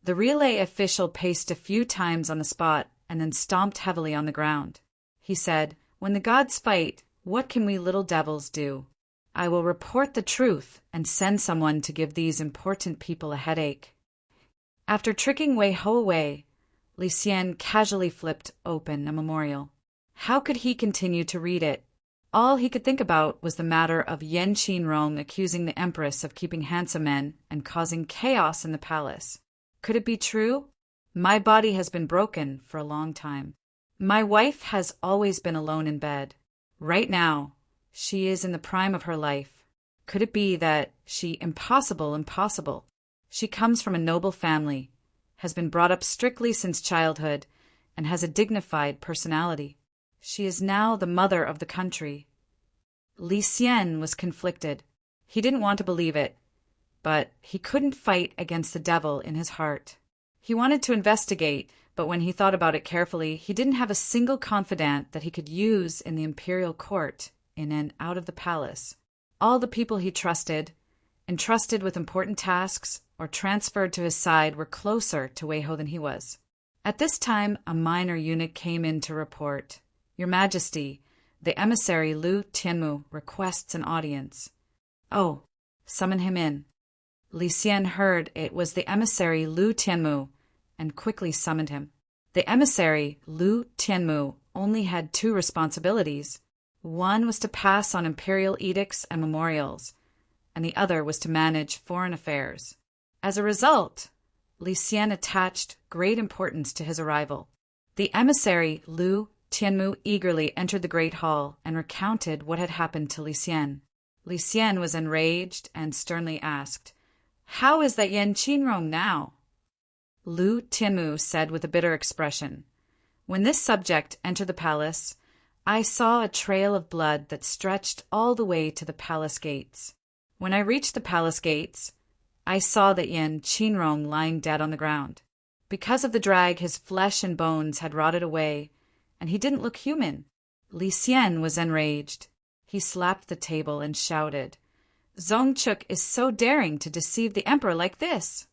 The relay official paced a few times on the spot and then stomped heavily on the ground. He said, "When the gods fight, what can we little devils do? I will report the truth and send someone to give these important people a headache." After tricking Wei Ho away, Li Xian casually flipped open a memorial. How could he continue to read it? All he could think about was the matter of Yen Qinrong accusing the empress of keeping handsome men and causing chaos in the palace. Could it be true? My body has been broken for a long time. My wife has always been alone in bed. Right now, she is in the prime of her life. Could it be that impossible. She comes from a noble family, has been brought up strictly since childhood, and has a dignified personality. She is now the mother of the country. Li Xian was conflicted. He didn't want to believe it, but he couldn't fight against the devil in his heart. He wanted to investigate, but when he thought about it carefully, he didn't have a single confidant that he could use in the imperial court, in and out of the palace. All the people he trusted, entrusted with important tasks, or transferred to his side were closer to Wei Ho than he was. At this time, a minor eunuch came in to report, "Your Majesty, the emissary Lu Tianmu requests an audience." "Oh, summon him in." Li Xian heard it was the emissary Lu Tianmu and quickly summoned him. The emissary Lu Tianmu only had 2 responsibilities. One was to pass on imperial edicts and memorials, and the other was to manage foreign affairs. As a result, Li Xian attached great importance to his arrival. The emissary Lu Tianmu eagerly entered the great hall and recounted what had happened to Li Xian. Li Xian was enraged and sternly asked, "How is that Yen Qinrong now?" Lu Tianmu said with a bitter expression, "When this subject entered the palace, I saw a trail of blood that stretched all the way to the palace gates. When I reached the palace gates, I saw that Yen Qinrong lying dead on the ground. Because of the drag, his flesh and bones had rotted away, and he didn't look human." Li Xian was enraged. He slapped the table and shouted, Zongchuk is so daring to deceive the emperor like this.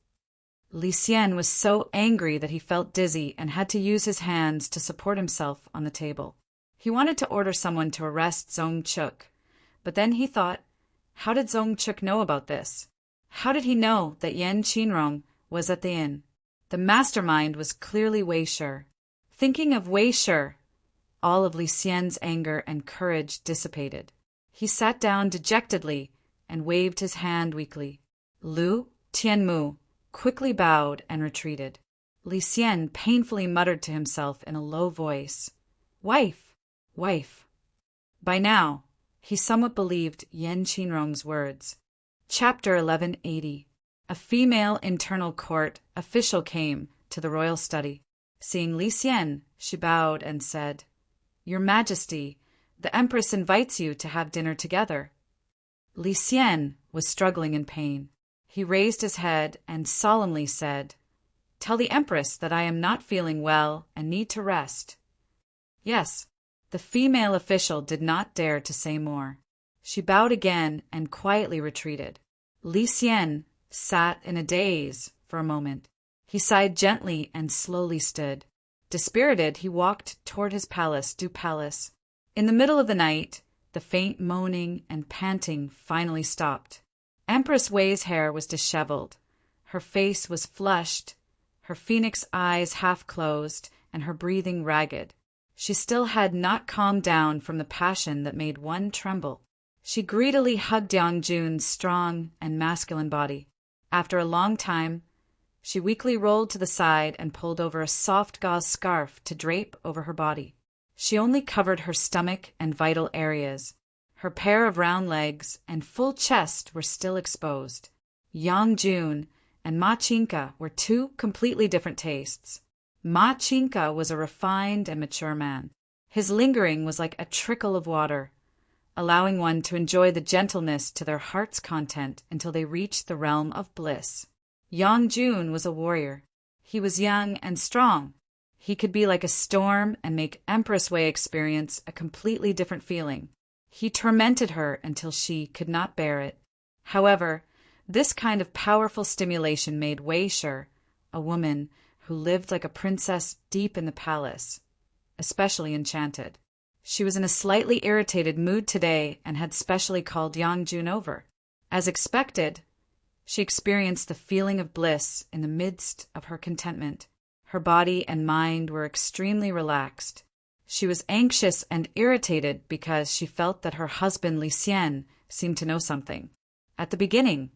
Li Xian was so angry that he felt dizzy and had to use his hands to support himself on the table. He wanted to order someone to arrest Zongchuk, but then he thought, how did Zongchuk know about this? How did he know that Yan Qinrong was at the inn? The mastermind was clearly Wei Shi. Thinking of Wei Shi, all of Li Xian's anger and courage dissipated. He sat down dejectedly and waved his hand weakly. Lu Tianmu quickly bowed and retreated. Li Xian painfully muttered to himself in a low voice, "Wife, wife." By now, he somewhat believed Yan Qinrong's words. Chapter 1180. A female internal court official came to the royal study. Seeing Li Xian, she bowed and said, "Your Majesty, the Empress invites you to have dinner together." Li Xian was struggling in pain. He raised his head and solemnly said, "Tell the Empress that I am not feeling well and need to rest." Yes, the female official did not dare to say more. She bowed again and quietly retreated. Li Xian sat in a daze for a moment. He sighed gently and slowly stood. Dispirited, he walked toward his palace, Du Palace. In the middle of the night, the faint moaning and panting finally stopped. Empress Wei's hair was disheveled. Her face was flushed, her phoenix eyes half closed, and her breathing ragged. She still had not calmed down from the passion that made one tremble. She greedily hugged Yang Jun's strong and masculine body. After a long time, she weakly rolled to the side and pulled over a soft gauze scarf to drape over her body. She only covered her stomach and vital areas. Her pair of round legs and full chest were still exposed. Yang Jun and Ma Chinka were two completely different tastes. Ma Chinka was a refined and mature man. His lingering was like a trickle of water, allowing one to enjoy the gentleness to their heart's content until they reached the realm of bliss. Yang Jun was a warrior. He was young and strong. He could be like a storm and make Empress Wei experience a completely different feeling. He tormented her until she could not bear it. However, this kind of powerful stimulation made Wei Shi, a woman who lived like a princess deep in the palace, especially enchanted. She was in a slightly irritated mood today and had specially called Yang Jun over. As expected, she experienced the feeling of bliss in the midst of her contentment. Her body and mind were extremely relaxed. She was anxious and irritated because she felt that her husband Li Xian seemed to know something. At the beginning,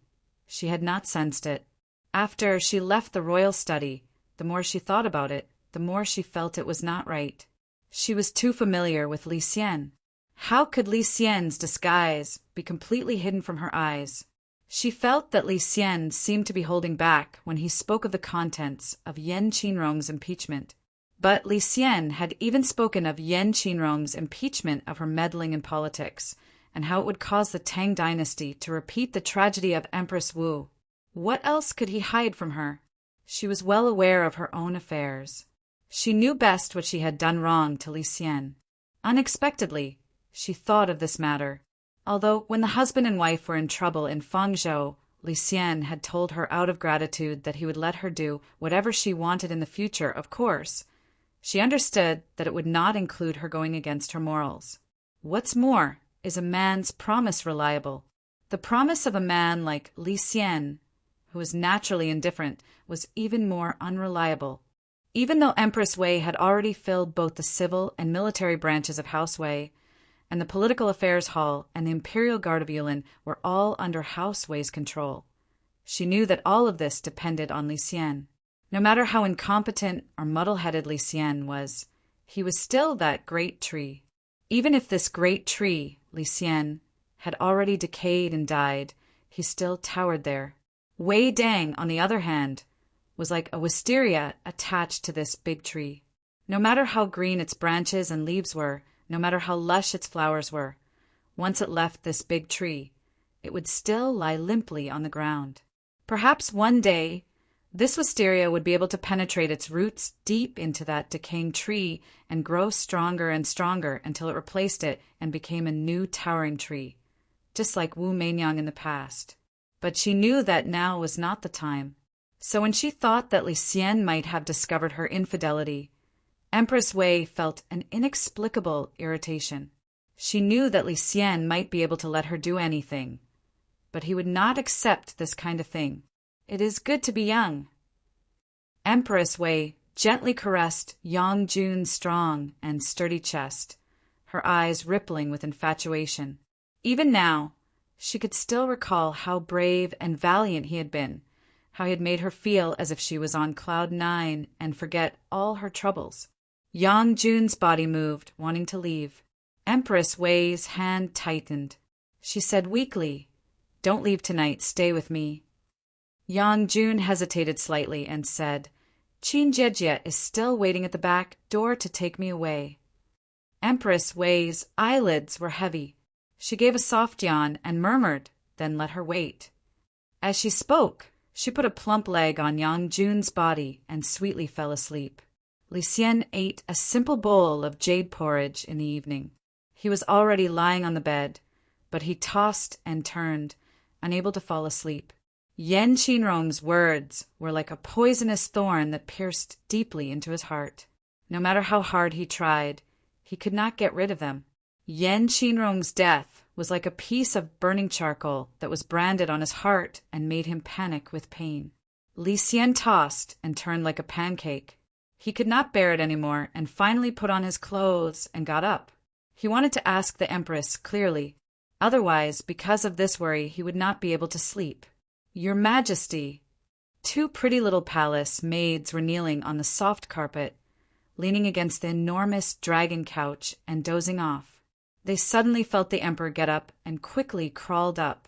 she had not sensed it. After she left the royal study, the more she thought about it, the more she felt it was not right. She was too familiar with Li Xian. How could Li Xian's disguise be completely hidden from her eyes? She felt that Li Xian seemed to be holding back when he spoke of the contents of Yan Qinrong's impeachment. But Li Xian had even spoken of Yan Qinrong's impeachment of her meddling in politics, and how it would cause the Tang dynasty to repeat the tragedy of Empress Wu. What else could he hide from her? She was well aware of her own affairs. She knew best what she had done wrong to Li Xian. Unexpectedly, she thought of this matter. Although when the husband and wife were in trouble in Fangzhou, Li Xian had told her out of gratitude that he would let her do whatever she wanted in the future, of course. She understood that it would not include her going against her morals. What's more, is a man's promise reliable? The promise of a man like Li Xian, who was naturally indifferent, was even more unreliable. Even though Empress Wei had already filled both the civil and military branches of House Wei, and the Political Affairs Hall and the Imperial Guard of Yulin were all under House Wei's control, she knew that all of this depended on Li Xian. No matter how incompetent or muddle-headed Li Xian was, he was still that great tree. Even if this great tree, Li Xian, had already decayed and died, he still towered there. Wei Dang, on the other hand, was like a wisteria attached to this big tree. No matter how green its branches and leaves were, no matter how lush its flowers were, once it left this big tree, it would still lie limply on the ground. Perhaps one day, this wisteria would be able to penetrate its roots deep into that decaying tree and grow stronger and stronger until it replaced it and became a new towering tree. just like Wu Meinyang in the past. But she knew that now was not the time. So when she thought that Li Xian might have discovered her infidelity, Empress Wei felt an inexplicable irritation. She knew that Li Xian might be able to let her do anything, but he would not accept this kind of thing. It is good to be young. Empress Wei gently caressed Yang Jun's strong and sturdy chest, her eyes rippling with infatuation. Even now, she could still recall how brave and valiant he had been, how he had made her feel as if she was on cloud 9 and forget all her troubles. Yang Jun's body moved, wanting to leave. Empress Wei's hand tightened. She said weakly, "Don't leave tonight, stay with me." Yang Jun hesitated slightly and said, "Qin Jiejie is still waiting at the back door to take me away." Empress Wei's eyelids were heavy. She gave a soft yawn and murmured, then let her wait. As she spoke, she put a plump leg on Yang Jun's body and sweetly fell asleep. Li Xian ate a simple bowl of jade porridge in the evening. He was already lying on the bed, but he tossed and turned, unable to fall asleep. Yan Qinrong's words were like a poisonous thorn that pierced deeply into his heart. No matter how hard he tried, he could not get rid of them. Yan Qinrong's death was like a piece of burning charcoal that was branded on his heart and made him panic with pain. Li Xian tossed and turned like a pancake. He could not bear it anymore and finally put on his clothes and got up. He wanted to ask the Empress clearly. Otherwise, because of this worry, he would not be able to sleep. "Your Majesty." 2 pretty little palace maids were kneeling on the soft carpet, leaning against the enormous dragon couch and dozing off. They suddenly felt the Emperor get up and quickly crawled up,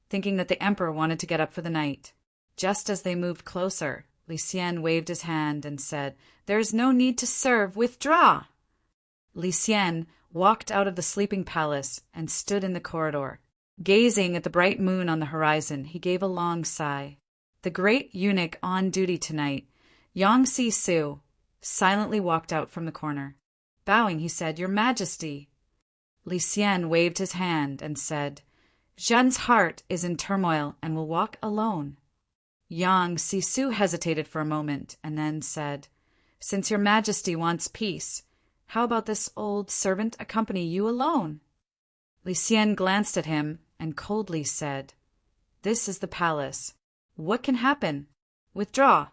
thinking that the Emperor wanted to get up for the night. Just as they moved closer, Li Xian waved his hand and said, "There is no need to serve, withdraw!" Li Xian walked out of the sleeping palace and stood in the corridor. Gazing at the bright moon on the horizon, he gave a long sigh. The great eunuch on duty tonight, Yang Si-su, silently walked out from the corner. Bowing, he said, "Your Majesty." Li Xian waved his hand and said, "Zhen's heart is in turmoil and will walk alone." Yang Si-su hesitated for a moment and then said, "Since your Majesty wants peace, how about this old servant accompany you alone?" Li Xian glanced at him and coldly said, "This is the palace. What can happen? Withdraw."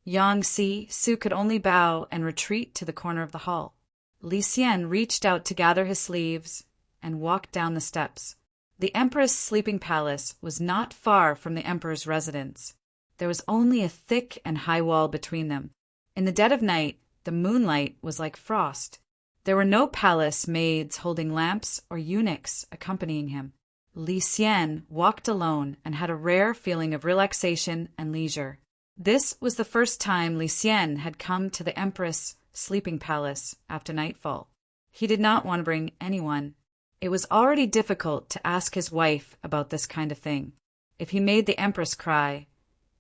Yang Si-su could only bow and retreat to the corner of the hall. Li Xian reached out to gather his sleeves and walked down the steps. The Emperor's sleeping palace was not far from the Emperor's residence. There was only a thick and high wall between them. In the dead of night, the moonlight was like frost. There were no palace maids holding lamps or eunuchs accompanying him. Li Xian walked alone and had a rare feeling of relaxation and leisure. This was the first time Li Xian had come to the Empress' sleeping palace after nightfall. He did not want to bring anyone. It was already difficult to ask his wife about this kind of thing. If he made the Empress cry,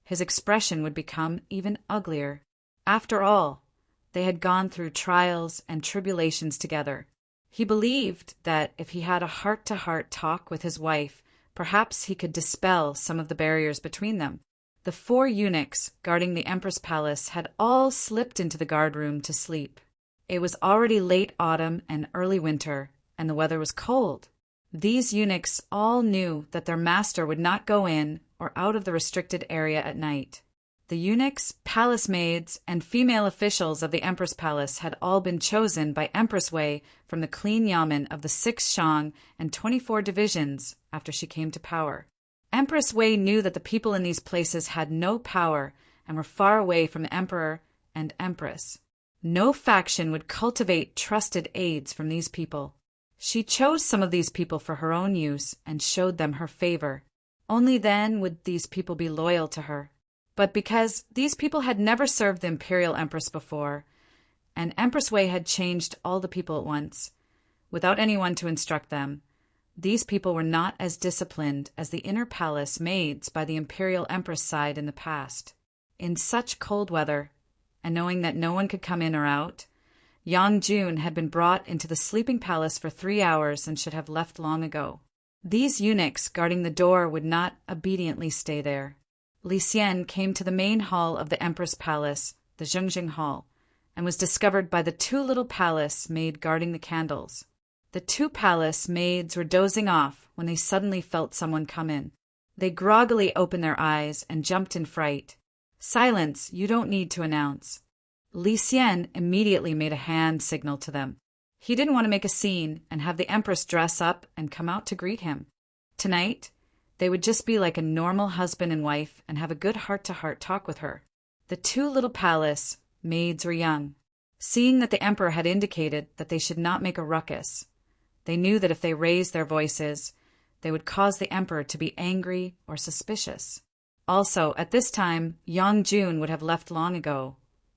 his expression would become even uglier. After all, they had gone through trials and tribulations together. He believed that if he had a heart-to-heart talk with his wife, perhaps he could dispel some of the barriers between them. The 4 eunuchs guarding the Empress Palace had all slipped into the guard room to sleep. It was already late autumn and early winter, and the weather was cold. These eunuchs all knew that their master would not go in or out of the restricted area at night. The eunuchs, palace maids, and female officials of the Empress Palace had all been chosen by Empress Wei from the clean yamen of the 6 Shang and 24 divisions after she came to power. Empress Wei knew that the people in these places had no power and were far away from the Emperor and Empress. No faction would cultivate trusted aides from these people. She chose some of these people for her own use and showed them her favor. Only then would these people be loyal to her. But because these people had never served the Imperial Empress before, and Empress Wei had changed all the people at once, without anyone to instruct them, these people were not as disciplined as the inner palace maids by the Imperial Empress side in the past. In such cold weather, and knowing that no one could come in or out, Yang Jun had been brought into the sleeping palace for 3 hours and should have left long ago. These eunuchs guarding the door would not obediently stay there. Li Xian came to the main hall of the Empress Palace, the Zhengjing Hall, and was discovered by the two little palace maids guarding the candles. The two palace maids were dozing off when they suddenly felt someone come in. They groggily opened their eyes and jumped in fright. "Silence, you don't need to announce." Li Xian immediately made a hand signal to them. He didn't want to make a scene and have the Empress dress up and come out to greet him. Tonight, they would just be like a normal husband and wife and have a good heart-to-heart talk with her. The two little palace maids were young. Seeing that the Emperor had indicated that they should not make a ruckus, they knew that if they raised their voices, they would cause the Emperor to be angry or suspicious. Also, at this time, Yang Jun would have left long ago,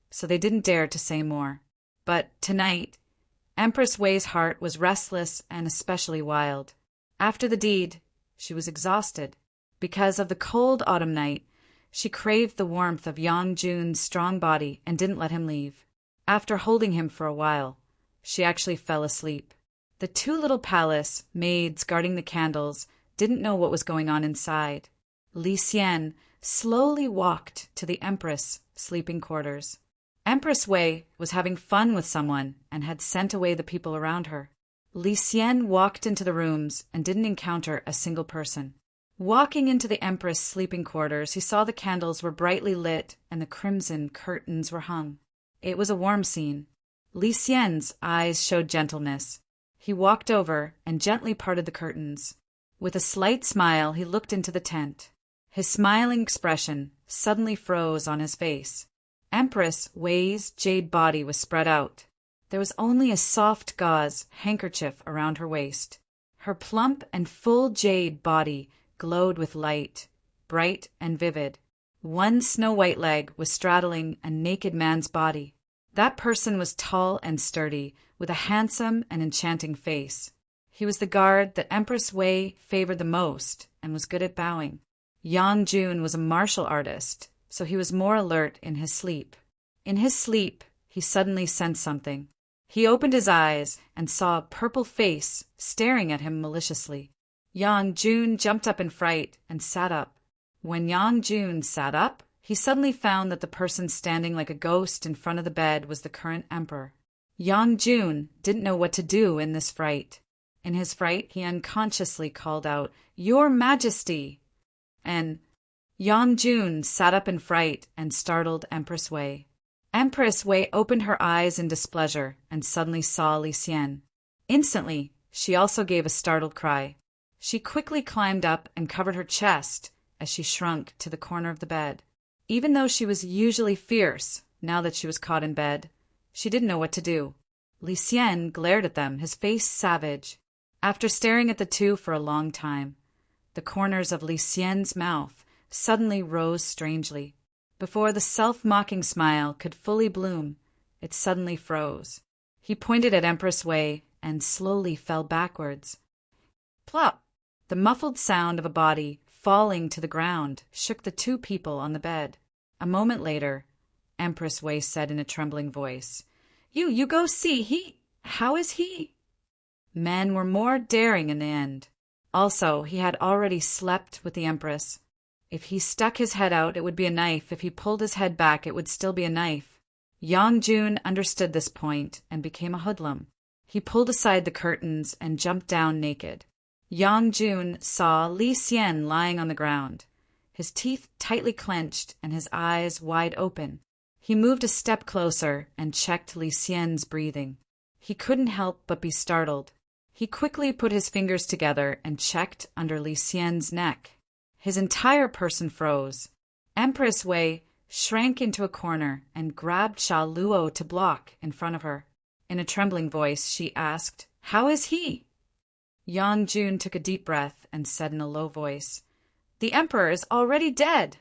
so they didn't dare to say more. But tonight, Empress Wei's heart was restless and especially wild. After the deed, she was exhausted. Because of the cold autumn night, she craved the warmth of Yang Jun's strong body and didn't let him leave. After holding him for a while, she actually fell asleep. The two little palace maids guarding the candles didn't know what was going on inside. Li Xian slowly walked to the Empress' sleeping quarters. Empress Wei was having fun with someone and had sent away the people around her. Li Xian walked into the rooms and didn't encounter a single person. Walking into the Empress' sleeping quarters, he saw the candles were brightly lit and the crimson curtains were hung. It was a warm scene. Li Xian's eyes showed gentleness. He walked over and gently parted the curtains. With a slight smile, he looked into the tent. His smiling expression suddenly froze on his face. Empress Wei's jade body was spread out. There was only a soft gauze handkerchief around her waist. Her plump and full jade body glowed with light, bright and vivid. One snow-white leg was straddling a naked man's body. That person was tall and sturdy, with a handsome and enchanting face. He was the guard that Empress Wei favored the most and was good at bowing. Yang Jun was a martial artist, so he was more alert in his sleep. In his sleep, he suddenly sensed something. He opened his eyes and saw a purple face staring at him maliciously. Yang Jun jumped up in fright and sat up. When Yang Jun sat up, he suddenly found that the person standing like a ghost in front of the bed was the current emperor. Yang Jun didn't know what to do in this fright. In his fright, he unconsciously called out, "Your Majesty!" And Yang Jun sat up in fright and startled Empress Wei. Empress Wei opened her eyes in displeasure and suddenly saw Li Xian. Instantly, she also gave a startled cry. She quickly climbed up and covered her chest as she shrunk to the corner of the bed. Even though she was usually fierce, now that she was caught in bed, she didn't know what to do. Li Xian glared at them, his face savage. After staring at the two for a long time, the corners of Li Xian's mouth suddenly rose strangely. Before the self-mocking smile could fully bloom, it suddenly froze. He pointed at Empress Wei and slowly fell backwards. Plop! The muffled sound of a body falling to the ground shook the two people on the bed. A moment later, Empress Wei said in a trembling voice, You go see, how is he? Men were more daring in the end. Also, he had already slept with the Empress. If he stuck his head out, it would be a knife. If he pulled his head back, it would still be a knife. Yang Jun understood this point and became a hoodlum. He pulled aside the curtains and jumped down naked. Yang Jun saw Li Xian lying on the ground, his teeth tightly clenched and his eyes wide open. He moved a step closer and checked Li Xian's breathing. He couldn't help but be startled. He quickly put his fingers together and checked under Li Xian's neck. His entire person froze. Empress Wei shrank into a corner and grabbed Sha Luo to block in front of her. In a trembling voice, she asked, "How is he?" Yang Jun took a deep breath and said in a low voice, "The emperor is already dead."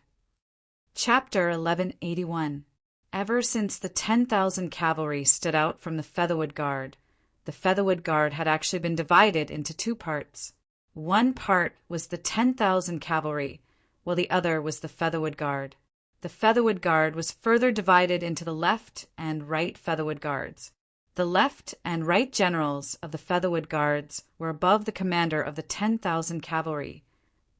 Chapter 1181. Ever since the 10,000 cavalry stood out from the Featherwood Guard, the Featherwood Guard had actually been divided into two parts. One part was the 10,000 cavalry, while the other was the Featherwood Guard. The Featherwood Guard was further divided into the left and right Featherwood Guards. The left and right generals of the Featherwood Guards were above the commander of the 10,000 cavalry,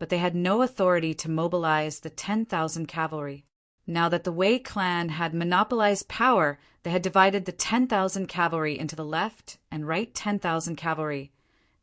but they had no authority to mobilize the 10,000 cavalry. Now that the Wei clan had monopolized power, they had divided the 10,000 cavalry into the left and right 10,000 cavalry,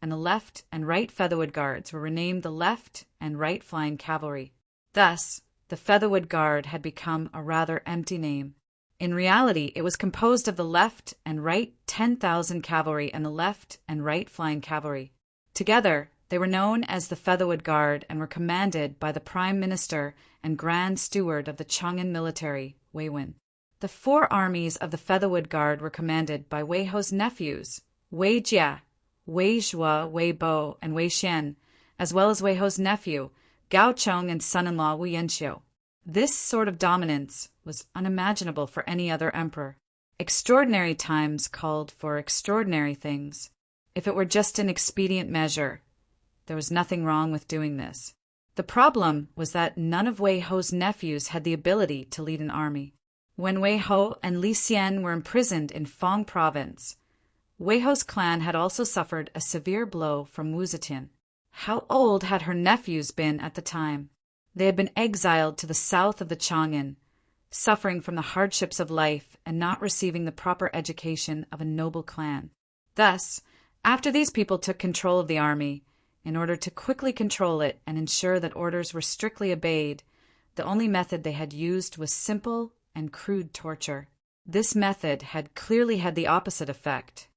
and the left and right Featherwood Guards were renamed the left and right flying cavalry. Thus, the Featherwood Guard had become a rather empty name. In reality, it was composed of the left and right 10,000 cavalry and the left and right flying cavalry. Together, they were known as the Featherwood Guard and were commanded by the Prime Minister and Grand Steward of the Chang'an military, Wei Wen. The four armies of the Featherwood Guard were commanded by Wei Ho's nephews, Wei Jia, Wei Zhua, Wei Bo, and Wei Xian, as well as Wei Ho's nephew, Gao Chong, and son-in-law Wu Yanxiu. This sort of dominance was unimaginable for any other emperor. Extraordinary times called for extraordinary things. If it were just an expedient measure, there was nothing wrong with doing this. The problem was that none of Wei Ho's nephews had the ability to lead an army. When Wei Ho and Li Xian were imprisoned in Fang province, Wei Ho's clan had also suffered a severe blow from Wu Zetian. How old had her nephews been at the time? They had been exiled to the south of the Chang'an, suffering from the hardships of life and not receiving the proper education of a noble clan. Thus, after these people took control of the army, in order to quickly control it and ensure that orders were strictly obeyed, the only method they had used was simple and crude torture. This method had clearly had the opposite effect.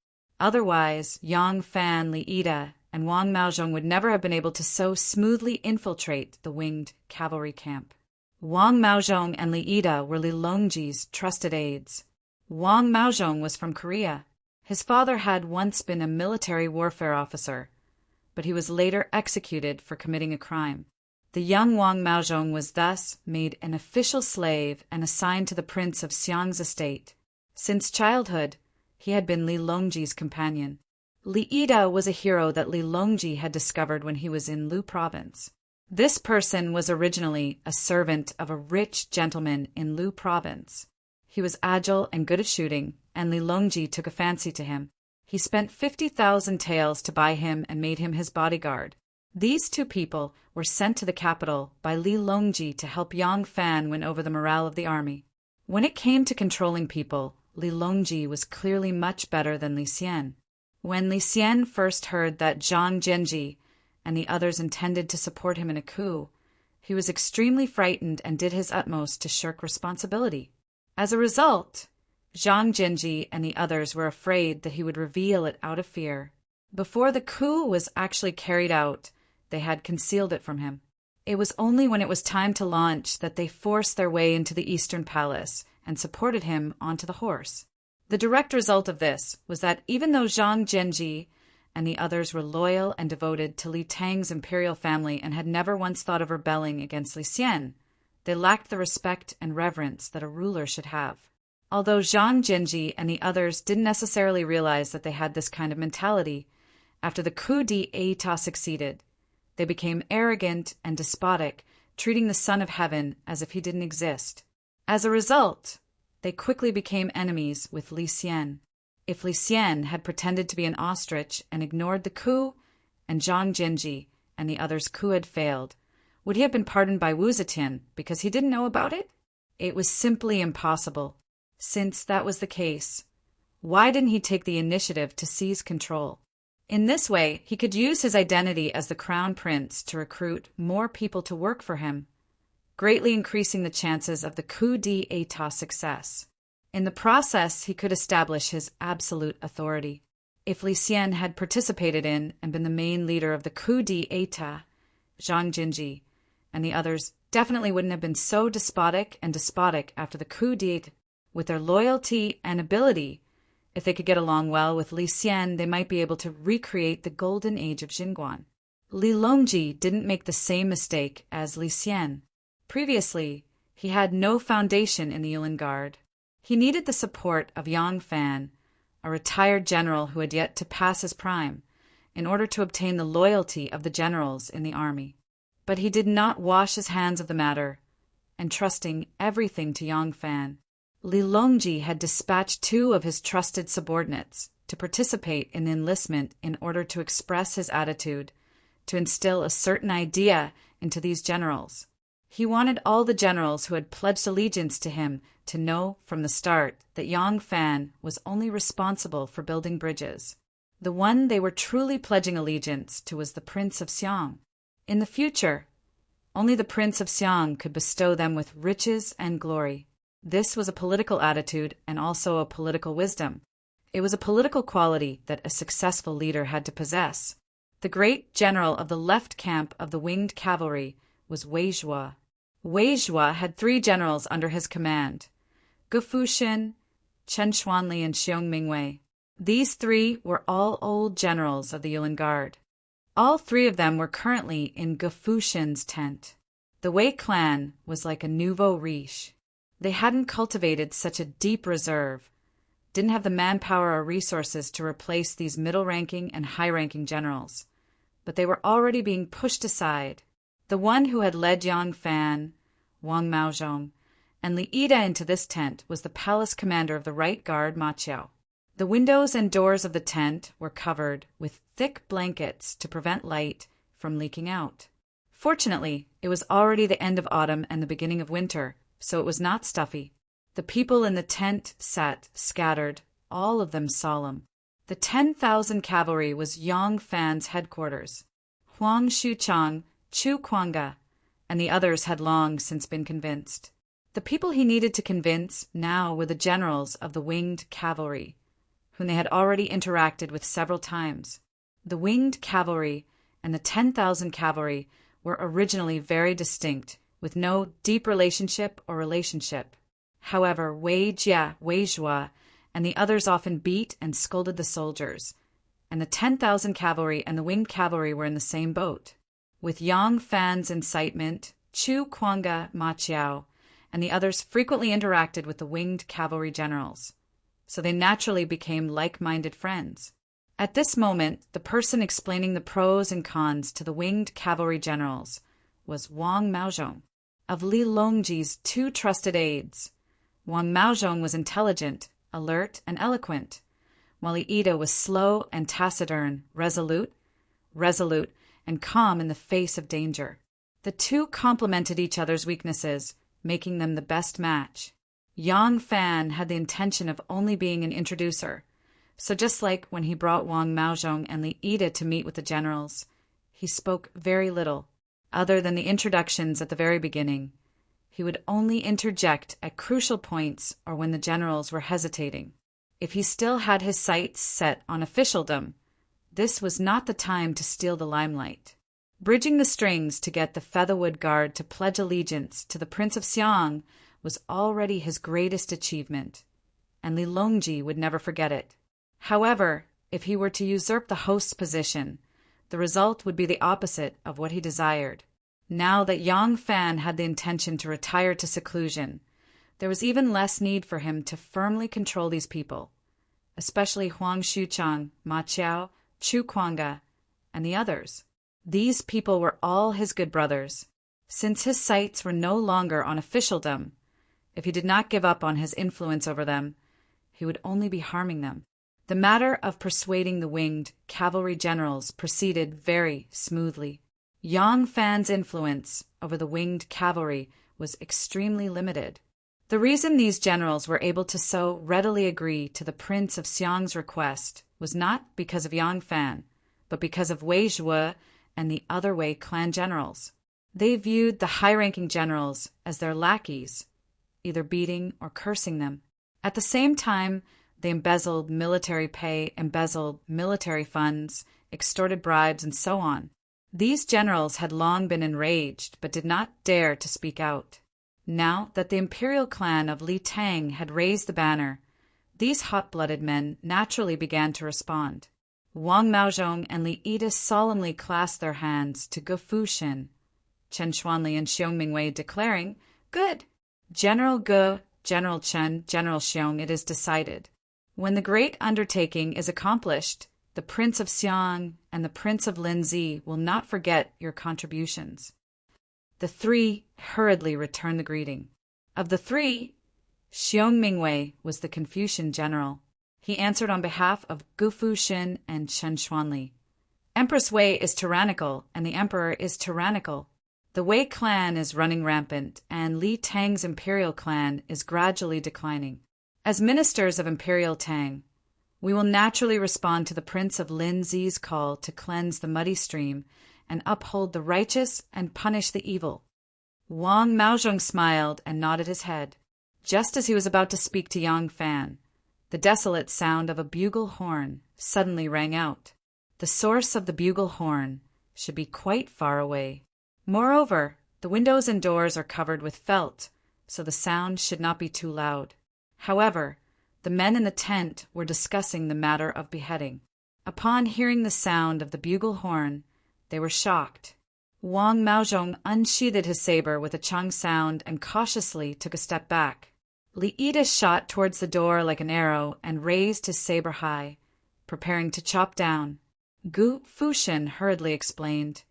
Otherwise, Yang Fan, Li Ida, and Wang Maozhong would never have been able to so smoothly infiltrate the winged cavalry camp. Wang Maozhong and Li Ida were Li Longji's trusted aides. Wang Maozhong was from Korea. His father had once been a military warfare officer, but he was later executed for committing a crime. The young Wang Maozhong was thus made an official slave and assigned to the prince of Xiang's estate. Since childhood, he had been Li Longji's companion. Li Ida was a hero that Li Longji had discovered when he was in Lu province. This person was originally a servant of a rich gentleman in Lu province. He was agile and good at shooting, and Li Longji took a fancy to him. He spent 50,000 taels to buy him and made him his bodyguard. These two people were sent to the capital by Li Longji to help Yang Fan win over the morale of the army. When it came to controlling people, Li Longji was clearly much better than Li Xian. When Li Xian first heard that Zhang Genji and the others intended to support him in a coup, he was extremely frightened and did his utmost to shirk responsibility. As a result, Zhang Genji and the others were afraid that he would reveal it out of fear. Before the coup was actually carried out, they had concealed it from him. It was only when it was time to launch that they forced their way into the Eastern Palace and supported him onto the horse. The direct result of this was that even though Zhang Genji and the others were loyal and devoted to Li Tang's imperial family and had never once thought of rebelling against Li Xian, they lacked the respect and reverence that a ruler should have. Although Zhang Genji and the others didn't necessarily realize that they had this kind of mentality, after the coup d'état succeeded, they became arrogant and despotic, treating the Son of Heaven as if he didn't exist. As a result, they quickly became enemies with Li Xian. If Li Xian had pretended to be an ostrich and ignored the coup, and Zhang Genji and the others' coup had failed, would he have been pardoned by Wu Zetian because he didn't know about it? It was simply impossible. Since that was the case, why didn't he take the initiative to seize control? In this way, he could use his identity as the crown prince to recruit more people to work for him, greatly increasing the chances of the coup d'état success. In the process, he could establish his absolute authority. If Li Xian had participated in and been the main leader of the coup d'état, Zhang Genji and the others definitely wouldn't have been so despotic after the coup d'état. With their loyalty and ability, if they could get along well with Li Xian, they might be able to recreate the golden age of Jingguan. Li Longji didn't make the same mistake as Li Xian. Previously, he had no foundation in the Yulin Guard. He needed the support of Yang Fan, a retired general who had yet to pass his prime, in order to obtain the loyalty of the generals in the army. But he did not wash his hands of the matter, entrusting everything to Yang Fan. Li Longji had dispatched 2 of his trusted subordinates to participate in the enlistment in order to express his attitude, to instill a certain idea into these generals. He wanted all the generals who had pledged allegiance to him to know from the start that Yang Fan was only responsible for building bridges. The one they were truly pledging allegiance to was the Prince of Xiang. In the future, only the Prince of Xiang could bestow them with riches and glory. This was a political attitude and also a political wisdom. It was a political quality that a successful leader had to possess. The great general of the left camp of the winged cavalry was Wei Zhuo. Wei Zhuo had 3 generals under his command: Gu Fuxin, Chen Xuanli, and Xiong Mingwei. These 3 were all old generals of the Yulin Guard. All 3 of them were currently in Gu Fuxin's tent. The Wei clan was like a nouveau riche. They hadn't cultivated such a deep reserve, didn't have the manpower or resources to replace these middle-ranking and high-ranking generals, but they were already being pushed aside. The one who had led Yang Fan, Wang Maozhong, and Li Ida into this tent was the palace commander of the right guard, Ma Qiao. The windows and doors of the tent were covered with thick blankets to prevent light from leaking out. Fortunately, it was already the end of autumn and the beginning of winter, so it was not stuffy. The people in the tent sat scattered, all of them solemn. The 10,000 cavalry was Yang Fan's headquarters. Huang Xuchang, Chu Kuanga, and the others had long since been convinced. The people he needed to convince now were the generals of the winged cavalry, whom they had already interacted with several times. The winged cavalry and the 10,000 cavalry were originally very distinct, with no deep relationship or relationship. However, Wei Jia, Wei Zhuo, and the others often beat and scolded the soldiers, and the 10,000 cavalry and the winged cavalry were in the same boat. With Yang Fan's incitement, Chu Kuanga, Ma Qiao, and the others frequently interacted with the winged cavalry generals, so they naturally became like-minded friends. At this moment, the person explaining the pros and cons to the winged cavalry generals was Wang Maozhong, of Li Longji's 2 trusted aides. Wang Maozhong was intelligent, alert, and eloquent, while Li Ida was slow and taciturn, resolute, and calm in the face of danger. The 2 complemented each other's weaknesses, making them the best match. Yang Fan had the intention of only being an introducer, so just like when he brought Wang Maozhong and Li Ida to meet with the generals, he spoke very little, other than the introductions at the very beginning. He would only interject at crucial points or when the generals were hesitating. If he still had his sights set on officialdom, this was not the time to steal the limelight. Bridging the strings to get the Featherwood Guard to pledge allegiance to the Prince of Xiang was already his greatest achievement, and Li Longji would never forget it. However, if he were to usurp the host's position, the result would be the opposite of what he desired. Now that Yang Fan had the intention to retire to seclusion, there was even less need for him to firmly control these people, especially Huang Xuchang, Ma Qiao, Chu Kuanga, and the others. These people were all his good brothers. Since his sights were no longer on officialdom, if he did not give up on his influence over them, he would only be harming them. The matter of persuading the winged cavalry generals proceeded very smoothly. Yang Fan's influence over the winged cavalry was extremely limited. The reason these generals were able to so readily agree to the Prince of Xiang's request was not because of Yang Fan, but because of Wei Zhuo and the other Wei clan generals. They viewed the high-ranking generals as their lackeys, either beating or cursing them. At the same time, they embezzled military pay, embezzled military funds, extorted bribes, and so on. These generals had long been enraged, but did not dare to speak out. Now that the imperial clan of Li Tang had raised the banner, these hot-blooded men naturally began to respond. Wang Maozhong and Li Ida solemnly clasped their hands to Gu Fuxin, Chen Xuanli, and Xiong Mingwei, declaring, "Good! General Gu, General Chen, General Xiong, it is decided. When the great undertaking is accomplished, the Prince of Xiang and the Prince of Linzi will not forget your contributions." The 3 hurriedly returned the greeting. Of the 3, Xiong Mingwei was the Confucian general. He answered on behalf of Gu Fuxin and Chen Xuanli. Empress Wei is tyrannical, and the emperor is tyrannical. The Wei clan is running rampant, and Li Tang's imperial clan is gradually declining. As ministers of Imperial Tang, we will naturally respond to the Prince of Lin Zi's call to cleanse the muddy stream and uphold the righteous and punish the evil. Wang Maozhong smiled and nodded his head. Just as he was about to speak to Yang Fan, the desolate sound of a bugle horn suddenly rang out. The source of the bugle horn should be quite far away. Moreover, the windows and doors are covered with felt, so the sound should not be too loud. However, the men in the tent were discussing the matter of beheading. Upon hearing the sound of the bugle horn, they were shocked. Wang Maozhong unsheathed his saber with a chung sound and cautiously took a step back. Li Yide shot towards the door like an arrow and raised his saber high, preparing to chop down. Gu Fuxin hurriedly explained,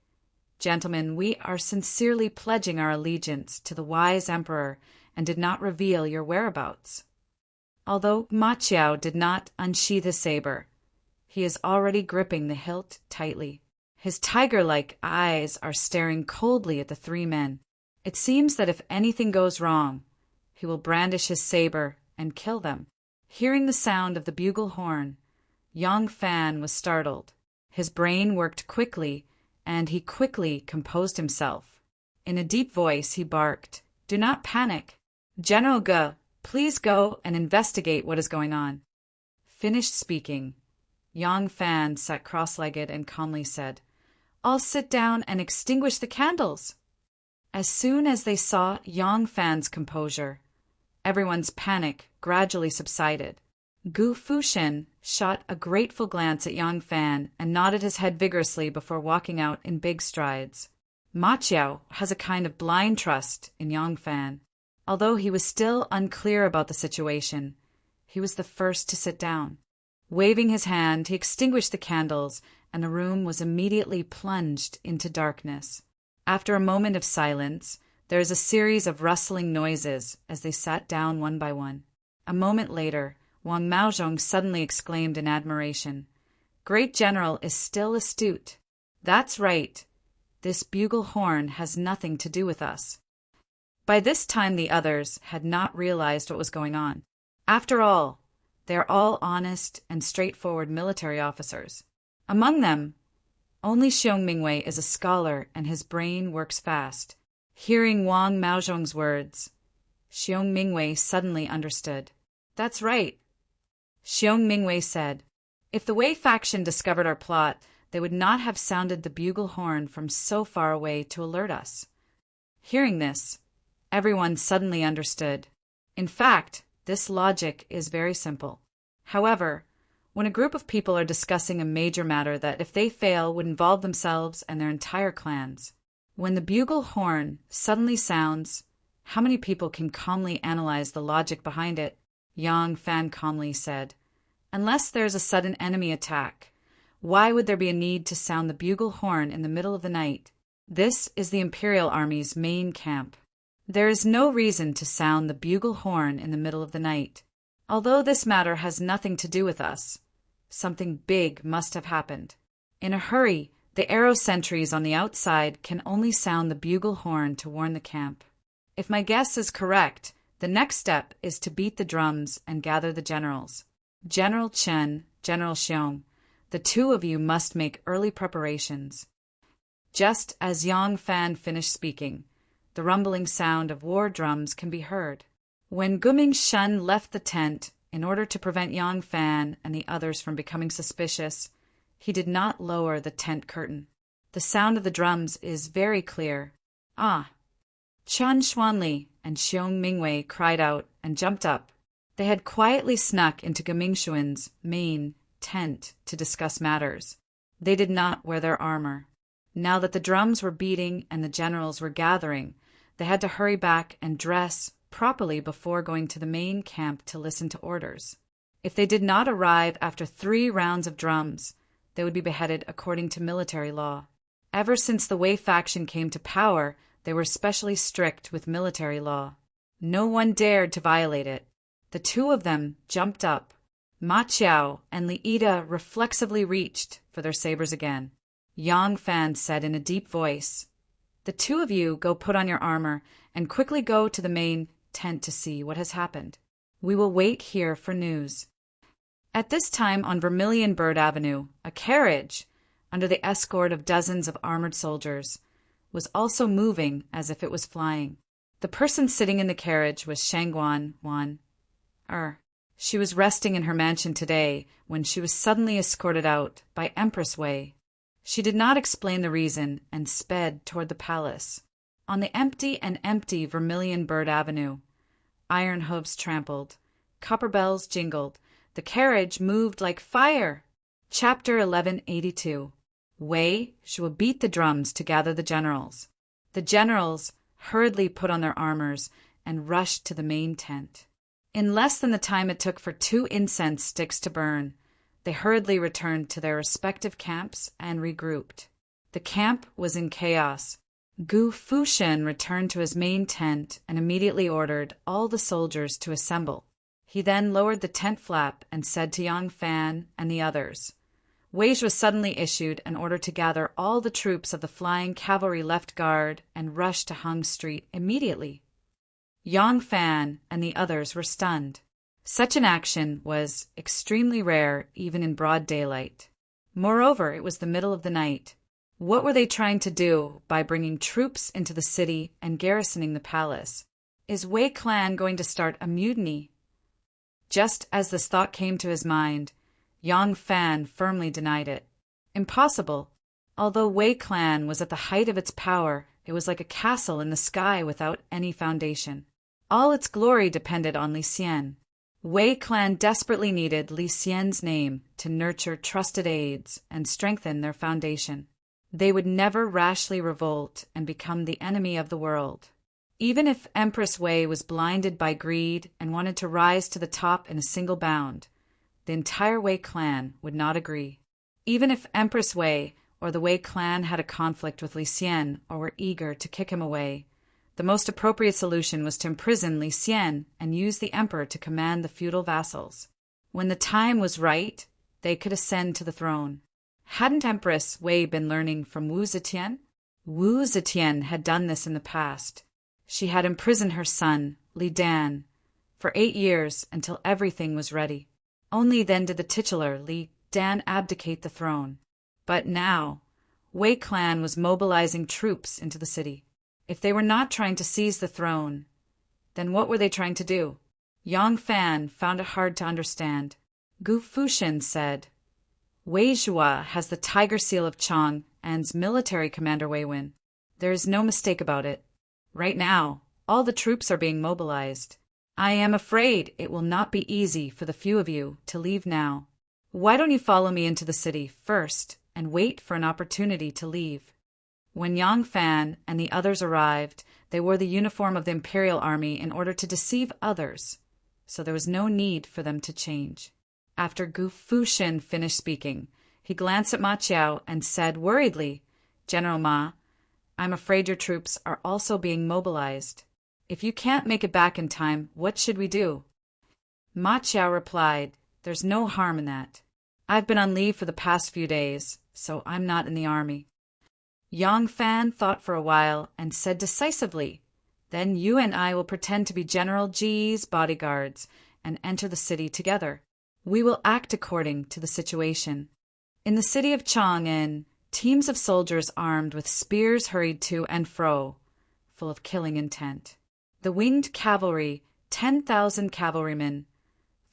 "Gentlemen, we are sincerely pledging our allegiance to the wise emperor and did not reveal your whereabouts." Although Ma Qiao did not unsheath his saber, he is already gripping the hilt tightly. His tiger-like eyes are staring coldly at the three men. It seems that if anything goes wrong, he will brandish his saber and kill them. Hearing the sound of the bugle horn, Yang Fan was startled. His brain worked quickly, and he quickly composed himself. In a deep voice he barked, "Do not panic. General Ge, please go and investigate what is going on." Finished speaking, Yang Fan sat cross-legged and calmly said, "All sit down and extinguish the candles." As soon as they saw Yang Fan's composure, everyone's panic gradually subsided. Gu Fuxin shot a grateful glance at Yang Fan and nodded his head vigorously before walking out in big strides. Ma Qiao has a kind of blind trust in Yang Fan. Although he was still unclear about the situation, he was the first to sit down. Waving his hand, he extinguished the candles, and the room was immediately plunged into darkness. After a moment of silence, there is a series of rustling noises as they sat down one by one. A moment later, Wang Maozhong suddenly exclaimed in admiration, "Great General is still astute. That's right. This bugle horn has nothing to do with us." By this time the others had not realized what was going on. After all, they are all honest and straightforward military officers. Among them, only Xiong Mingwei is a scholar and his brain works fast. Hearing Wang Maozhong's words, Xiong Mingwei suddenly understood. "That's right," Xiong Mingwei said. "If the Wei faction discovered our plot, they would not have sounded the bugle horn from so far away to alert us." Hearing this, everyone suddenly understood. In fact, this logic is very simple. However, when a group of people are discussing a major matter that, if they fail, would involve themselves and their entire clans, when the bugle horn suddenly sounds, how many people can calmly analyze the logic behind it? Yang Fan calmly said, "Unless there's a sudden enemy attack, why would there be a need to sound the bugle horn in the middle of the night? This is the Imperial Army's main camp. There is no reason to sound the bugle horn in the middle of the night. Although this matter has nothing to do with us, something big must have happened. In a hurry, the arrow sentries on the outside can only sound the bugle horn to warn the camp. If my guess is correct, the next step is to beat the drums and gather the generals. General Chen, General Xiong, the two of you must make early preparations." Just as Yang Fan finished speaking, the rumbling sound of war drums can be heard. When Guming Shun left the tent in order to prevent Yang Fan and the others from becoming suspicious, he did not lower the tent curtain. The sound of the drums is very clear. "Ah!" Chen Xuanli and Xiong Mingwei cried out and jumped up. They had quietly snuck into Gumingxuan's main tent to discuss matters. They did not wear their armor. Now that the drums were beating and the generals were gathering, they had to hurry back and dress properly before going to the main camp to listen to orders. If they did not arrive after 3 rounds of drums, they would be beheaded according to military law. Ever since the Wei faction came to power, they were especially strict with military law. No one dared to violate it. The two of them jumped up. Ma Qiao and Li Ida reflexively reached for their sabers again. Yang Fan said in a deep voice, "The two of you go put on your armor and quickly go to the main tent to see what has happened. We will wait here for news." At this time on Vermilion Bird Avenue, a carriage, under the escort of dozens of armored soldiers, was also moving as if it was flying. The person sitting in the carriage was Shangguan Wan. She was resting in her mansion today when she was suddenly escorted out by Empress Wei. She did not explain the reason and sped toward the palace. On the empty Vermilion Bird Avenue, iron hooves trampled, copper bells jingled, the carriage moved like fire. Chapter 1182. Wei Zhuo beat the drums to gather the generals. The generals hurriedly put on their armors and rushed to the main tent. In less than the time it took for 2 incense sticks to burn, they hurriedly returned to their respective camps and regrouped. The camp was in chaos. Gu Fushen returned to his main tent and immediately ordered all the soldiers to assemble. He then lowered the tent flap and said to Yang Fan and the others, Wei was suddenly issued an order to gather all the troops of the flying cavalry left guard and rush to Hung Street immediately. Yang Fan and the others were stunned. Such an action was extremely rare even in broad daylight. Moreover, it was the middle of the night. What were they trying to do by bringing troops into the city and garrisoning the palace? Is Wei clan going to start a mutiny? Just as this thought came to his mind, Yang Fan firmly denied it. Impossible. Although Wei clan was at the height of its power, it was like a castle in the sky without any foundation. All its glory depended on Li Xian. Wei clan desperately needed Li Xian's name to nurture trusted aides and strengthen their foundation. They would never rashly revolt and become the enemy of the world. Even if Empress Wei was blinded by greed and wanted to rise to the top in a single bound, the entire Wei clan would not agree. Even if Empress Wei or the Wei clan had a conflict with Li Xian or were eager to kick him away, the most appropriate solution was to imprison Li Xian and use the emperor to command the feudal vassals. When the time was right, they could ascend to the throne. Hadn't Empress Wei been learning from Wu Zetian? Wu Zetian had done this in the past. She had imprisoned her son, Li Dan, for 8 years until everything was ready. Only then did the titular Li Dan abdicate the throne. But now, Wei clan was mobilizing troops into the city. If they were not trying to seize the throne, then what were they trying to do? Yang Fan found it hard to understand. Gu Fushen said, Wei Zhuo has the tiger seal of Chang'an's military commander Wei Wen. There is no mistake about it. Right now, all the troops are being mobilized. I am afraid it will not be easy for the few of you to leave now. Why don't you follow me into the city first and wait for an opportunity to leave? When Yang Fan and the others arrived, they wore the uniform of the Imperial Army in order to deceive others, so there was no need for them to change. After Gu Fushen finished speaking, he glanced at Ma Qiao and said worriedly, General Ma, I'm afraid your troops are also being mobilized. If you can't make it back in time, what should we do? Ma Qiao replied, There's no harm in that. I've been on leave for the past few days, so I'm not in the army. Yang Fan thought for a while and said decisively, Then you and I will pretend to be General Ji's bodyguards and enter the city together. We will act according to the situation. In the city of Chang'an, teams of soldiers armed with spears hurried to and fro, full of killing intent. The winged cavalry, 10,000 cavalrymen,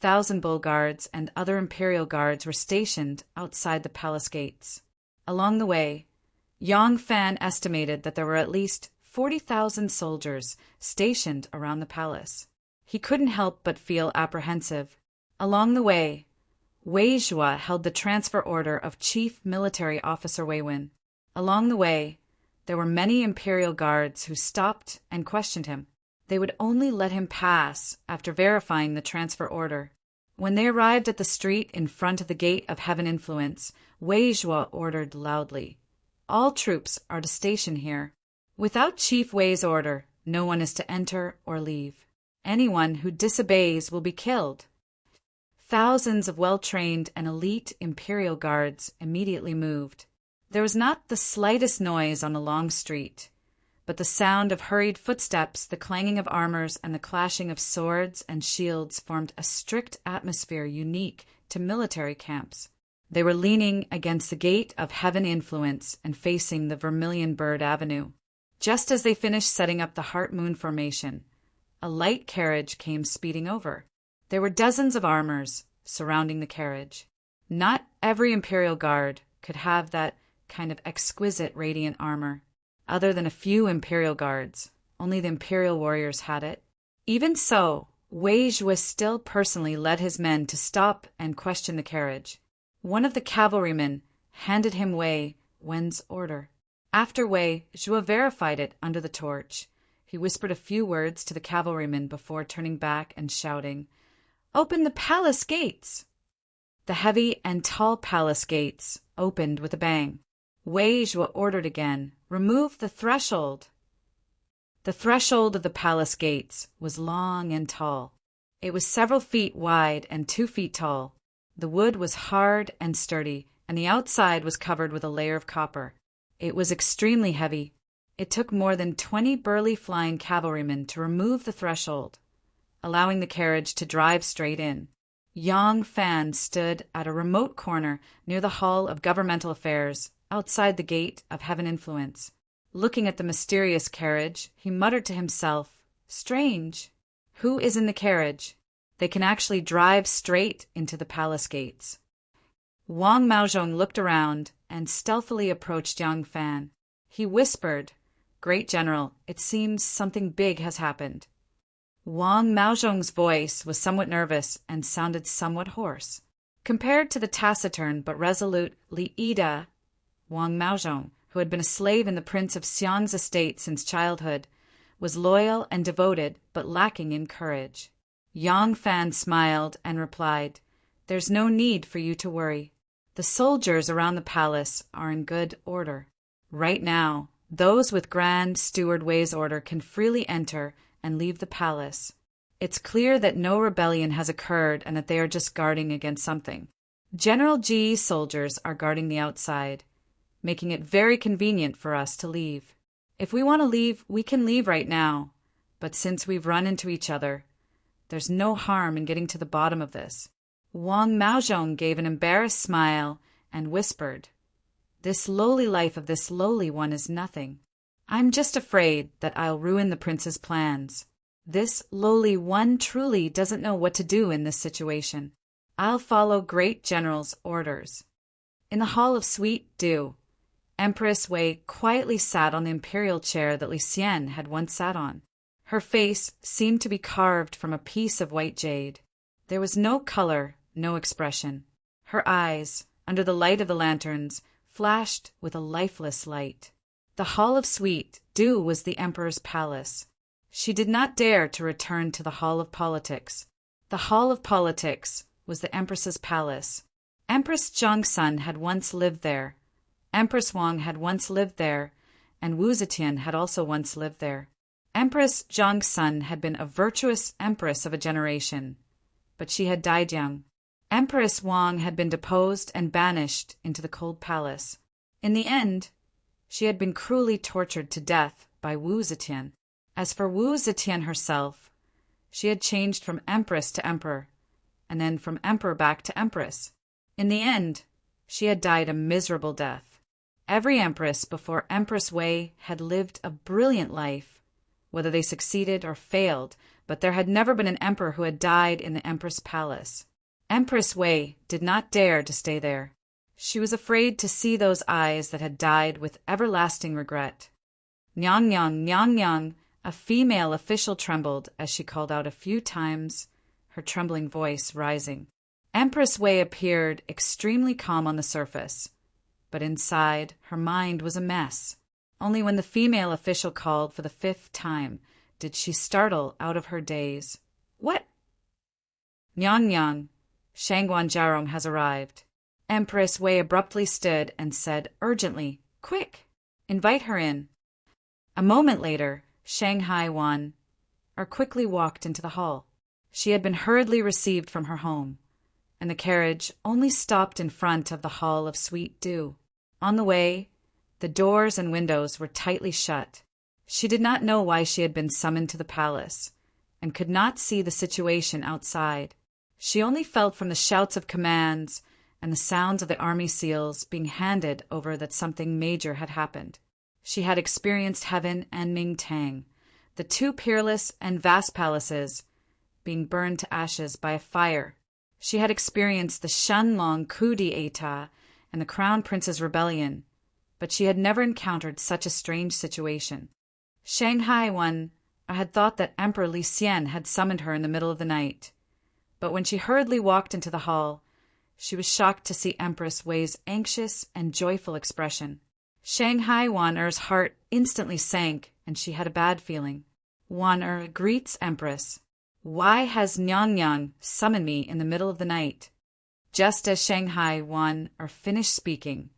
1,000 bull guards, and other imperial guards were stationed outside the palace gates. Along the way, Yang Fan estimated that there were at least 40,000 soldiers stationed around the palace. He couldn't help but feel apprehensive. Along the way, Wei Zhuo held the transfer order of Chief Military Officer Wei Wen. Along the way, there were many imperial guards who stopped and questioned him. They would only let him pass after verifying the transfer order. When they arrived at the street in front of the Gate of Heaven Influence, Wei Zhuo ordered loudly, All troops are to station here. Without Chief Wei's order, no one is to enter or leave. Anyone who disobeys will be killed. Thousands of well-trained and elite imperial guards immediately moved. There was not the slightest noise on the long street, but the sound of hurried footsteps, the clanging of armors, and the clashing of swords and shields formed a strict atmosphere unique to military camps. They were leaning against the gate of Heaven Influence and facing the Vermilion Bird Avenue. Just as they finished setting up the Heart-Moon formation, a light carriage came speeding over. There were dozens of armors surrounding the carriage. Not every Imperial Guard could have that kind of exquisite radiant armor. Other than a few Imperial Guards, only the Imperial warriors had it. Even so, Wei Zhuo still personally led his men to stop and question the carriage. One of the cavalrymen handed him Wei Wen's order. After Wei Zhuo verified it under the torch, he whispered a few words to the cavalryman before turning back and shouting, "Open the palace gates!" The heavy and tall palace gates opened with a bang. Wei Zhuo ordered again, "Remove the threshold." The threshold of the palace gates was long and tall. It was several feet wide and 2 feet tall. The wood was hard and sturdy, and the outside was covered with a layer of copper. It was extremely heavy. It took more than 20 burly flying cavalrymen to remove the threshold, allowing the carriage to drive straight in. Yang Fan stood at a remote corner near the Hall of Governmental Affairs, outside the Gate of Heaven Influence. Looking at the mysterious carriage, he muttered to himself, "Strange. Who is in the carriage? They can actually drive straight into the palace gates." Wang Maozhong looked around and stealthily approached Yang Fan. He whispered, "Great General, it seems something big has happened." Wang Maozhong's voice was somewhat nervous and sounded somewhat hoarse. Compared to the taciturn but resolute Li Ida, Wang Maozhong, who had been a slave in the Prince of Xiang's estate since childhood, was loyal and devoted but lacking in courage. Yang Fan smiled and replied, "There's no need for you to worry. The soldiers around the palace are in good order. Right now, those with Grand Steward Wei's order can freely enter and leave the palace. It's clear that no rebellion has occurred and that they are just guarding against something. General Ji's soldiers are guarding the outside, making it very convenient for us to leave. If we want to leave, we can leave right now. But since we've run into each other, there's no harm in getting to the bottom of this." Wang Maozhong gave an embarrassed smile and whispered, "This lowly life of this lowly one is nothing. I'm just afraid that I'll ruin the prince's plans. This lowly one truly doesn't know what to do in this situation. I'll follow Great General's orders." In the Hall of Sweet Dew, Empress Wei quietly sat on the imperial chair that Li Xian had once sat on. Her face seemed to be carved from a piece of white jade. There was no color, no expression. Her eyes, under the light of the lanterns, flashed with a lifeless light. The Hall of Sweet Dew was the Emperor's palace. She did not dare to return to the Hall of Politics. The Hall of Politics was the Empress's palace. Empress Zhongsun had once lived there. Empress Wang had once lived there, and Wu Zetian had also once lived there. Empress Zhongsun had been a virtuous empress of a generation, but she had died young. Empress Wang had been deposed and banished into the cold palace. In the end, she had been cruelly tortured to death by Wu Zetian. As for Wu Zetian herself, she had changed from empress to emperor, and then from emperor back to empress. In the end, she had died a miserable death. Every empress before Empress Wei had lived a brilliant life, whether they succeeded or failed, but there had never been an emperor who had died in the Empress Palace. Empress Wei did not dare to stay there. She was afraid to see those eyes that had died with everlasting regret. "Nyang nyang, nyang nyang," a female official trembled as she called out a few times, her trembling voice rising. Empress Wei appeared extremely calm on the surface, but inside her mind was a mess. Only when the female official called for the 5th time did she startle out of her daze. "What?" "Nyang nyang, Shangguan Jiarong has arrived." Empress Wei abruptly stood and said urgently, "Quick, invite her in." A moment later, Shanghai Wan, Er quickly walked into the hall. She had been hurriedly received from her home, and the carriage only stopped in front of the Hall of Sweet Dew. On the way, the doors and windows were tightly shut. She did not know why she had been summoned to the palace, and could not see the situation outside. She only felt from the shouts of commands and the sounds of the army seals being handed over that something major had happened. She had experienced heaven and Ming Tang, the two peerless and vast palaces, being burned to ashes by a fire. She had experienced the Shanlong coup d'etat and the Crown Prince's rebellion, but she had never encountered such a strange situation. Shanghai Wan had thought that Emperor Li Xian had summoned her in the middle of the night, but when she hurriedly walked into the hall, she was shocked to see Empress Wei's anxious and joyful expression. Shanghai Wan-er's heart instantly sank, and she had a bad feeling. Wan-er greets Empress. Why has Nyang summoned me in the middle of the night? Just as Shanghai Wan-er finished speaking,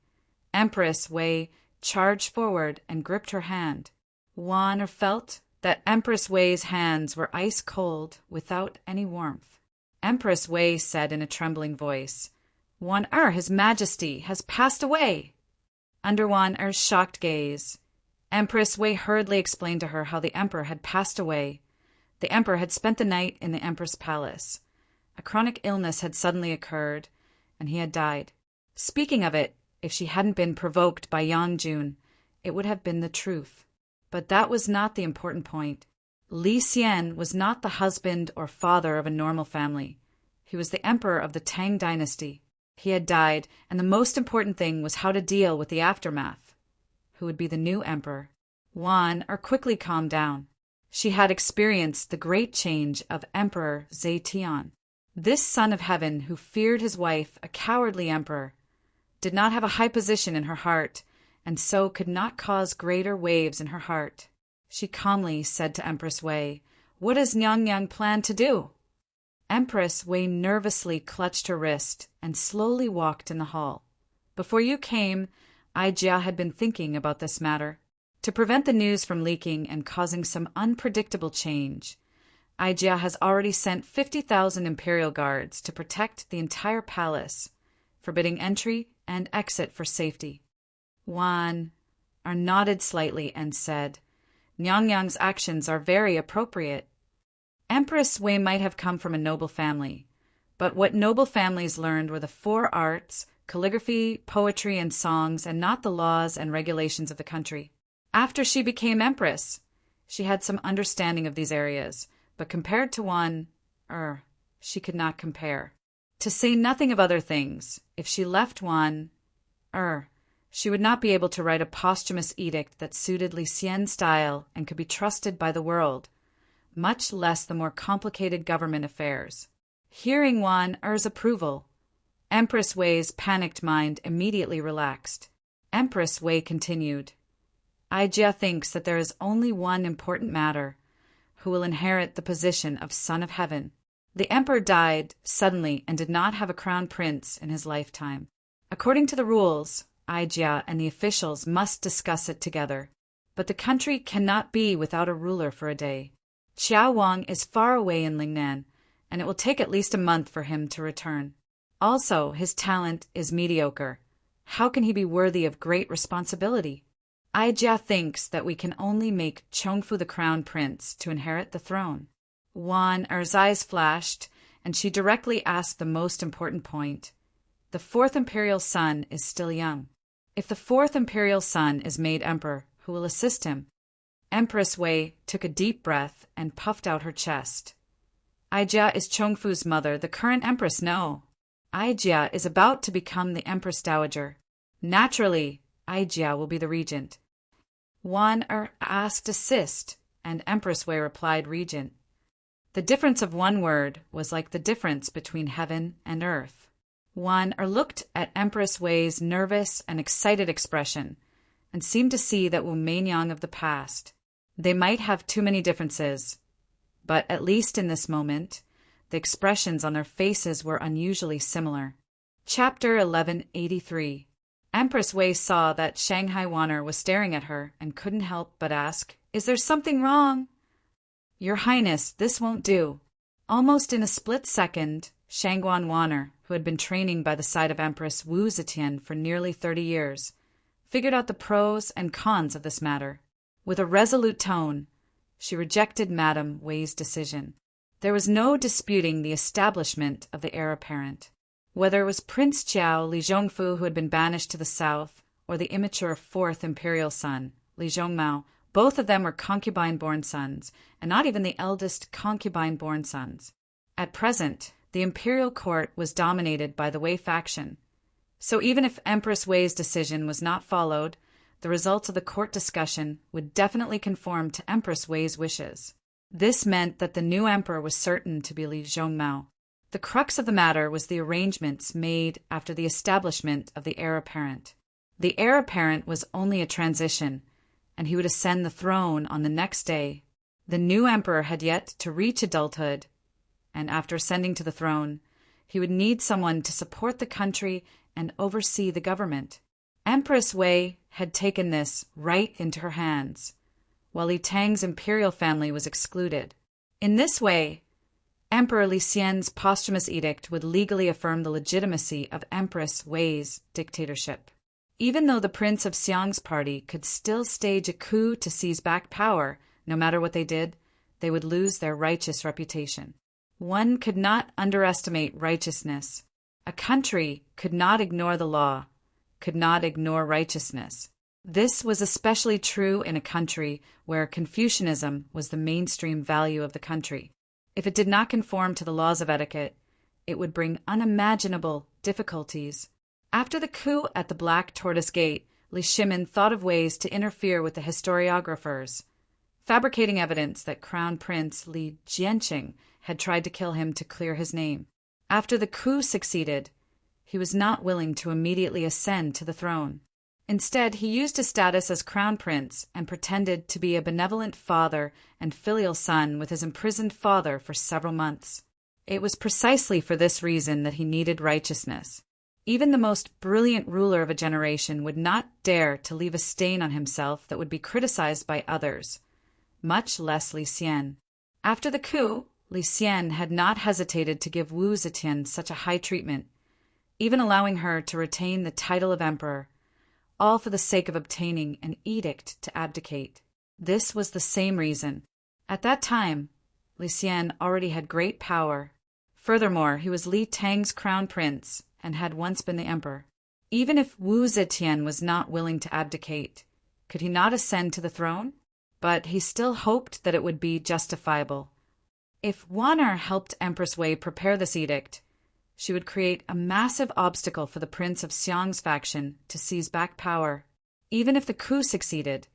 Empress Wei charged forward and gripped her hand. Wan-er felt that Empress Wei's hands were ice-cold without any warmth. Empress Wei said in a trembling voice, Wan-er, His Majesty, has passed away. Under Wan-er's shocked gaze, Empress Wei hurriedly explained to her how the emperor had passed away. The emperor had spent the night in the empress palace. A chronic illness had suddenly occurred, and he had died. Speaking of it, if she hadn't been provoked by Yang Jun, it would have been the truth. But that was not the important point. Li Xian was not the husband or father of a normal family. He was the emperor of the Tang dynasty. He had died, and the most important thing was how to deal with the aftermath. Who would be the new emperor? Wan-er quickly calmed down. She had experienced the great change of Emperor Zetian. This son of heaven, who feared his wife, a cowardly emperor, did not have a high position in her heart, and so could not cause greater waves in her heart. She calmly said to Empress Wei, What does Nyang plan to do? Empress Wei nervously clutched her wrist and slowly walked in the hall. Before you came, Jia had been thinking about this matter. To prevent the news from leaking and causing some unpredictable change, Jia has already sent 50,000 imperial guards to protect the entire palace, forbidding entry and exit for safety. Wan-er nodded slightly and said, Nyang's actions are very appropriate. Empress Wei might have come from a noble family, but what noble families learned were the 4 arts, calligraphy, poetry, and songs, and not the laws and regulations of the country. After she became empress, she had some understanding of these areas, but compared to Wan-er, she could not compare. To say nothing of other things, if she left Wan-er, she would not be able to write a posthumous edict that suited Li Xian's style and could be trusted by the world, much less the more complicated government affairs. Hearing Wan-er's approval, Empress Wei's panicked mind immediately relaxed. Empress Wei continued, Jia thinks that there is only one important matter, who will inherit the position of Son of Heaven. The emperor died suddenly and did not have a crown prince in his lifetime. According to the rules, Jia and the officials must discuss it together, but the country cannot be without a ruler for a day. Qiao Wang is far away in Lingnan, and it will take at least a month for him to return. Also, his talent is mediocre. How can he be worthy of great responsibility? Jia thinks that we can only make Chongfu the crown prince to inherit the throne. Wan-er's eyes flashed, and she directly asked the most important point. The 4th imperial son is still young. If the 4th imperial son is made emperor, who will assist him? Empress Wei took a deep breath and puffed out her chest. Jia is Chongfu's mother, the current empress, no. Jia is about to become the empress dowager. Naturally, Jia will be the regent. Wan-er asked assist, and Empress Wei replied regent. The difference of one word was like the difference between heaven and earth. Wan-er looked at Empress Wei's nervous and excited expression and seemed to see that Wu Meinyang of the past. They might have too many differences, but at least in this moment, the expressions on their faces were unusually similar. Chapter 1183. Empress Wei saw that Shanghai Wan-er was staring at her and couldn't help but ask, Is there something wrong? "Your Highness, this won't do." Almost in a split second, Shangguan Wanner, who had been training by the side of Empress Wu Zetian for nearly 30 years, figured out the pros and cons of this matter. With a resolute tone, she rejected Madame Wei's decision. There was no disputing the establishment of the heir apparent. Whether it was Prince Jiao Li Zhongfu, who had been banished to the south, or the immature fourth imperial son, Li Zhongmao, both of them were concubine-born sons, and not even the eldest concubine-born sons. At present, the imperial court was dominated by the Wei faction. So even if Empress Wei's decision was not followed, the results of the court discussion would definitely conform to Empress Wei's wishes. This meant that the new emperor was certain to be Li Zhongmao. The crux of the matter was the arrangements made after the establishment of the heir apparent. The heir apparent was only a transition, and he would ascend the throne on the next day. The new emperor had yet to reach adulthood, and after ascending to the throne, he would need someone to support the country and oversee the government. Empress Wei had taken this right into her hands, while Li Tang's imperial family was excluded. In this way, Emperor Li Xian's posthumous edict would legally affirm the legitimacy of Empress Wei's dictatorship. Even though the Prince of Xiang's party could still stage a coup to seize back power, no matter what they did, they would lose their righteous reputation. One could not underestimate righteousness. A country could not ignore the law, could not ignore righteousness. This was especially true in a country where Confucianism was the mainstream value of the country. If it did not conform to the laws of etiquette, it would bring unimaginable difficulties. After the coup at the Black Tortoise Gate, Li Shimin thought of ways to interfere with the historiographers, fabricating evidence that Crown Prince Li Jianqing had tried to kill him to clear his name. After the coup succeeded, he was not willing to immediately ascend to the throne. Instead, he used his status as crown prince and pretended to be a benevolent father and filial son with his imprisoned father for several months. It was precisely for this reason that he needed righteousness. Even the most brilliant ruler of a generation would not dare to leave a stain on himself that would be criticized by others, much less Li Xian. After the coup, Li Xian had not hesitated to give Wu Zetian such a high treatment, even allowing her to retain the title of emperor, all for the sake of obtaining an edict to abdicate. This was the same reason. At that time, Li Xian already had great power. Furthermore, he was Li Tang's crown prince and had once been the emperor. Even if Wu Zetian was not willing to abdicate, could he not ascend to the throne? But he still hoped that it would be justifiable. If Wanner helped Empress Wei prepare this edict, she would create a massive obstacle for the Prince of Xiang's faction to seize back power. Even if the coup succeeded,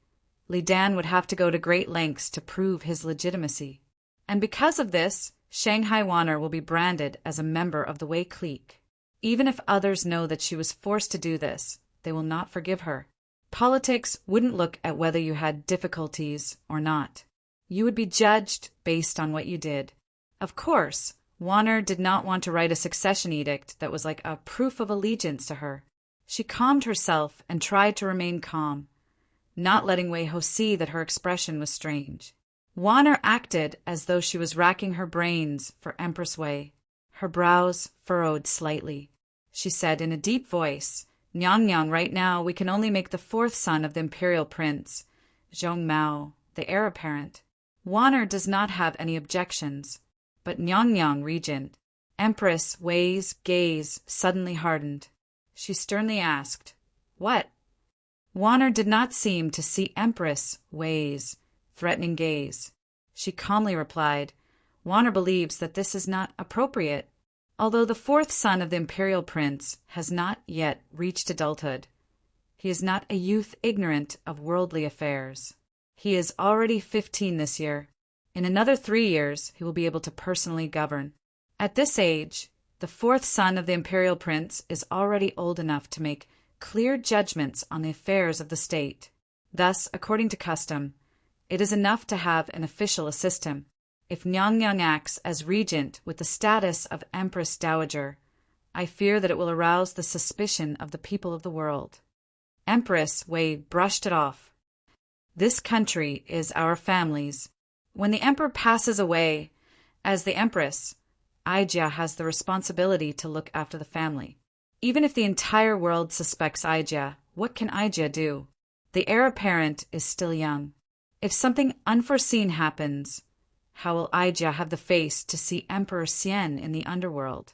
Li Dan would have to go to great lengths to prove his legitimacy. And because of this, Shanghai Wanner will be branded as a member of the Wei clique. Even if others know that she was forced to do this, they will not forgive her. Politics wouldn't look at whether you had difficulties or not. You would be judged based on what you did. Of course, Wanner did not want to write a succession edict that was like a proof of allegiance to her. She calmed herself and tried to remain calm, not letting Wei Ho see that her expression was strange. Wanner acted as though she was racking her brains for Empress Wei. Her brows furrowed slightly. She said in a deep voice, "Nyang, right now we can only make the fourth son of the imperial prince, Zhongmao, the heir apparent. Wanner does not have any objections. But Nyang, regent." Empress Wei's gaze suddenly hardened. She sternly asked, "What?" Wanner did not seem to see Empress Wei's threatening gaze. She calmly replied, "Wanner believes that this is not appropriate. Although the fourth son of the imperial prince has not yet reached adulthood, he is not a youth ignorant of worldly affairs. He is already 15 this year. In another 3 years, he will be able to personally govern. At this age, the fourth son of the imperial prince is already old enough to make clear judgments on the affairs of the state. Thus, according to custom, it is enough to have an official assist him. If Nyang acts as regent with the status of Empress Dowager, I fear that it will arouse the suspicion of the people of the world." Empress Wei brushed it off. "This country is our family's. When the emperor passes away, as the empress, Aijia has the responsibility to look after the family. Even if the entire world suspects Aijia, what can Aijia do? The heir apparent is still young. If something unforeseen happens, how will Aijia have the face to see Emperor Xian in the underworld?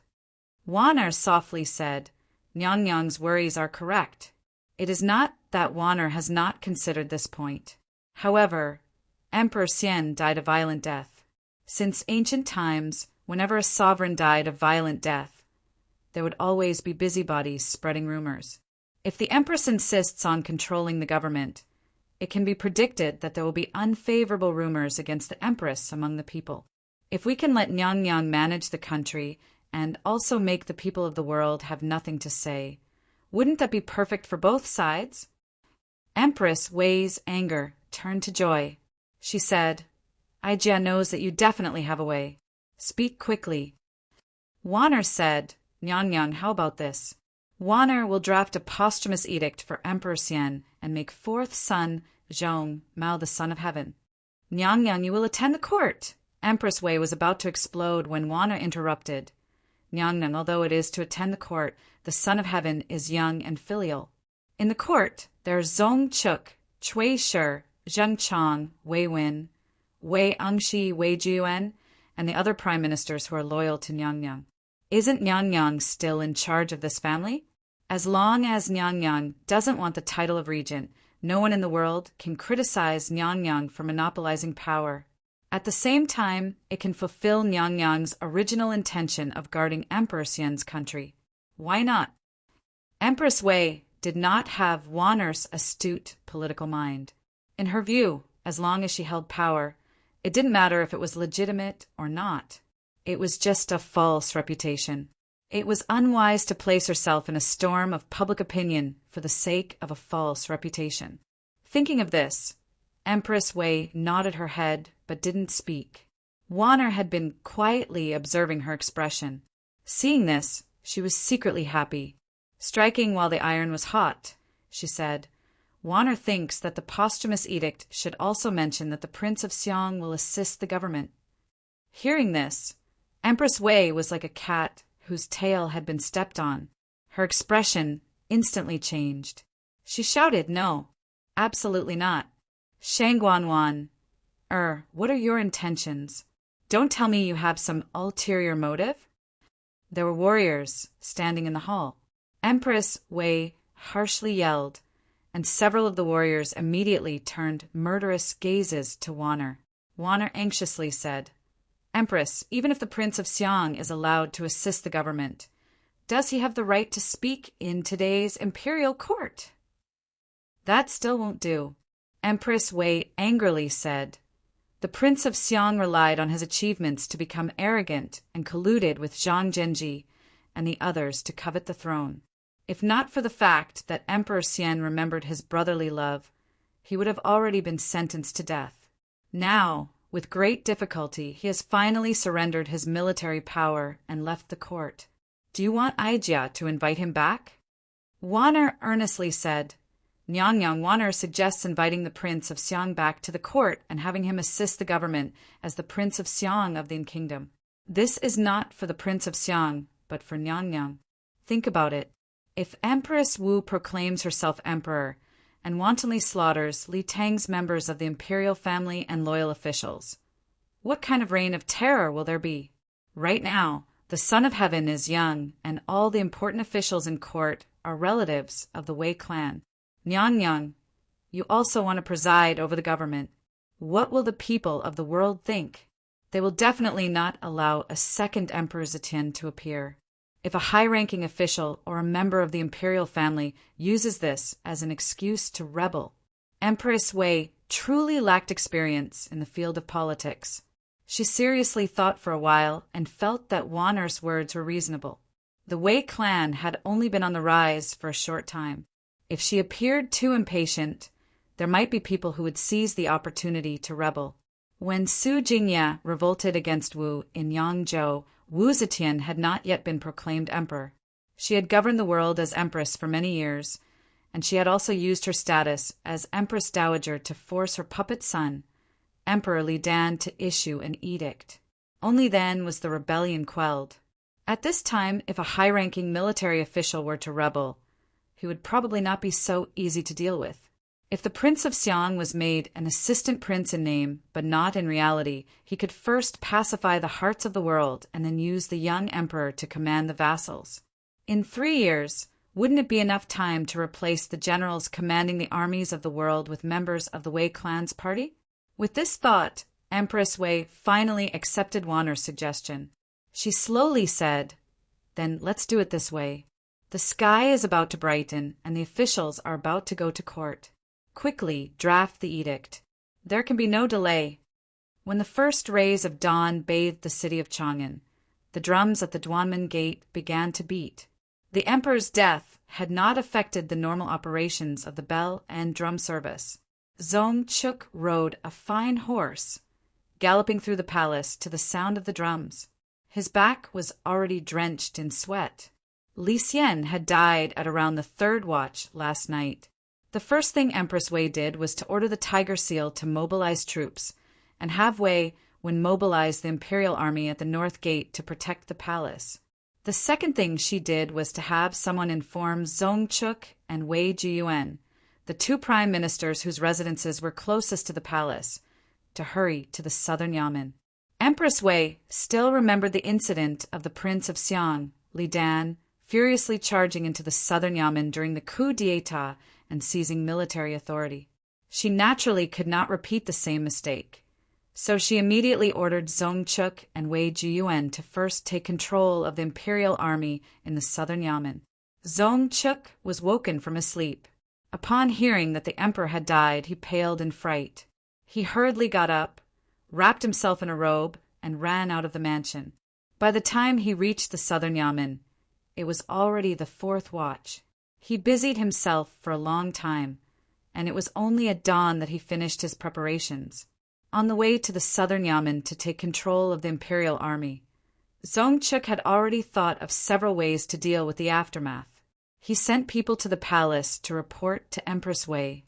Waner softly said, Nyangnyang's worries are correct. It is not that Waner has not considered this point. However, Emperor Xian died a violent death. Since ancient times, whenever a sovereign died a violent death, there would always be busybodies spreading rumors. If the empress insists on controlling the government, it can be predicted that there will be unfavorable rumors against the empress among the people. If we can let Nyangnyang manage the country and also make the people of the world have nothing to say, wouldn't that be perfect for both sides? Empress Wei's anger turned to joy. She said, Aijia knows that you definitely have a way. Speak quickly. Waner said, Nyangnyang, how about this? Waner will draft a posthumous edict for Emperor Xian and make fourth son Zhong Mao the son of heaven. Nyangnyang, you will attend the court. Empress Wei was about to explode when Waner interrupted. Nyangnyang, although it is to attend the court, the son of heaven is young and filial. In the court, there are Zong Chuk, Cui Shi, Zheng Chong, Wei Win, Wei Angshi, Wei Jiuan, and the other prime ministers who are loyal to Nyangnyang. Isn't Nyangnyang still in charge of this family? As long as Nyangnyang doesn't want the title of regent, no one in the world can criticize Nyangnyang for monopolizing power. At the same time, it can fulfill Nyangnyang's original intention of guarding Emperor Xian's country. Why not? Empress Wei did not have Waner's astute political mind. In her view, as long as she held power, it didn't matter if it was legitimate or not. It was just a false reputation. It was unwise to place herself in a storm of public opinion for the sake of a false reputation. Thinking of this, Empress Wei nodded her head but didn't speak. Waner had been quietly observing her expression. Seeing this, she was secretly happy. Striking while the iron was hot, she said, Waner thinks that the posthumous edict should also mention that the Prince of Xiang will assist the government. Hearing this, Empress Wei was like a cat whose tail had been stepped on. Her expression instantly changed. She shouted, No, absolutely not. Shangguanwan, what are your intentions? Don't tell me you have some ulterior motive? There were warriors standing in the hall. Empress Wei harshly yelled, and several of the warriors immediately turned murderous gazes to Waner. Waner anxiously said, Empress, even if the Prince of Xiang is allowed to assist the government, does he have the right to speak in today's imperial court? That still won't do. Empress Wei angrily said, The Prince of Xiang relied on his achievements to become arrogant and colluded with Zhang Zhenji and the others to covet the throne. If not for the fact that Emperor Xian remembered his brotherly love, he would have already been sentenced to death. Now, with great difficulty, he has finally surrendered his military power and left the court. Do you want Aijia to invite him back? Waner earnestly said, Nyangnyang, Waner suggests inviting the Prince of Xiang back to the court and having him assist the government as the Prince of Xiang of the kingdom. This is not for the Prince of Xiang, but for Nyangnyang. Think about it. If Empress Wu proclaims herself emperor and wantonly slaughters Li Tang's members of the imperial family and loyal officials, what kind of reign of terror will there be? Right now, the Son of Heaven is young, and all the important officials in court are relatives of the Wei clan. Nyangnyang, you also want to preside over the government. What will the people of the world think? They will definitely not allow a second Emperor Zetian to appear. If a high-ranking official or a member of the imperial family uses this as an excuse to rebel, Empress Wei truly lacked experience in the field of politics. She seriously thought for a while and felt that Waner's words were reasonable. The Wei clan had only been on the rise for a short time. If she appeared too impatient, there might be people who would seize the opportunity to rebel. When Su Jingye revolted against Wu in Yangzhou, Wu Zetian had not yet been proclaimed emperor. She had governed the world as empress for many years, and she had also used her status as empress dowager to force her puppet son, Emperor Li Dan to issue an edict. Only then was the rebellion quelled. At this time, if a high-ranking military official were to rebel, he would probably not be so easy to deal with. If the Prince of Xiang was made an assistant prince in name, but not in reality, he could first pacify the hearts of the world and then use the young emperor to command the vassals. In 3 years, wouldn't it be enough time to replace the generals commanding the armies of the world with members of the Wei clan's party? With this thought, Empress Wei finally accepted Wanner's suggestion. She slowly said, "Then let's do it this way. The sky is about to brighten, and the officials are about to go to court. Quickly draft the edict. There can be no delay." When the first rays of dawn bathed the city of Chang'an, the drums at the Duanmen Gate began to beat. The emperor's death had not affected the normal operations of the bell and drum service. Zong Chuk rode a fine horse, galloping through the palace to the sound of the drums. His back was already drenched in sweat. Li Xian had died at around the 3rd watch last night. The first thing Empress Wei did was to order the Tiger Seal to mobilize troops, and have Wei mobilize the imperial army at the north gate to protect the palace. The second thing she did was to have someone inform Zong Chuk and Wei Jiyuan, the 2 prime ministers whose residences were closest to the palace, to hurry to the southern yamen. Empress Wei still remembered the incident of the Prince of Xiang, Li Dan, furiously charging into the southern yamen during the coup d'etat and seizing military authority. She naturally could not repeat the same mistake, so she immediately ordered Zong Chuk and Wei Jiyuan to first take control of the imperial army in the southern yamen. Zong Chuk was woken from his sleep. Upon hearing that the emperor had died, he paled in fright. He hurriedly got up, wrapped himself in a robe, and ran out of the mansion. By the time he reached the southern yamen, it was already the 4th watch. He busied himself for a long time, and it was only at dawn that he finished his preparations. On the way to the southern yamen to take control of the imperial army, Zong Chuk had already thought of several ways to deal with the aftermath. He sent people to the palace to report to Empress Wei.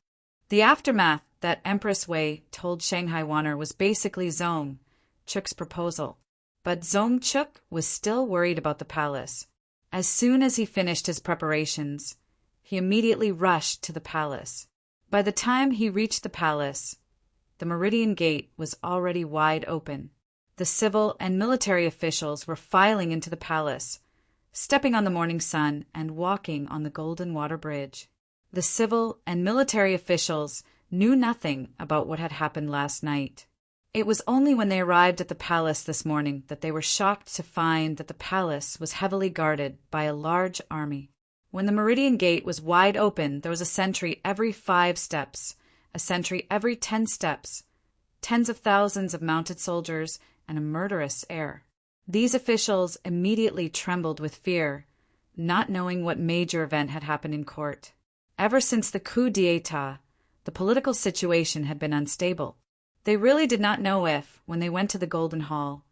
The aftermath that Empress Wei told Shanghai Wanner was basically Zong Chuk's proposal. But Zong Chuk was still worried about the palace. As soon as he finished his preparations, he immediately rushed to the palace. By the time he reached the palace, the Meridian Gate was already wide open. The civil and military officials were filing into the palace, stepping on the morning sun and walking on the Golden Water Bridge. The civil and military officials knew nothing about what had happened last night. It was only when they arrived at the palace this morning that they were shocked to find that the palace was heavily guarded by a large army. When the Meridian Gate was wide open, there was a sentry every 5 steps, a sentry every 10 steps, tens of thousands of mounted soldiers, and a murderous air. These officials immediately trembled with fear, not knowing what major event had happened in court. Ever since the coup d'etat, the political situation had been unstable. They really did not know if, when they went to the Golden Hall,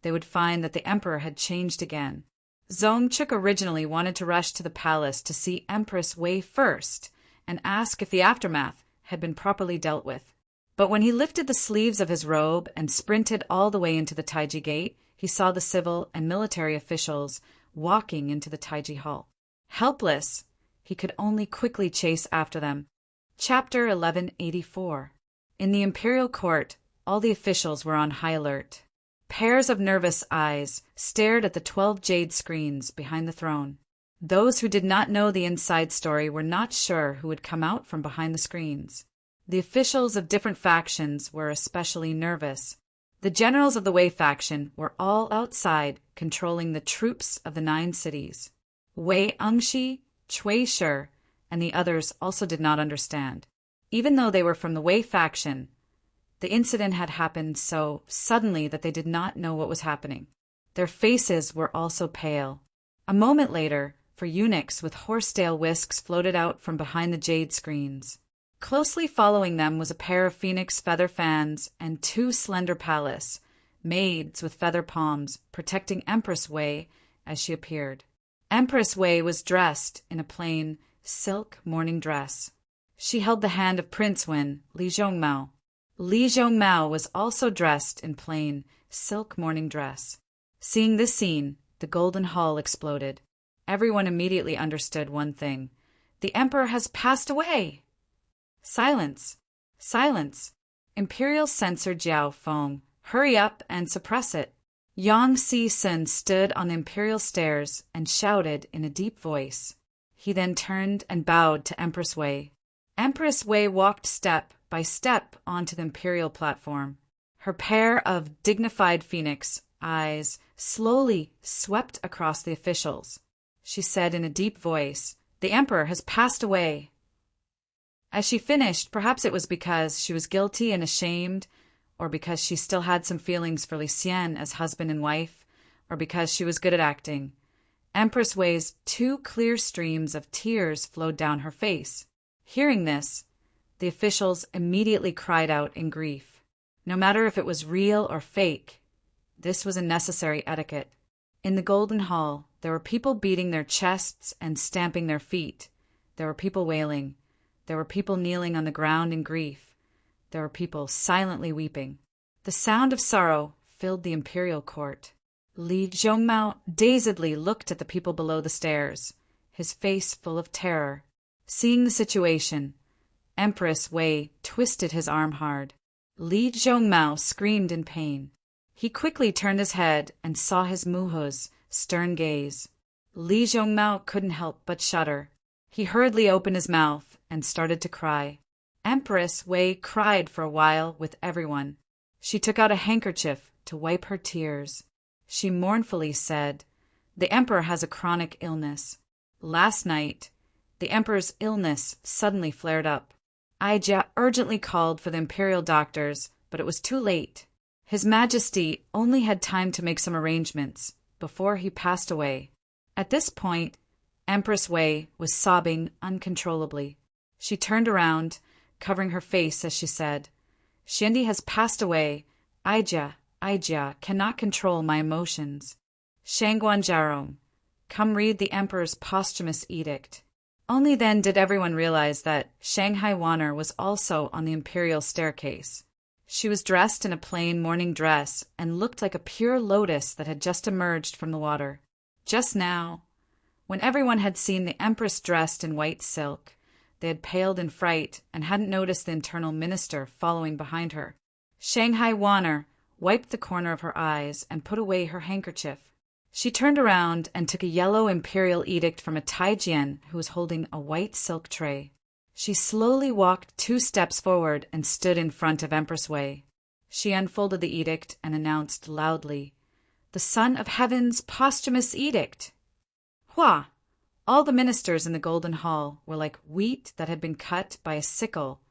they would find that the emperor had changed again. Zong Chuk originally wanted to rush to the palace to see Empress Wei first and ask if the aftermath had been properly dealt with. But when he lifted the sleeves of his robe and sprinted all the way into the Taiji Gate, he saw the civil and military officials walking into the Taiji Hall. Helpless, he could only quickly chase after them. Chapter 1184. In the imperial court, all the officials were on high alert. Pairs of nervous eyes stared at the 12 jade screens behind the throne. Those who did not know the inside story were not sure who would come out from behind the screens. The officials of different factions were especially nervous. The generals of the Wei faction were all outside, controlling the troops of the 9 cities. Wei Engshi, Cui Shi, and the others also did not understand. Even though they were from the Wei faction, the incident had happened so suddenly that they did not know what was happening. Their faces were also pale. A moment later, 4 eunuchs with horsetail whisks floated out from behind the jade screens. Closely following them was a pair of phoenix feather fans and 2 slender palace, maids with feather palms, protecting Empress Wei as she appeared. Empress Wei was dressed in a plain silk morning dress. She held the hand of Prince Wen, Li Zhongmao. Li Zhongmao was also dressed in plain silk morning dress. Seeing this scene, the golden hall exploded. Everyone immediately understood one thing. The emperor has passed away! Silence! Silence! Imperial censor Jiao Feng, hurry up and suppress it. Yang Si-sun stood on the imperial stairs and shouted in a deep voice. He then turned and bowed to Empress Wei. Empress Wei walked step by step onto the imperial platform. Her pair of dignified phoenix eyes slowly swept across the officials. She said in a deep voice, "The emperor has passed away." As she finished, perhaps it was because she was guilty and ashamed, or because she still had some feelings for Li Xian as husband and wife, or because she was good at acting, Empress Wei's 2 clear streams of tears flowed down her face. Hearing this, the officials immediately cried out in grief. No matter if it was real or fake, this was a necessary etiquette. In the Golden Hall, there were people beating their chests and stamping their feet. There were people wailing. There were people kneeling on the ground in grief. There were people silently weeping. The sound of sorrow filled the imperial court. Li Zhongmao dazedly looked at the people below the stairs, his face full of terror. Seeing the situation, Empress Wei twisted his arm hard. Li Zhongmao screamed in pain. He quickly turned his head and saw his Muhu's stern gaze. Li Zhongmao couldn't help but shudder. He hurriedly opened his mouth and started to cry. Empress Wei cried for a while with everyone. She took out a handkerchief to wipe her tears. She mournfully said, "The emperor has a chronic illness. Last night, the emperor's illness suddenly flared up. Aijia urgently called for the imperial doctors, but it was too late. His Majesty only had time to make some arrangements before he passed away." At this point, Empress Wei was sobbing uncontrollably. She turned around, covering her face as she said, "Xiandi has passed away. Aijia cannot control my emotions. Shangguan Jiarong, come read the emperor's posthumous edict." Only then did everyone realize that Shanghai Wanner was also on the imperial staircase. She was dressed in a plain morning dress and looked like a pure lotus that had just emerged from the water. Just now, when everyone had seen the empress dressed in white silk, they had paled in fright and hadn't noticed the internal minister following behind her. Shanghai Wanner wiped the corner of her eyes and put away her handkerchief. She turned around and took a yellow imperial edict from a Taijian who was holding a white silk tray. She slowly walked 2 steps forward and stood in front of Empress Wei. She unfolded the edict and announced loudly, "The Son of Heaven's posthumous edict!" Hua! All the ministers in the Golden Hall were like wheat that had been cut by a sickle,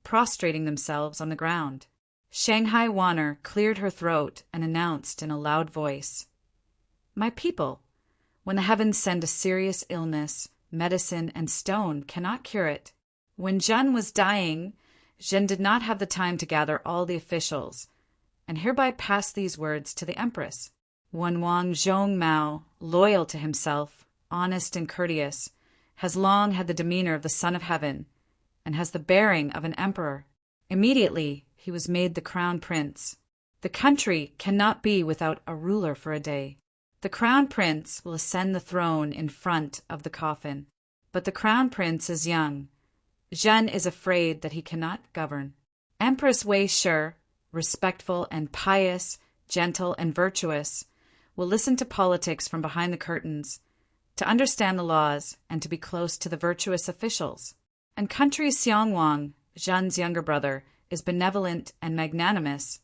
prostrating themselves on the ground. Shanghai Wanner cleared her throat and announced in a loud voice, "My people, when the heavens send a serious illness, medicine and stone cannot cure it. When Zhen was dying, Zhen did not have the time to gather all the officials, and hereby pass these words to the Empress. One Wang Zhongmao, loyal to himself, honest and courteous, has long had the demeanor of the Son of Heaven, and has the bearing of an emperor. Immediately he was made the crown prince. The country cannot be without a ruler for a day. The crown prince will ascend the throne in front of the coffin, but the crown prince is young. Zhen is afraid that he cannot govern. Empress Wei Shi, respectful and pious, gentle and virtuous, will listen to politics from behind the curtains, to understand the laws and to be close to the virtuous officials. And country Xiangwang, Zhen's younger brother, is benevolent and magnanimous.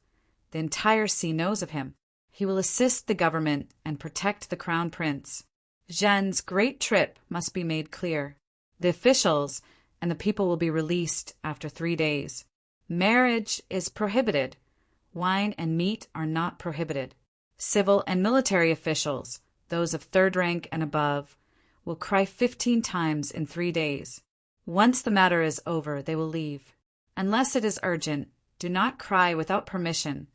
The entire sea knows of him. He will assist the government and protect the crown prince. Zhen's great trip must be made clear. The officials and the people will be released after 3 days. Marriage is prohibited. Wine and meat are not prohibited. Civil and military officials, those of 3rd rank and above, will cry 15 times in 3 days. Once the matter is over, they will leave. Unless it is urgent, do not cry without permission.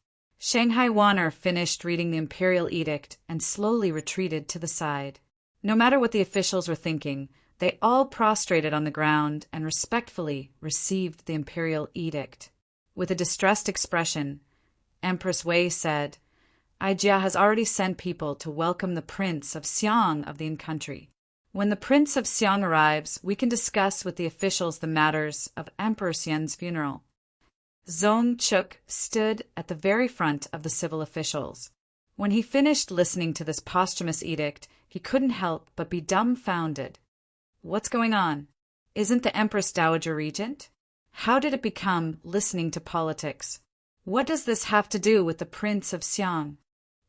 Shanghai Wanner finished reading the imperial edict and slowly retreated to the side. No matter what the officials were thinking, they all prostrated on the ground and respectfully received the imperial edict. With a distressed expression, Empress Wei said, "Aijia has already sent people to welcome the Prince of Xiang of the in-country. When the Prince of Xiang arrives, we can discuss with the officials the matters of Emperor Xian's funeral." Zong Chuk stood at the very front of the civil officials. When he finished listening to this posthumous edict, he couldn't help but be dumbfounded. What's going on? Isn't the Empress Dowager Regent? How did it become listening to politics? What does this have to do with the Prince of Xiang?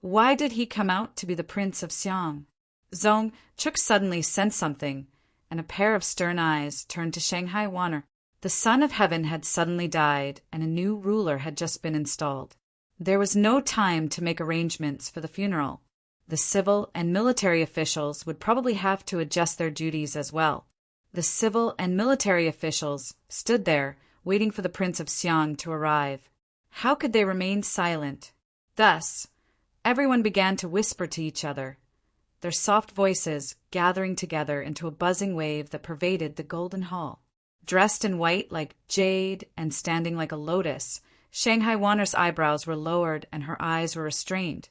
Why did he come out to be the Prince of Xiang? Zong Chuk suddenly sensed something, and a pair of stern eyes turned to Shanghai Wanner. The Son of Heaven had suddenly died, and a new ruler had just been installed. There was no time to make arrangements for the funeral. The civil and military officials would probably have to adjust their duties as well. The civil and military officials stood there, waiting for the Prince of Xiang to arrive. How could they remain silent? Thus, everyone began to whisper to each other, their soft voices gathering together into a buzzing wave that pervaded the golden hall. Dressed in white like jade and standing like a lotus, Shanghai Wanner's eyebrows were lowered and her eyes were restrained,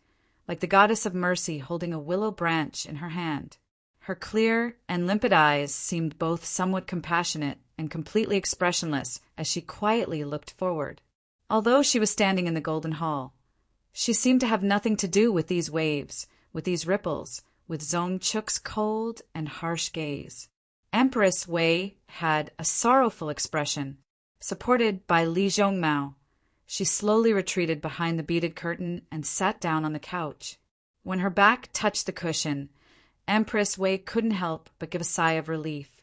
like the goddess of mercy holding a willow branch in her hand. Her clear and limpid eyes seemed both somewhat compassionate and completely expressionless as she quietly looked forward. Although she was standing in the golden hall, she seemed to have nothing to do with these waves, with these ripples, with Zong Chuk's cold and harsh gaze. Empress Wei had a sorrowful expression. Supported by Li Zhongmao, she slowly retreated behind the beaded curtain and sat down on the couch. When her back touched the cushion, Empress Wei couldn't help but give a sigh of relief.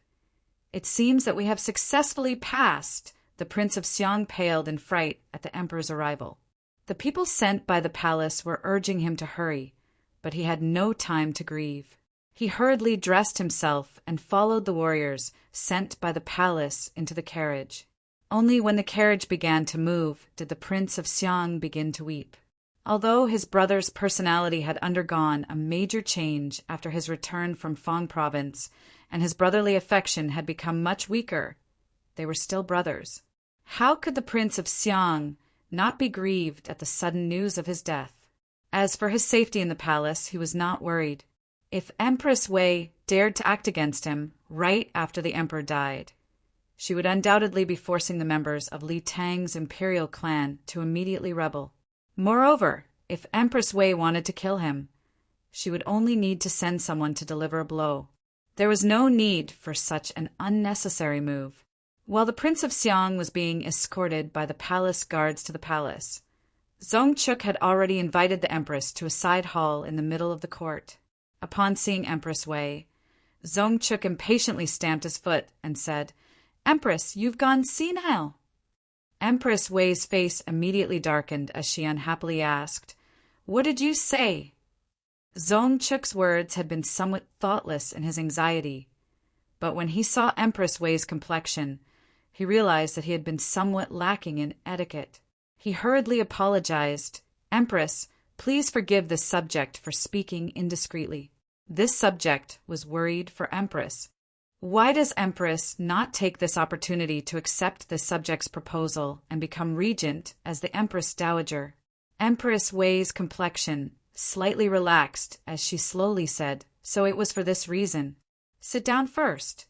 "It seems that we have successfully passed." The Prince of Xiang paled in fright at the emperor's arrival. The people sent by the palace were urging him to hurry, but he had no time to grieve. He hurriedly dressed himself and followed the warriors sent by the palace into the carriage. Only when the carriage began to move did the Prince of Xiang begin to weep. Although his brother's personality had undergone a major change after his return from Fang province, and his brotherly affection had become much weaker, they were still brothers. How could the Prince of Xiang not be grieved at the sudden news of his death? As for his safety in the palace, he was not worried. If Empress Wei dared to act against him right after the emperor died, she would undoubtedly be forcing the members of Li Tang's imperial clan to immediately rebel. Moreover, if Empress Wei wanted to kill him, she would only need to send someone to deliver a blow. There was no need for such an unnecessary move. While the Prince of Xiang was being escorted by the palace guards to the palace, Zong Chuk had already invited the Empress to a side hall in the middle of the court. Upon seeing Empress Wei, Zong Chuk impatiently stamped his foot and said, "Empress, you've gone senile." Empress Wei's face immediately darkened as she unhappily asked, "What did you say?" Zong Chuk's words had been somewhat thoughtless in his anxiety, but when he saw Empress Wei's complexion, he realized that he had been somewhat lacking in etiquette. He hurriedly apologized. "Empress, please forgive this subject for speaking indiscreetly." This subject was worried for Empress. Why does Empress not take this opportunity to accept this subject's proposal and become regent as the Empress Dowager? Empress Wei's complexion slightly relaxed as she slowly said, "So it was for this reason. Sit down first."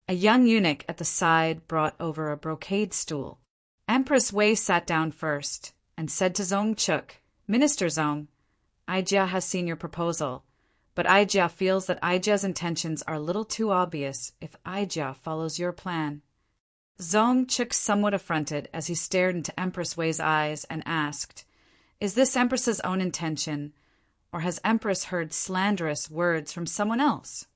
A young eunuch at the side brought over a brocade stool. Empress Wei sat down first and said to Zong Chuk, "Minister Zong, Aijia has seen your proposal, but Aijia feels that Aijia's intentions are a little too obvious if Aijia follows your plan." Zong Chuk somewhat affronted as he stared into Empress Wei's eyes and asked, "Is this Empress's own intention, or has Empress heard slanderous words from someone else?"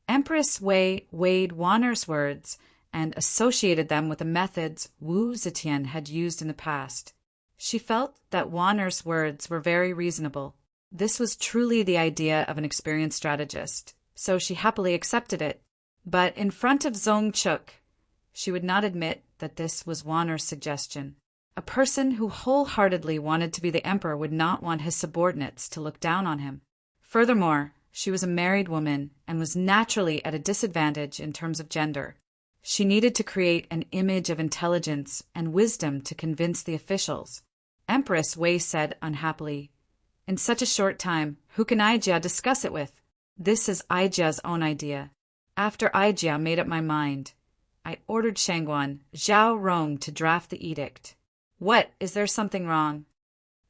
Empress Wei weighed Wanner's words and associated them with the methods Wu Zetian had used in the past. She felt that Wanner's words were very reasonable. This was truly the idea of an experienced strategist, so she happily accepted it. But in front of Zong Chuk, she would not admit that this was Wanner's suggestion. A person who wholeheartedly wanted to be the emperor would not want his subordinates to look down on him. Furthermore, she was a married woman and was naturally at a disadvantage in terms of gender. She needed to create an image of intelligence and wisdom to convince the officials. Empress Wei said unhappily, "In such a short time, who can Aijia discuss it with? This is Aijia's own idea. After Aijia made up my mind, I ordered Shangguan, Zhao Rong to draft the edict." "What? Is there something wrong?"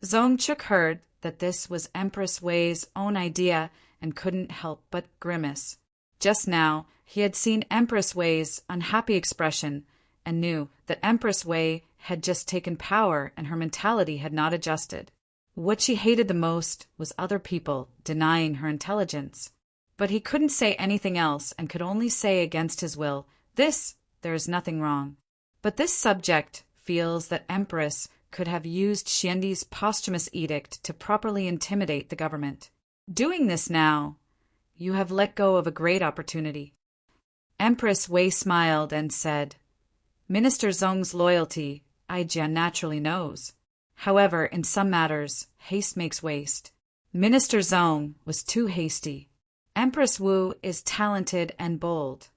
Zhong Chuk heard that this was Empress Wei's own idea and couldn't help but grimace. Just now, he had seen Empress Wei's unhappy expression and knew that Empress Wei had just taken power and her mentality had not adjusted. What she hated the most was other people denying her intelligence. But he couldn't say anything else and could only say against his will, "There is nothing wrong." But this subject feels that Empress could have used Xiandi's posthumous edict to properly intimidate the government. Doing this now, you have let go of a great opportunity. Empress Wei smiled and said, "Minister Zong's loyalty, Aijia naturally knows. However, in some matters, haste makes waste. Minister Zong was too hasty. Empress Wu is talented and bold.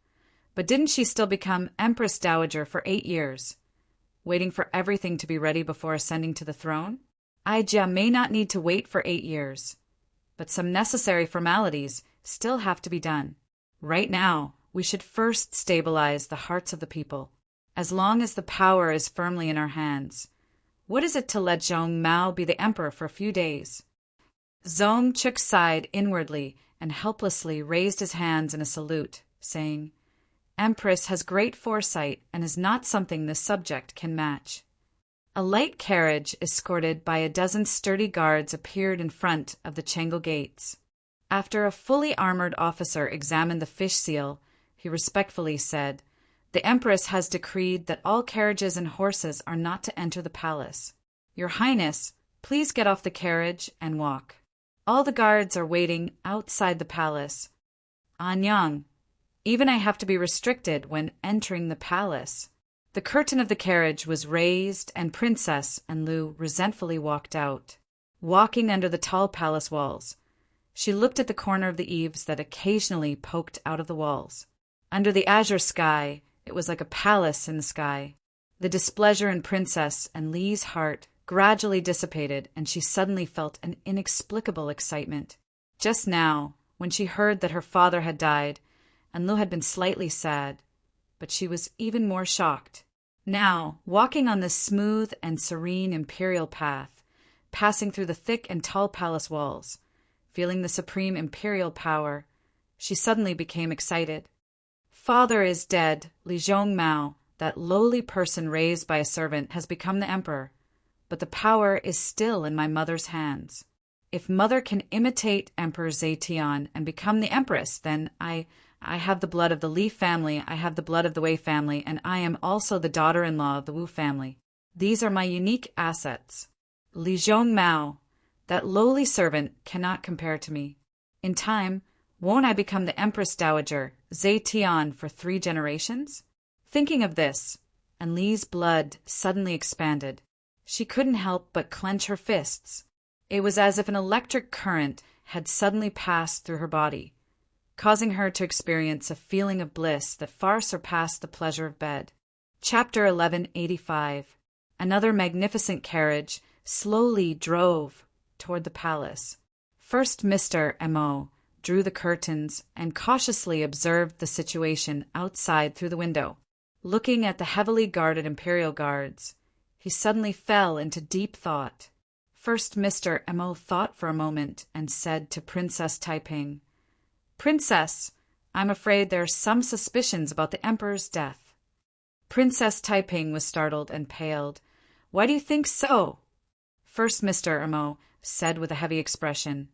But didn't she still become Empress Dowager for 8 years, waiting for everything to be ready before ascending to the throne? Aijia may not need to wait for 8 years, but some necessary formalities still have to be done. Right now, we should first stabilize the hearts of the people. As long as the power is firmly in our hands, what is it to let Zhong Mao be the emperor for a few days?" Zhong Chuk sighed inwardly and helplessly raised his hands in a salute, saying, "Empress has great foresight and is not something this subject can match." A light carriage escorted by a dozen sturdy guards appeared in front of the Chengel gates. After a fully armored officer examined the fish seal, he respectfully said, "The Empress has decreed that all carriages and horses are not to enter the palace. Your Highness, please get off the carriage and walk. All the guards are waiting outside the palace. Anyang, even I have to be restricted when entering the palace." The curtain of the carriage was raised and Princess and Lu resentfully walked out. Walking under the tall palace walls, she looked at the corner of the eaves that occasionally poked out of the walls. Under the azure sky, it was like a palace in the sky. The displeasure in Princess and Li's heart gradually dissipated, and she suddenly felt an inexplicable excitement. Just now, when she heard that her father had died, and Lu had been slightly sad, but she was even more shocked. Now, walking on this smooth and serene imperial path, passing through the thick and tall palace walls, feeling the supreme imperial power, she suddenly became excited. Father is dead. Li Zhongmao, that lowly person raised by a servant, has become the emperor, but the power is still in my mother's hands. If mother can imitate Emperor Zetian and become the empress, then I have the blood of the Li family, I have the blood of the Wei family, and I am also the daughter-in-law of the Wu family. These are my unique assets. Li Zhongmao, that lowly servant, cannot compare to me. In time, won't I become the Empress Dowager, Zetian, for 3 generations? Thinking of this, and Li's blood suddenly expanded. She couldn't help but clench her fists. It was as if an electric current had suddenly passed through her body, causing her to experience a feeling of bliss that far surpassed the pleasure of bed. Chapter 1185. Another magnificent carriage slowly drove toward the palace. First Mr. Mo drew the curtains and cautiously observed the situation outside through the window. Looking at the heavily guarded imperial guards, he suddenly fell into deep thought. First Mr. Mo thought for a moment and said to Princess Taiping, "Princess, I'm afraid there are some suspicions about the emperor's death." Princess Taiping was startled and paled. "Why do you think so?" First Mr. Mo said with a heavy expression,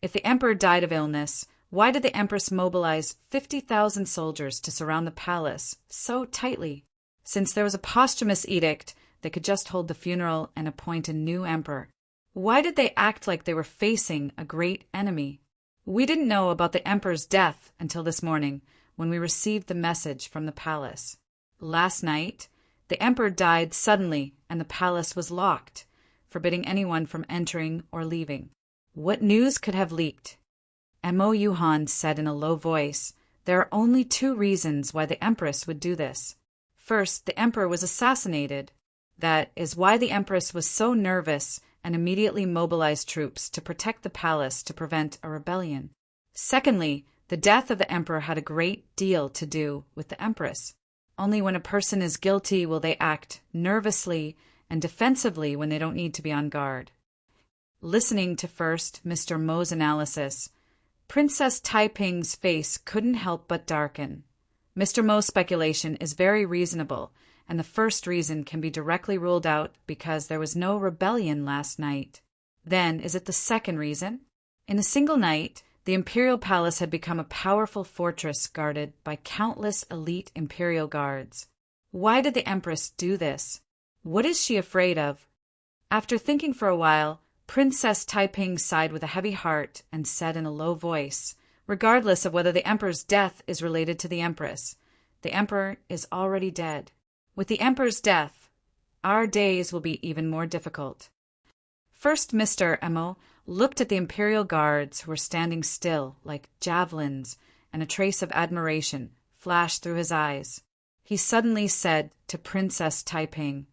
"If the emperor died of illness, why did the empress mobilize 50,000 soldiers to surround the palace so tightly? Since there was a posthumous edict, they could just hold the funeral and appoint a new emperor. Why did they act like they were facing a great enemy? We didn't know about the emperor's death until this morning, when we received the message from the palace. Last night, the emperor died suddenly and the palace was locked, forbidding anyone from entering or leaving. What news could have leaked?" Mo Yuhan said in a low voice, There are only two reasons why the Empress would do this. First, the Emperor was assassinated. That is why the Empress was so nervous and immediately mobilized troops to protect the palace to prevent a rebellion. Secondly, the death of the Emperor had a great deal to do with the Empress. Only when a person is guilty will they act nervously and defensively when they don't need to be on guard. Listening to first Mr. Mo's analysis, Princess Taiping's face couldn't help but darken. Mr. Mo's speculation is very reasonable, and the first reason can be directly ruled out because there was no rebellion last night. Then, is it the second reason? In a single night, the imperial palace had become a powerful fortress guarded by countless elite imperial guards. Why did the Empress do this? What is she afraid of? After thinking for a while, Princess Taiping sighed with a heavy heart and said in a low voice, regardless of whether the Emperor's death is related to the Empress, the Emperor is already dead. With the Emperor's death, our days will be even more difficult. First, Mr. Mo looked at the imperial guards who were standing still like javelins, and a trace of admiration flashed through his eyes. He suddenly said to Princess Taiping,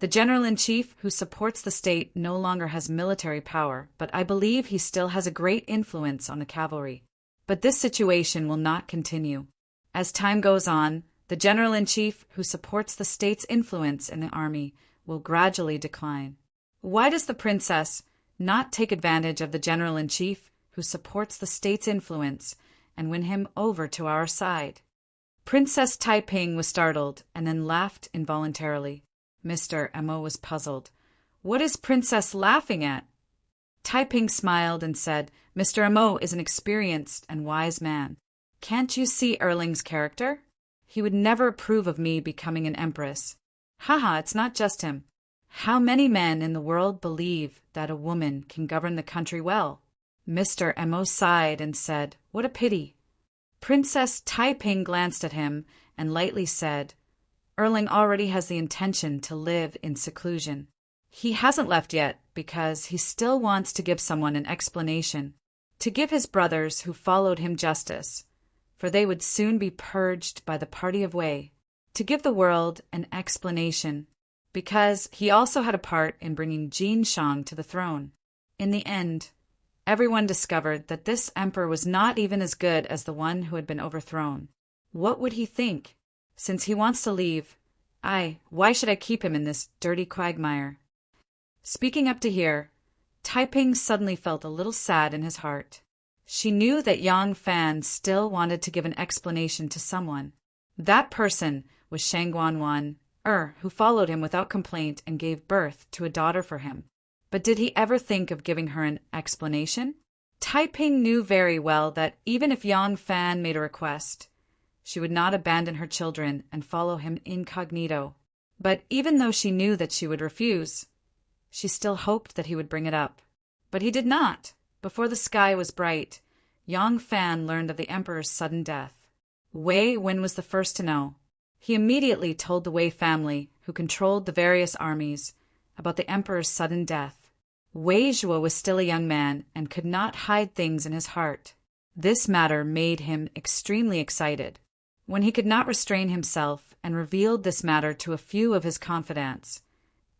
"The general-in-chief who supports the state no longer has military power, but I believe he still has a great influence on the cavalry. But this situation will not continue. As time goes on, the general-in-chief who supports the state's influence in the army will gradually decline. Why does the princess not take advantage of the general-in-chief who supports the state's influence and win him over to our side?" Princess Taiping was startled and then laughed involuntarily. Mr. Mo was puzzled. What is Princess laughing at? Taiping smiled and said, "Mr. Mo is an experienced and wise man. Can't you see Erling's character? He would never approve of me becoming an empress. Haha, it's not just him. How many men in the world believe that a woman can govern the country well?" Mr. Mo sighed and said, "What a pity." Princess Taiping glanced at him and lightly said, "Erling already has the intention to live in seclusion. He hasn't left yet because he still wants to give someone an explanation, to give his brothers who followed him justice, for they would soon be purged by the party of Wei, to give the world an explanation, because he also had a part in bringing Jin Shang to the throne. In the end, everyone discovered that this emperor was not even as good as the one who had been overthrown. What would he think? Since he wants to leave, why should I keep him in this dirty quagmire?" Speaking up to here, Taiping suddenly felt a little sad in his heart. She knew that Yang Fan still wanted to give an explanation to someone. That person was Shang Guanwan, who followed him without complaint and gave birth to a daughter for him. But did he ever think of giving her an explanation? Taiping knew very well that even if Yang Fan made a request, she would not abandon her children and follow him incognito. But even though she knew that she would refuse, she still hoped that he would bring it up. But he did not. Before the sky was bright, Yang Fan learned of the emperor's sudden death. Wei Wen was the first to know. He immediately told the Wei family, who controlled the various armies, about the emperor's sudden death. Wei Zhuo was still a young man and could not hide things in his heart. This matter made him extremely excited. When he could not restrain himself and revealed this matter to a few of his confidants,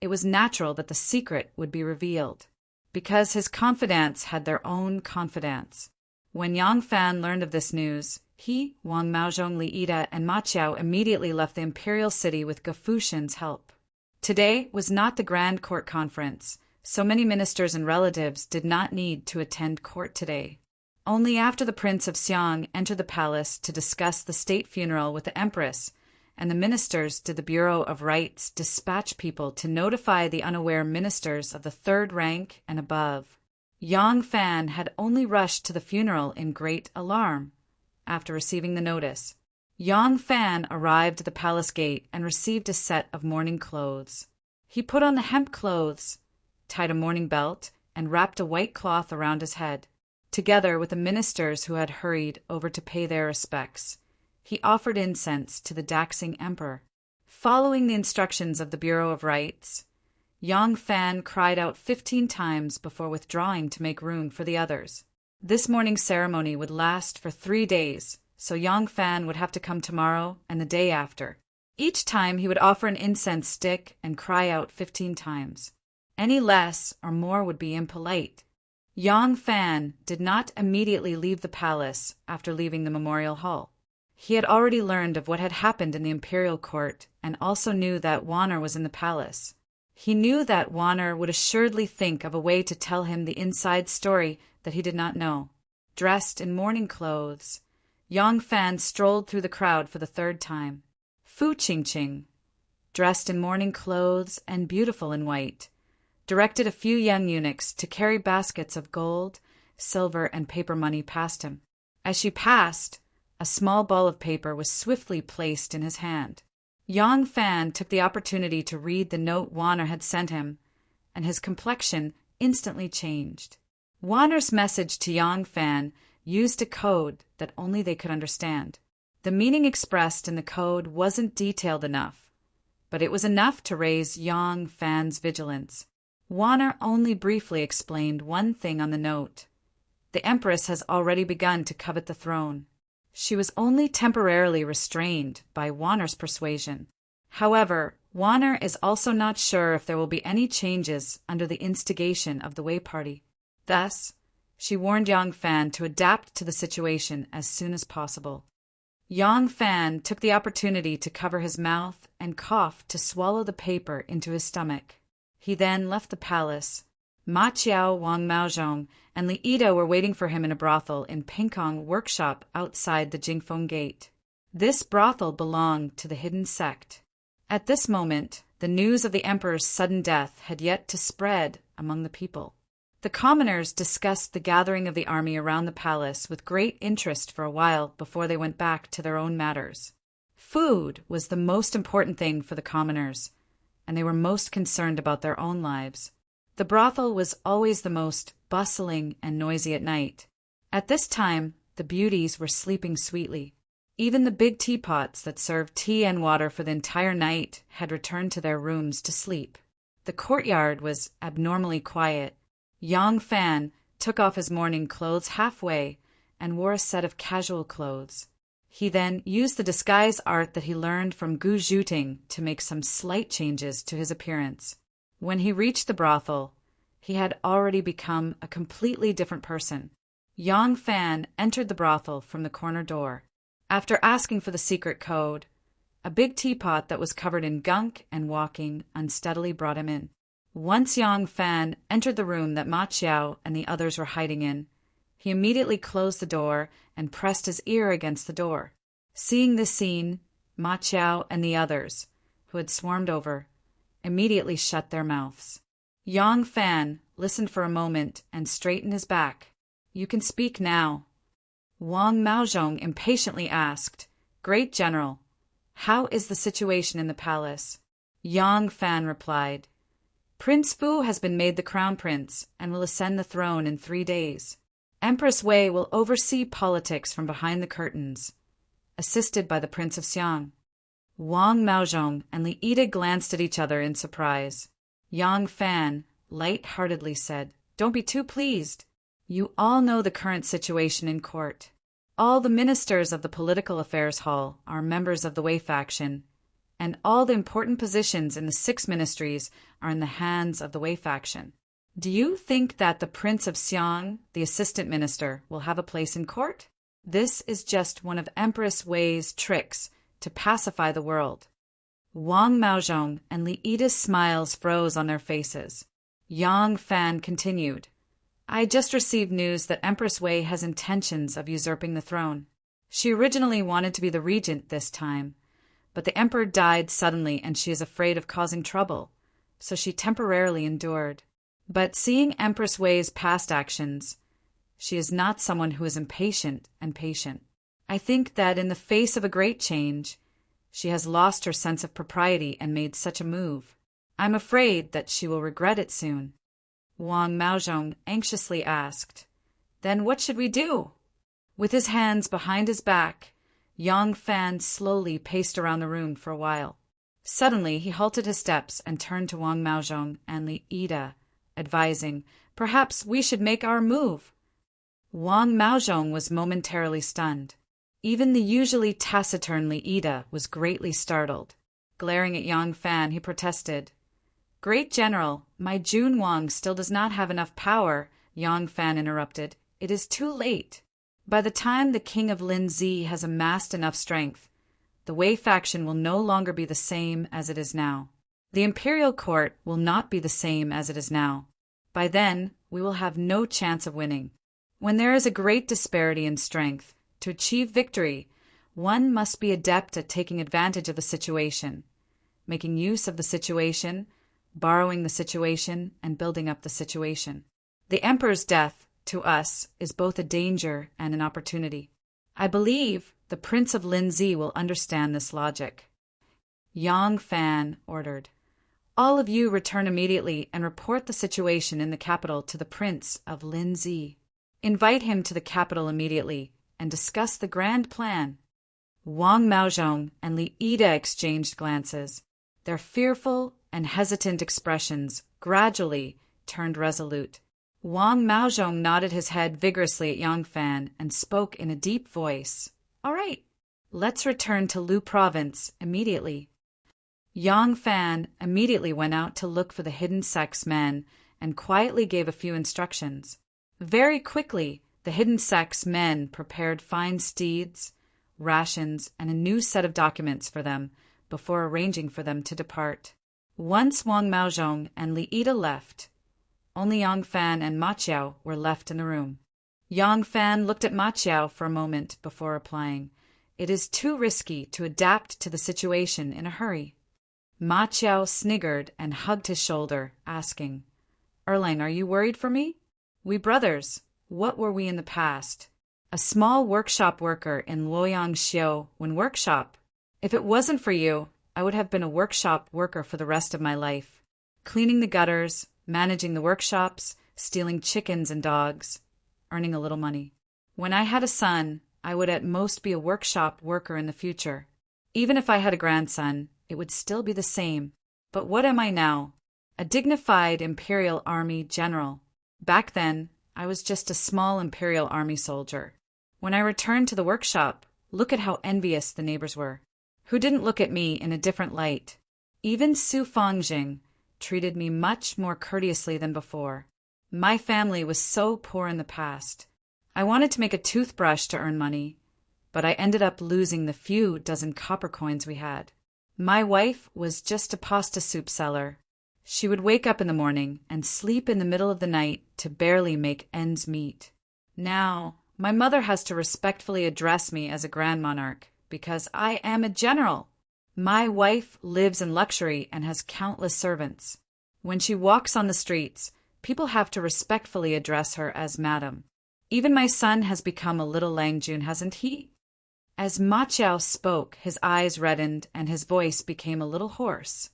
it was natural that the secret would be revealed, because his confidants had their own confidants. When Yang Fan learned of this news, he, Wang Maozhong, Li Ida, and Ma Qiao immediately left the imperial city with Gefushin's help. Today was not the grand court conference. So many ministers and relatives did not need to attend court today. Only after the Prince of Xiang entered the palace to discuss the state funeral with the Empress, and the ministers did the Bureau of Rites dispatch people to notify the unaware ministers of the third rank and above. Yang Fan had only rushed to the funeral in great alarm. After receiving the notice, Yang Fan arrived at the palace gate and received a set of mourning clothes. He put on the hemp clothes, tied a mourning belt, and wrapped a white cloth around his head. Together with the ministers who had hurried over to pay their respects, he offered incense to the Daxing Emperor. Following the instructions of the Bureau of Rites, Yang Fan cried out 15 times before withdrawing to make room for the others. This morning's ceremony would last for 3 days, so Yang Fan would have to come tomorrow and the day after. Each time he would offer an incense stick and cry out 15 times. Any less or more would be impolite. Yang Fan did not immediately leave the palace after leaving the memorial hall. He had already learned of what had happened in the imperial court and also knew that Wanner was in the palace. He knew that Wanner would assuredly think of a way to tell him the inside story that he did not know. Dressed in mourning clothes, Yang Fan strolled through the crowd for the third time. Fu Qingqing, dressed in mourning clothes and beautiful in white, directed a few young eunuchs to carry baskets of gold, silver, and paper money past him. As she passed, a small ball of paper was swiftly placed in his hand. Yang Fan took the opportunity to read the note Wanner had sent him, and his complexion instantly changed. Wanner's message to Yang Fan used a code that only they could understand. The meaning expressed in the code wasn't detailed enough, but it was enough to raise Yang Fan's vigilance. Wanner only briefly explained one thing on the note. The Empress has already begun to covet the throne. She was only temporarily restrained by Wanner's persuasion. However, Wanner is also not sure if there will be any changes under the instigation of the Wei Party. Thus, she warned Yang Fan to adapt to the situation as soon as possible. Yang Fan took the opportunity to cover his mouth and coughed to swallow the paper into his stomach. He then left the palace. Ma Qiao, Wang Maozhong, and Li Ida were waiting for him in a brothel in Pingkong workshop outside the Jingfeng Gate. This brothel belonged to the hidden sect. At this moment, the news of the emperor's sudden death had yet to spread among the people. The commoners discussed the gathering of the army around the palace with great interest for a while before they went back to their own matters. Food was the most important thing for the commoners, and they were most concerned about their own lives. The brothel was always the most bustling and noisy at night. At this time, the beauties were sleeping sweetly. Even the big teapots that served tea and water for the entire night had returned to their rooms to sleep. The courtyard was abnormally quiet. Yang Fan took off his mourning clothes halfway and wore a set of casual clothes. He then used the disguise art that he learned from Gu Zhuting to make some slight changes to his appearance. When he reached the brothel, he had already become a completely different person. Yang Fan entered the brothel from the corner door. After asking for the secret code, a big teapot that was covered in gunk and walking unsteadily brought him in. Once Yang Fan entered the room that Ma Qiao and the others were hiding in, he immediately closed the door and pressed his ear against the door. Seeing this scene, Ma Qiao and the others, who had swarmed over, immediately shut their mouths. Yang Fan listened for a moment and straightened his back. "You can speak now." Wang Maozhong impatiently asked, "Great General, how is the situation in the palace?" Yang Fan replied, "Prince Fu has been made the crown prince and will ascend the throne in 3 days. Empress Wei will oversee politics from behind the curtains, assisted by the Prince of Xiang." Wang Maozhong and Li Ida glanced at each other in surprise. Yang Fan light-heartedly said, "Don't be too pleased. You all know the current situation in court. All the ministers of the Political Affairs Hall are members of the Wei faction, and all the important positions in the 6 ministries are in the hands of the Wei faction. Do you think that the Prince of Xiang, the assistant minister, will have a place in court? This is just one of Empress Wei's tricks to pacify the world." Wang Maozhong and Li Ida's smiles froze on their faces. Yang Fan continued, "I just received news that Empress Wei has intentions of usurping the throne. She originally wanted to be the regent this time, but the emperor died suddenly and she is afraid of causing trouble, so she temporarily endured. But seeing Empress Wei's past actions, she is not someone who is impatient and patient. I think that in the face of a great change, she has lost her sense of propriety and made such a move. I'm afraid that she will regret it soon." Wang Maozhong anxiously asked, "Then what should we do?" With his hands behind his back, Yang Fan slowly paced around the room for a while. Suddenly he halted his steps and turned to Wang Maozhong and Li Ida, advising, "Perhaps we should make our move." Wang Maozhong was momentarily stunned. Even the usually taciturn Ida was greatly startled. Glaring at Yang Fan, he protested. "Great General, my Jun Wang still does not have enough power," Yang Fan interrupted. "It is too late. By the time the king of Linzi has amassed enough strength, the Wei faction will no longer be the same as it is now. The imperial court will not be the same as it is now. By then, we will have no chance of winning. When there is a great disparity in strength, to achieve victory, one must be adept at taking advantage of the situation, making use of the situation, borrowing the situation, and building up the situation. The emperor's death, to us, is both a danger and an opportunity. I believe the Prince of Linzi will understand this logic." Yang Fan ordered, "All of you return immediately and report the situation in the capital to the Prince of Linzi. Invite him to the capital immediately and discuss the grand plan." Wang Maozhong and Li Ida exchanged glances. Their fearful and hesitant expressions gradually turned resolute. Wang Maozhong nodded his head vigorously at Yang Fan and spoke in a deep voice. "All right, let's return to Lu Province immediately." Yang Fan immediately went out to look for the hidden sect's men and quietly gave a few instructions. Very quickly, the hidden sect's men prepared fine steeds, rations, and a new set of documents for them before arranging for them to depart. Once Wang Maozhong and Li Ida left, only Yang Fan and Ma Qiao were left in the room. Yang Fan looked at Ma Qiao for a moment before replying, "It is too risky to adapt to the situation in a hurry." Ma Qiao sniggered and hugged his shoulder, asking, "Erlang, are you worried for me? We brothers, what were we in the past? A small workshop worker in Luoyang Xiu when workshop. If it wasn't for you, I would have been a workshop worker for the rest of my life, cleaning the gutters, managing the workshops, stealing chickens and dogs, earning a little money. When I had a son, I would at most be a workshop worker in the future. Even if I had a grandson, it would still be the same. But what am I now? A dignified Imperial Army general. Back then, I was just a small Imperial Army soldier. When I returned to the workshop, look at how envious the neighbors were, who didn't look at me in a different light. Even Su Fangjing treated me much more courteously than before. My family was so poor in the past. I wanted to make a toothbrush to earn money, but I ended up losing the few dozen copper coins we had. My wife was just a pasta soup seller. She would wake up in the morning and sleep in the middle of the night to barely make ends meet. Now, my mother has to respectfully address me as a Grand Monarch because I am a general. My wife lives in luxury and has countless servants. When she walks on the streets, people have to respectfully address her as Madam. Even my son has become a little Langjun, hasn't he?" As Ma Qiao spoke, his eyes reddened and his voice became a little hoarse.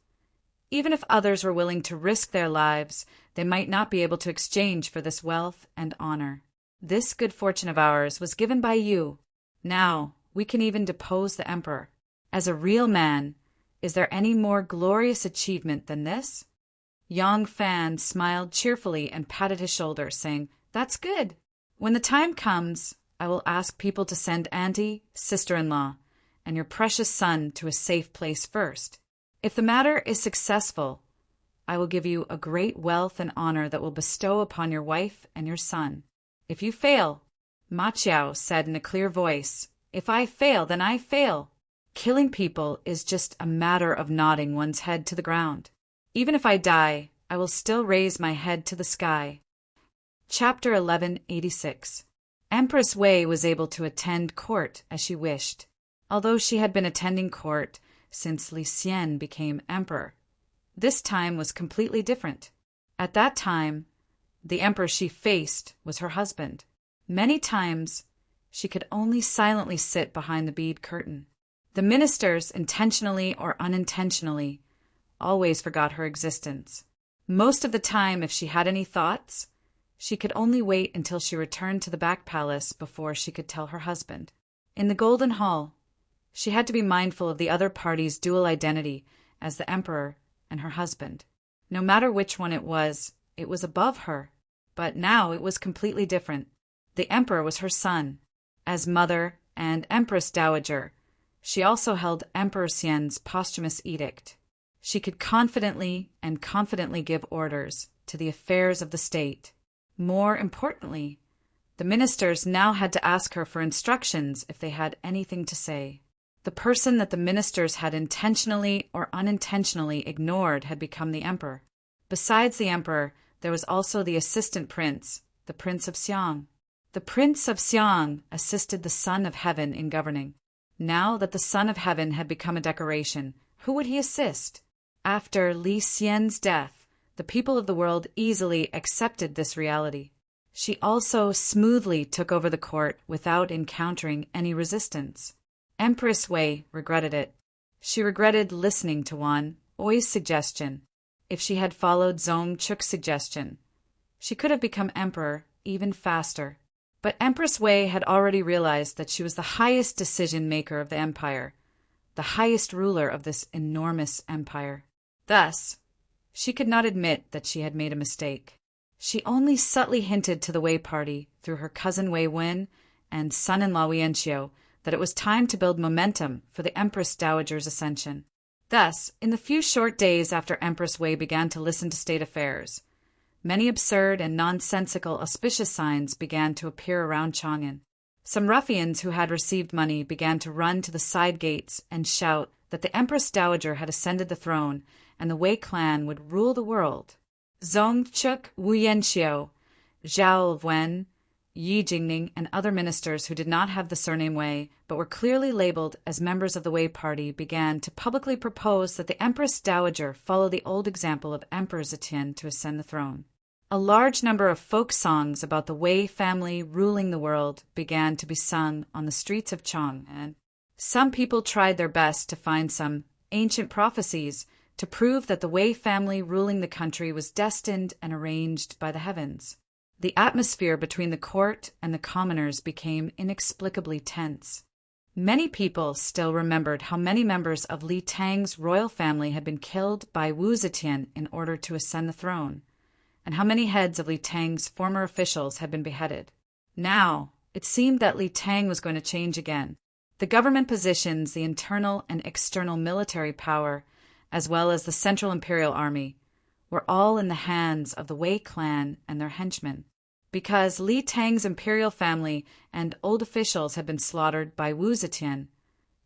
Even if others were willing to risk their lives, they might not be able to exchange for this wealth and honor. This good fortune of ours was given by you. Now, we can even depose the emperor. As a real man, is there any more glorious achievement than this? Yang Fan smiled cheerfully and patted his shoulder, saying, "That's good. When the time comes, I will ask people to send auntie, sister-in-law, and your precious son to a safe place first. If the matter is successful, I will give you a great wealth and honor that will bestow upon your wife and your son. If you fail," Ma Qiao said in a clear voice, "if I fail, then I fail. Killing people is just a matter of nodding one's head to the ground. Even if I die, I will still raise my head to the sky." Chapter 1186. Empress Wei was able to attend court as she wished, although she had been attending court since Li Xian became emperor. This time was completely different. At that time, the emperor she faced was her husband. Many times, she could only silently sit behind the bead curtain. The ministers, intentionally or unintentionally, always forgot her existence. Most of the time, if she had any thoughts, she could only wait until she returned to the back palace before she could tell her husband. In the Golden Hall, she had to be mindful of the other party's dual identity as the emperor and her husband. No matter which one it was above her. But now it was completely different. The emperor was her son. As mother and Empress Dowager. She also held Emperor Xian's posthumous edict. She could confidently give orders to the affairs of the state. More importantly, the ministers now had to ask her for instructions if they had anything to say. The person that the ministers had intentionally or unintentionally ignored had become the emperor. Besides the emperor, there was also the assistant prince, the Prince of Xiang. The Prince of Xiang assisted the Son of Heaven in governing. Now that the Son of Heaven had become a decoration, who would he assist? After Li Xian's death, the people of the world easily accepted this reality. She also smoothly took over the court without encountering any resistance. Empress Wei regretted it. She regretted listening to Wan Oi's suggestion. If she had followed Zong Chuk's suggestion, she could have become emperor even faster. But Empress Wei had already realized that she was the highest decision-maker of the empire, the highest ruler of this enormous empire. Thus, she could not admit that she had made a mistake. She only subtly hinted to the Wei party through her cousin Wei Wen and son-in-law Wenqiu that it was time to build momentum for the Empress Dowager's ascension. Thus, in the few short days after Empress Wei began to listen to state affairs, many absurd and nonsensical auspicious signs began to appear around Chang'an. Some ruffians who had received money began to run to the side gates and shout that the Empress Dowager had ascended the throne and the Wei clan would rule the world. Zong Chuk, Wu Yanxiu, Zhao Wen, Yi Jingning, and other ministers who did not have the surname Wei but were clearly labeled as members of the Wei party began to publicly propose that the Empress Dowager follow the old example of Emperor Zetian to ascend the throne. A large number of folk songs about the Wei family ruling the world began to be sung on the streets of Chang'an. Some people tried their best to find some ancient prophecies to prove that the Wei family ruling the country was destined and arranged by the heavens. The atmosphere between the court and the commoners became inexplicably tense. Many people still remembered how many members of Li Tang's royal family had been killed by Wu Zetian in order to ascend the throne, and how many heads of Li Tang's former officials had been beheaded. Now, it seemed that Li Tang was going to change again. The government positions, the internal and external military power, as well as the Central Imperial Army, were all in the hands of the Wei clan and their henchmen. Because Li Tang's imperial family and old officials had been slaughtered by Wu Zetian,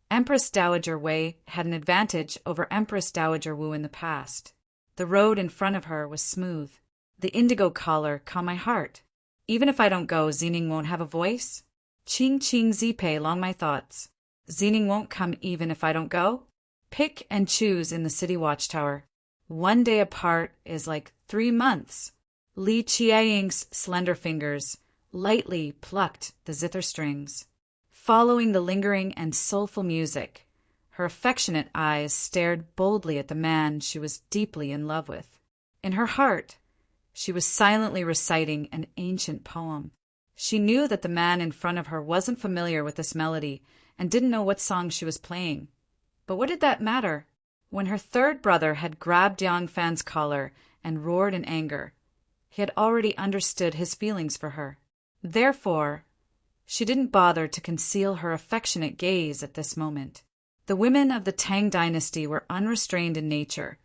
Empress Dowager Wei had an advantage over Empress Dowager Wu in the past. The road in front of her was smooth. The indigo collar caught my heart. Even if I don't go, Xining won't have a voice? Qing Qing Zipei along my thoughts. Xining won't come even if I don't go? Pick and choose in the city watchtower. 1 day apart is like 3 months. Li Qiaying's slender fingers lightly plucked the zither strings. Following the lingering and soulful music, her affectionate eyes stared boldly at the man she was deeply in love with. In her heart, she was silently reciting an ancient poem. She knew that the man in front of her wasn't familiar with this melody and didn't know what song she was playing. But what did that matter? When her third brother had grabbed Yang Fan's collar and roared in anger, he had already understood his feelings for her. Therefore, she didn't bother to conceal her affectionate gaze at this moment. The women of the Tang dynasty were unrestrained in nature,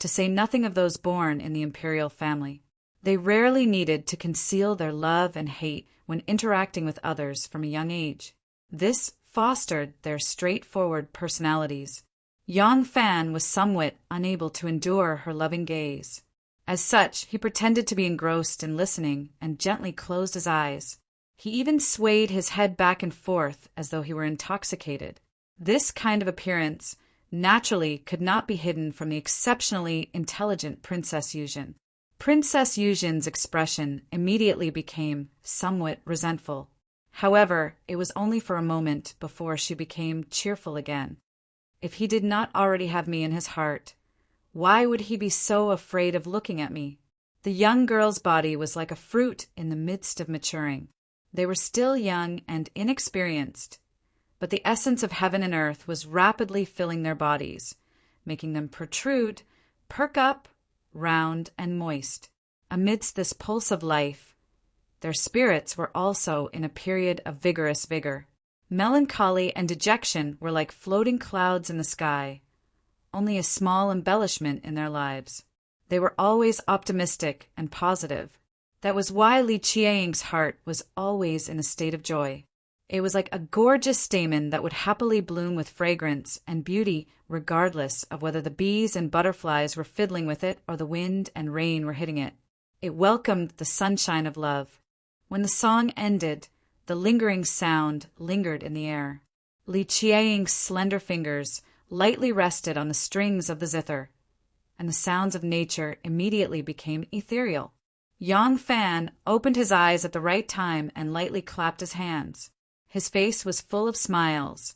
to say nothing of those born in the imperial family. They rarely needed to conceal their love and hate when interacting with others from a young age. This fostered their straightforward personalities. Yang Fan was somewhat unable to endure her loving gaze. As such, he pretended to be engrossed in listening and gently closed his eyes. He even swayed his head back and forth as though he were intoxicated. This kind of appearance naturally could not be hidden from the exceptionally intelligent Princess Yuzhen. Princess Yuzhen's expression immediately became somewhat resentful. However, it was only for a moment before she became cheerful again. If he did not already have me in his heart, why would he be so afraid of looking at me? The young girl's body was like a fruit in the midst of maturing. They were still young and inexperienced, but the essence of heaven and earth was rapidly filling their bodies, making them protrude, perk up, round, and moist. Amidst this pulse of life, their spirits were also in a period of vigorous vigor. Melancholy and dejection were like floating clouds in the sky, only a small embellishment in their lives. They were always optimistic and positive. That was why Li Qiang's heart was always in a state of joy. It was like a gorgeous stamen that would happily bloom with fragrance and beauty regardless of whether the bees and butterflies were fiddling with it or the wind and rain were hitting it. It welcomed the sunshine of love. When the song ended, the lingering sound lingered in the air. Li Qiang's slender fingers lightly rested on the strings of the zither, and the sounds of nature immediately became ethereal. Yang Fan opened his eyes at the right time and lightly clapped his hands. His face was full of smiles,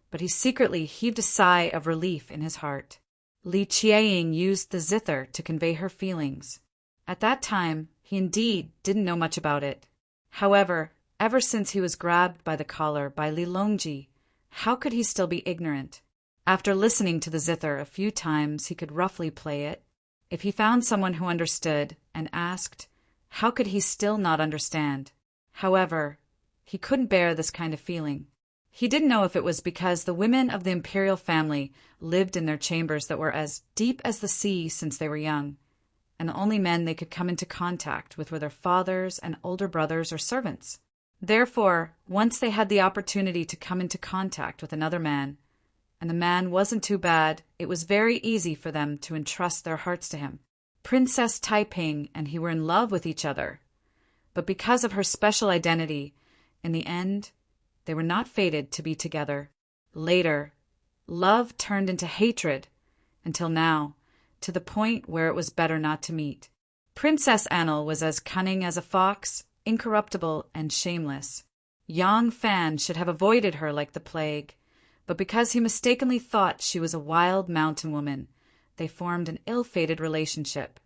but he secretly heaved a sigh of relief in his heart. Li Qiang used the zither to convey her feelings. At that time, he indeed didn't know much about it. However, ever since he was grabbed by the collar by Li Longji, how could he still be ignorant? After listening to the zither a few times, he could roughly play it. If he found someone who understood and asked, how could he still not understand? However, he couldn't bear this kind of feeling. He didn't know if it was because the women of the imperial family lived in their chambers that were as deep as the sea since they were young, and the only men they could come into contact with were their fathers and older brothers or servants. Therefore, once they had the opportunity to come into contact with another man, and the man wasn't too bad, it was very easy for them to entrust their hearts to him. Princess Taiping and he were in love with each other, but because of her special identity, in the end, they were not fated to be together. Later, love turned into hatred, until now, to the point where it was better not to meet. Princess Anil was as cunning as a fox, incorruptible and shameless. Yang Fan should have avoided her like the plague, but because he mistakenly thought she was a wild mountain woman, they formed an ill-fated relationship,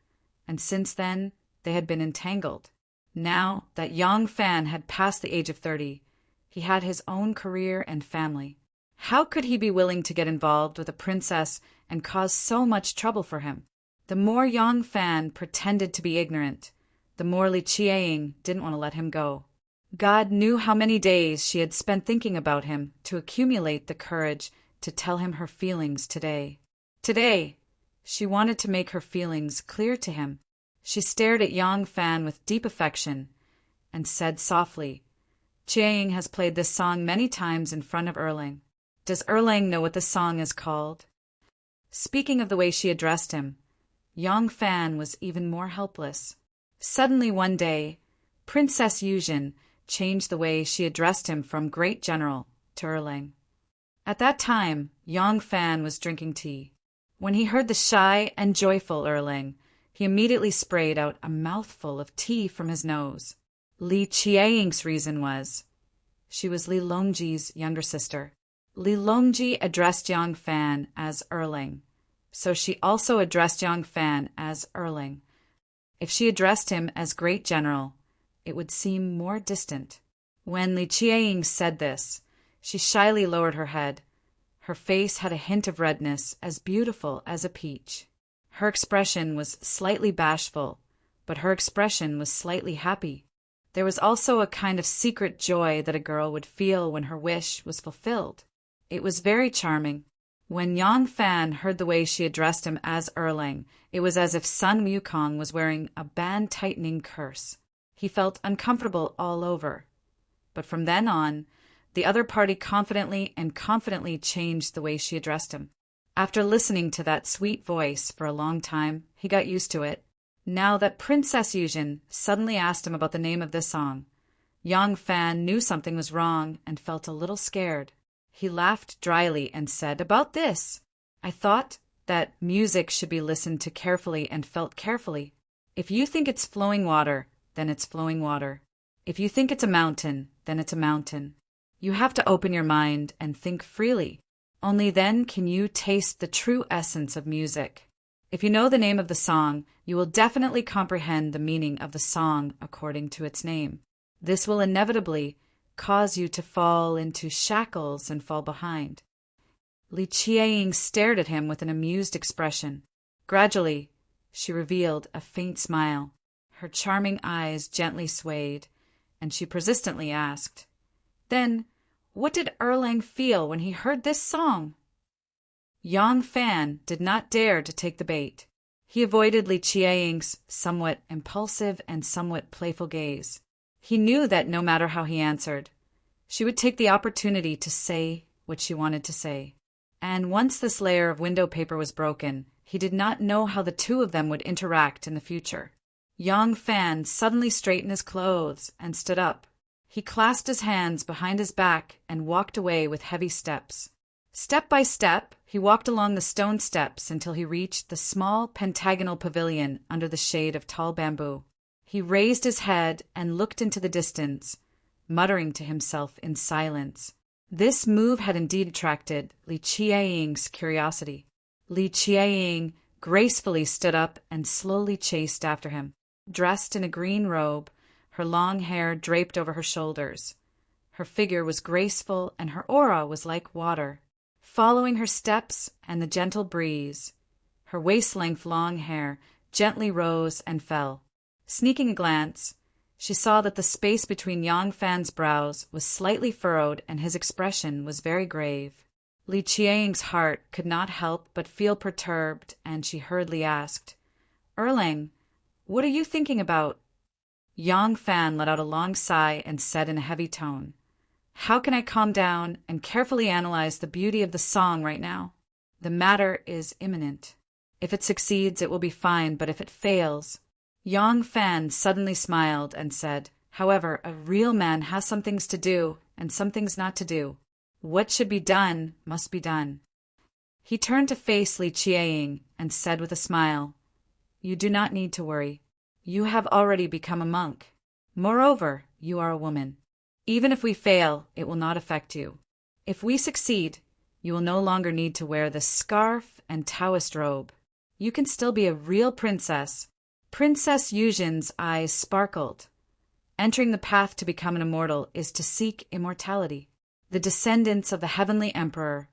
and since then they had been entangled. Now that Yang Fan had passed the age of 30, he had his own career and family. How could he be willing to get involved with a princess and cause so much trouble for him? The more Yang Fan pretended to be ignorant, the more Li Qiang didn't want to let him go. God knew how many days she had spent thinking about him to accumulate the courage to tell him her feelings today. Today, she wanted to make her feelings clear to him. She stared at Yang Fan with deep affection and said softly, Qiang has played this song many times in front of Erlang. Does Erlang know what the song is called? Speaking of the way she addressed him, Yang Fan was even more helpless. Suddenly one day, Princess Yuzhen changed the way she addressed him from Great General to Erlang. At that time, Yang Fan was drinking tea. When he heard the shy and joyful Erlang, he immediately sprayed out a mouthful of tea from his nose. Li Qiang's reason was, she was Li Longji's younger sister. Li Longji addressed Yang Fan as Erlang, so she also addressed Yang Fan as Erlang. If she addressed him as Great General, it would seem more distant. When Li Qiang said this, she shyly lowered her head. Her face had a hint of redness, as beautiful as a peach. Her expression was slightly bashful, but her expression was slightly happy. There was also a kind of secret joy that a girl would feel when her wish was fulfilled. It was very charming. When Yang Fan heard the way she addressed him as Erlang, it was as if Sun Wukong was wearing a band-tightening curse. He felt uncomfortable all over. But from then on, the other party confidently changed the way she addressed him. After listening to that sweet voice for a long time, he got used to it. Now that Princess Yuzhen suddenly asked him about the name of this song, Yang Fan knew something was wrong and felt a little scared. He laughed dryly and said, "About this, I thought that music should be listened to carefully and felt carefully. If you think it's flowing water, then it's flowing water. If you think it's a mountain, then it's a mountain. You have to open your mind and think freely. Only then can you taste the true essence of music. If you know the name of the song, you will definitely comprehend the meaning of the song according to its name. This will inevitably cause you to fall into shackles and fall behind." Li Qiang stared at him with an amused expression. Gradually, she revealed a faint smile. Her charming eyes gently swayed, and she persistently asked, "Then, What did Erlang feel when he heard this song? Yang Fan did not dare to take the bait. He avoided Li Qiaying's somewhat impulsive and somewhat playful gaze. He knew that no matter how he answered, she would take the opportunity to say what she wanted to say. And once this layer of window paper was broken, he did not know how the two of them would interact in the future. Yang Fan suddenly straightened his clothes and stood up. He clasped his hands behind his back and walked away with heavy steps. Step by step, he walked along the stone steps until he reached the small pentagonal pavilion under the shade of tall bamboo. He raised his head and looked into the distance, muttering to himself in silence. This move had indeed attracted Li Qiaying's curiosity. Li Qiaying gracefully stood up and slowly chased after him. Dressed in a green robe, her long hair draped over her shoulders. Her figure was graceful and her aura was like water. Following her steps and the gentle breeze, her waist-length long hair gently rose and fell. Sneaking a glance, she saw that the space between Yang Fan's brows was slightly furrowed and his expression was very grave. Li Qiaying's heart could not help but feel perturbed, and she hurriedly asked, "Erlang, what are you thinking about?" Yang Fan let out a long sigh and said in a heavy tone, "How can I calm down and carefully analyze the beauty of the song right now? The matter is imminent. If it succeeds, it will be fine, but if it fails—" Yang Fan suddenly smiled and said, "However, a real man has some things to do and some things not to do. What should be done must be done." He turned to face Li Qiaying and said with a smile, "You do not need to worry. You have already become a monk. Moreover, you are a woman. Even if we fail, it will not affect you. If we succeed, you will no longer need to wear the scarf and Taoist robe. You can still be a real princess." Princess Yuzhen's eyes sparkled. Entering the path to become an immortal is to seek immortality. The descendants of the heavenly emperor,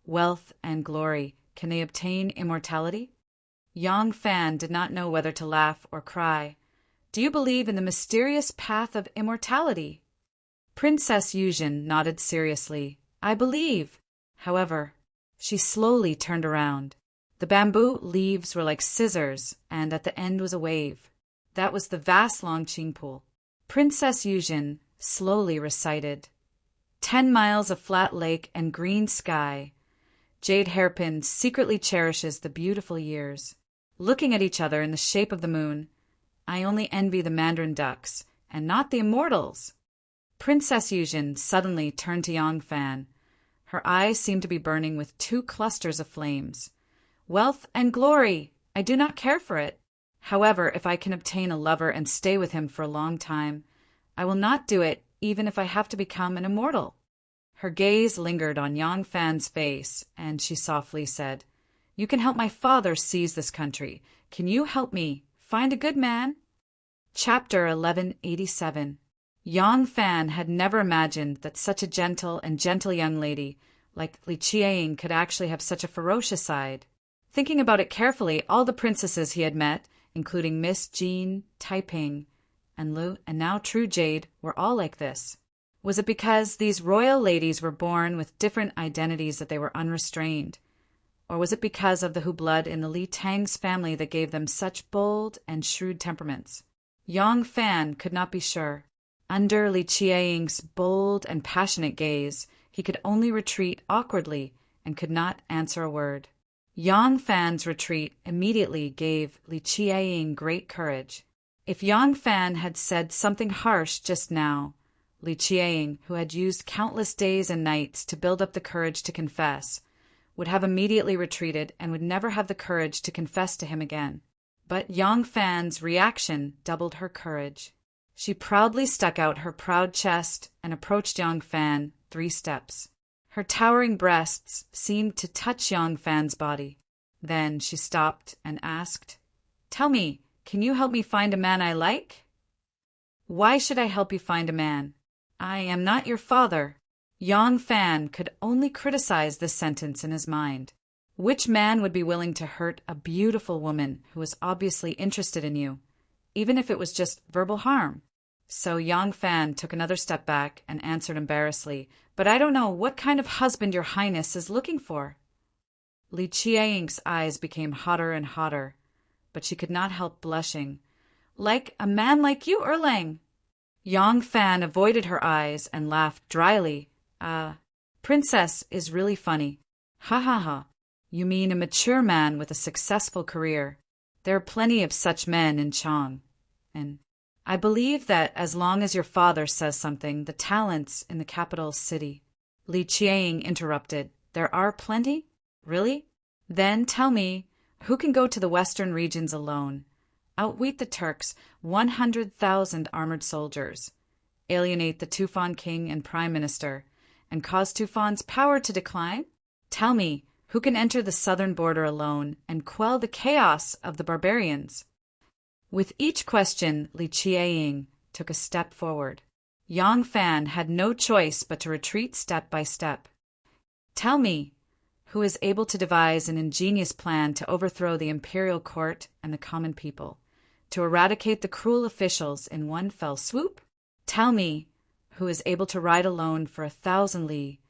wealth and glory, can they obtain immortality? Yang Fan did not know whether to laugh or cry. "Do you believe in the mysterious path of immortality?" Princess Yuzhen nodded seriously. "I believe. However," she slowly turned around. The bamboo leaves were like scissors, and at the end was a wave. That was the vast Longqing pool. Princess Yuzhen slowly recited, 10 miles of flat lake and green sky. Jade Hairpin secretly cherishes the beautiful years. Looking at each other in the shape of the moon, I only envy the mandarin ducks, and not the immortals." Princess Yuzhen suddenly turned to Yang Fan. Her eyes seemed to be burning with 2 clusters of flames. "Wealth and glory! I do not care for it. However, if I can obtain a lover and stay with him for a long time, I will not do it even if I have to become an immortal." Her gaze lingered on Yang Fan's face, and she softly said, "You can help my father seize this country. Can you help me find a good man?" Chapter 1187. Yang Fan had never imagined that such a gentle young lady like Li Qiaying could actually have such a ferocious side. Thinking about it carefully, all the princesses he had met, including Miss Jean, Taiping, and Lu, and now True Jade, were all like this. Was it because these royal ladies were born with different identities that they were unrestrained? Or was it because of the Hu blood in the Li Tang's family that gave them such bold and shrewd temperaments? Yang Fan could not be sure. Under Li Qiaying's bold and passionate gaze, he could only retreat awkwardly and could not answer a word. Yang Fan's retreat immediately gave Li Qiaying great courage. If Yang Fan had said something harsh just now, Li Qiaying, who had used countless days and nights to build up the courage to confess, would have immediately retreated and would never have the courage to confess to him again. But Yang Fan's reaction doubled her courage. She proudly stuck out her proud chest and approached Yang Fan 3 steps. Her towering breasts seemed to touch Yang Fan's body. Then she stopped and asked, "Tell me, can you help me find a man I like?" "Why should I help you find a man? I am not your father." Yang Fan could only criticize this sentence in his mind. Which man would be willing to hurt a beautiful woman who was obviously interested in you, even if it was just verbal harm? So Yang Fan took another step back and answered embarrassedly, "But I don't know what kind of husband your highness is looking for." Li Qiang's eyes became hotter and hotter, but she could not help blushing. "Like a man like you, Erlang." Yang Fan avoided her eyes and laughed dryly. Princess is really funny. Ha ha ha. You mean a mature man with a successful career. There are plenty of such men in Chang. And I believe that as long as your father says something, the talents in the capital city." Li Qiang interrupted. "There are plenty? Really? Then tell me, who can go to the western regions alone, outwit the Turks, 100,000 armored soldiers, alienate the Tufan king and prime minister, and cause Tufan's power to decline? Tell me, who can enter the southern border alone and quell the chaos of the barbarians?" With each question, Li Qiang took a step forward. Yang Fan had no choice but to retreat step by step. "Tell me, who is able to devise an ingenious plan to overthrow the imperial court and the common people, to eradicate the cruel officials in one fell swoop? Tell me, who is able to ride alone for 1,000 li,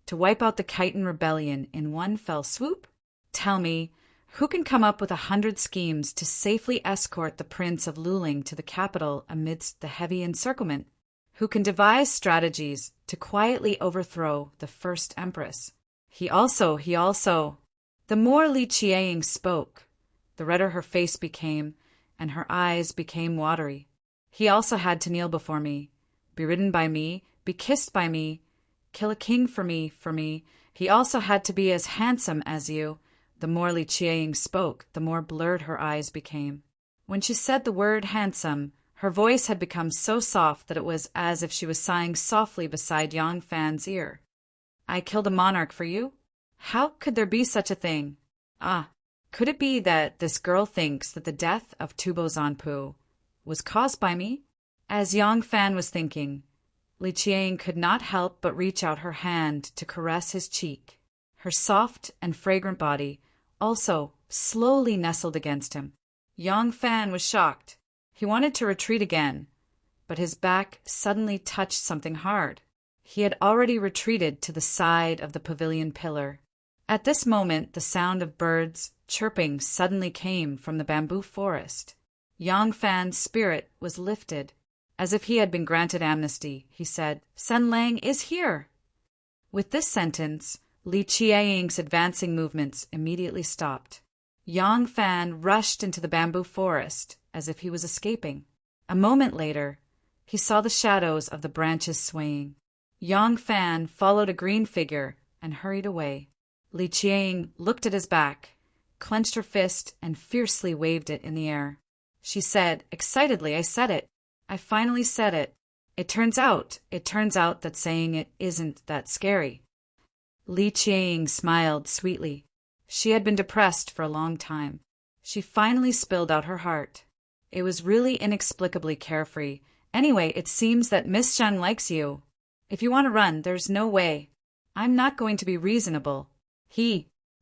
to wipe out the Khitan rebellion in one fell swoop? Tell me, who can come up with 100 schemes to safely escort the Prince of Luling to the capital amidst the heavy encirclement? Who can devise strategies to quietly overthrow the first empress? He also. The more Li Qiang spoke, the redder her face became, and her eyes became watery. He also had to kneel before me, be ridden by me, be kissed by me, kill a king for me. He also had to be as handsome as you. The more Li Qiang spoke, the more blurred her eyes became. When she said the word handsome, her voice had become so soft that it was as if she was sighing softly beside Yang Fan's ear. "I killed a monarch for you? How could there be such a thing? Could it be that this girl thinks that the death of Tubo Zanpu was caused by me?" As Yang Fan was thinking, Li Qiang could not help but reach out her hand to caress his cheek. Her soft and fragrant body also slowly nestled against him. Yang Fan was shocked. He wanted to retreat again, but his back suddenly touched something hard. He had already retreated to the side of the pavilion pillar. At this moment, the sound of birds chirping suddenly came from the bamboo forest. Yang Fan's spirit was lifted. As if he had been granted amnesty, he said, "Sen Lang is here." With this sentence, Li Qiang's advancing movements immediately stopped. Yang Fan rushed into the bamboo forest as if he was escaping. A moment later, he saw the shadows of the branches swaying. Yang Fan followed a green figure and hurried away. Li Qiang looked at his back, clenched her fist, and fiercely waved it in the air. She said excitedly, "I said it. I finally said it. It turns out that saying it isn't that scary." Li Qiang smiled sweetly. She had been depressed for a long time. She finally spilled out her heart. It was really inexplicably carefree. "Anyway, it seems that Miss Zhang likes you. If you want to run, there's no way. I'm not going to be reasonable."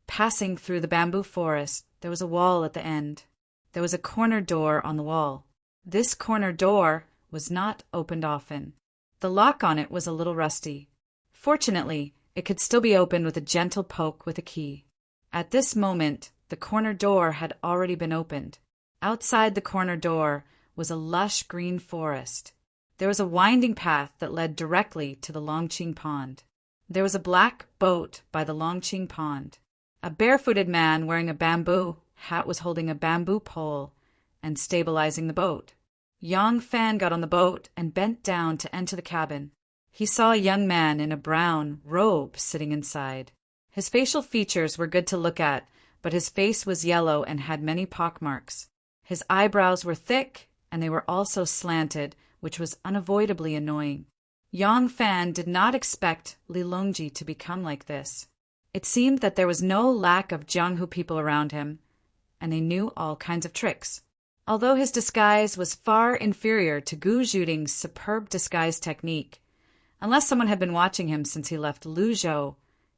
Passing through the bamboo forest, there was a wall at the end. There was a corner door on the wall. This corner door was not opened often. The lock on it was a little rusty. Fortunately, it could still be opened with a gentle poke with a key. At this moment, the corner door had already been opened. Outside the corner door was a lush green forest. There was a winding path that led directly to the Longqing Pond. There was a black boat by the Longqing Pond. A barefooted man wearing a bamboo hat was holding a bamboo pole and stabilizing the boat. Yang Fan got on the boat and bent down to enter the cabin. He saw a young man in a brown robe sitting inside. His facial features were good to look at, but his face was yellow and had many pockmarks. His eyebrows were thick, and they were also slanted, which was unavoidably annoying. Yang Fan did not expect Li Longji to become like this. It seemed that there was no lack of Jianghu people around him, and they knew all kinds of tricks. Although his disguise was far inferior to Gu Zhuding's superb disguise technique, unless someone had been watching him since he left Luzhou,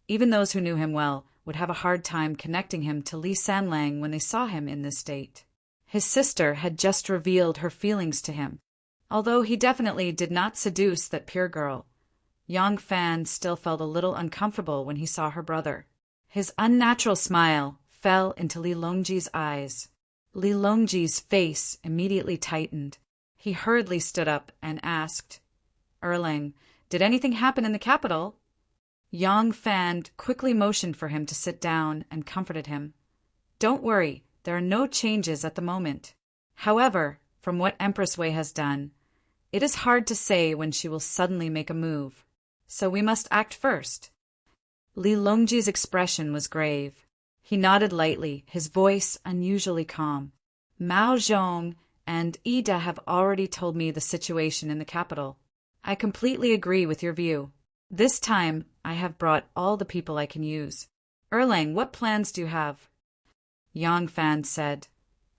even those who knew him well would have a hard time connecting him to Li Sanlang when they saw him in this state. His sister had just revealed her feelings to him. Although he definitely did not seduce that pure girl, Yang Fan still felt a little uncomfortable when he saw her brother. His unnatural smile fell into Li Longji's eyes. Li Longji's face immediately tightened. He hurriedly stood up and asked, "Erlang, did anything happen in the capital?" Yang Fan quickly motioned for him to sit down and comforted him. "Don't worry, there are no changes at the moment. However, from what Empress Wei has done, it is hard to say when she will suddenly make a move. So we must act first." Li Longji's expression was grave. He nodded lightly, his voice unusually calm. "Mao Zhong and Ida have already told me the situation in the capital. I completely agree with your view. This time, I have brought all the people I can use. Erlang, what plans do you have?" Yang Fan said,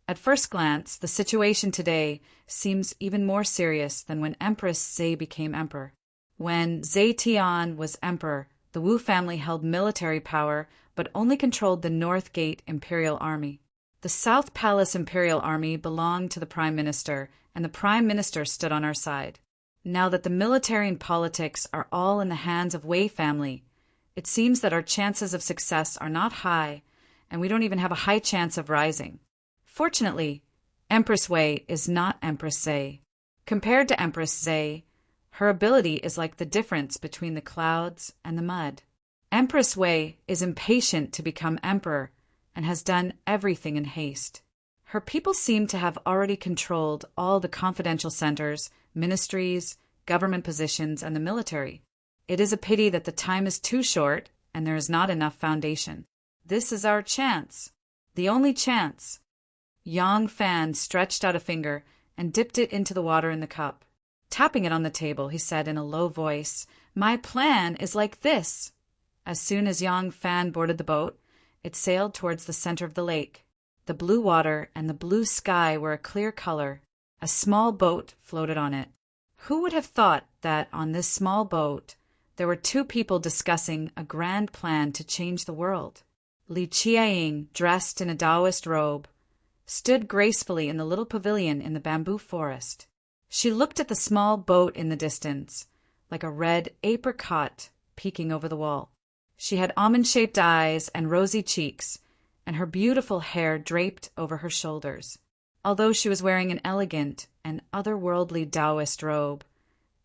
"At first glance, the situation today seems even more serious than when Empress Zhe became emperor. When Zetian was emperor, the Wu family held military power but only controlled the North Gate Imperial Army. The South Palace Imperial Army belonged to the Prime Minister, and the Prime Minister stood on our side. Now that the military and politics are all in the hands of Wei family, it seems that our chances of success are not high, and we don't even have a high chance of rising. Fortunately, Empress Wei is not Empress Zhe. Compared to Empress Zhe, her ability is like the difference between the clouds and the mud. Empress Wei is impatient to become emperor and has done everything in haste. Her people seem to have already controlled all the confidential centers, ministries, government positions, and the military. It is a pity that the time is too short and there is not enough foundation. This is our chance. The only chance." Yang Fan stretched out a finger and dipped it into the water in the cup. Tapping it on the table, he said in a low voice, "My plan is like this." As soon as Yang Fan boarded the boat, it sailed towards the center of the lake. The blue water and the blue sky were a clear color. A small boat floated on it. Who would have thought that on this small boat there were two people discussing a grand plan to change the world? Li Qiaying, dressed in a Taoist robe, stood gracefully in the little pavilion in the bamboo forest. She looked at the small boat in the distance, like a red apricot peeking over the wall. She had almond-shaped eyes and rosy cheeks, and her beautiful hair draped over her shoulders. Although she was wearing an elegant and otherworldly Taoist robe,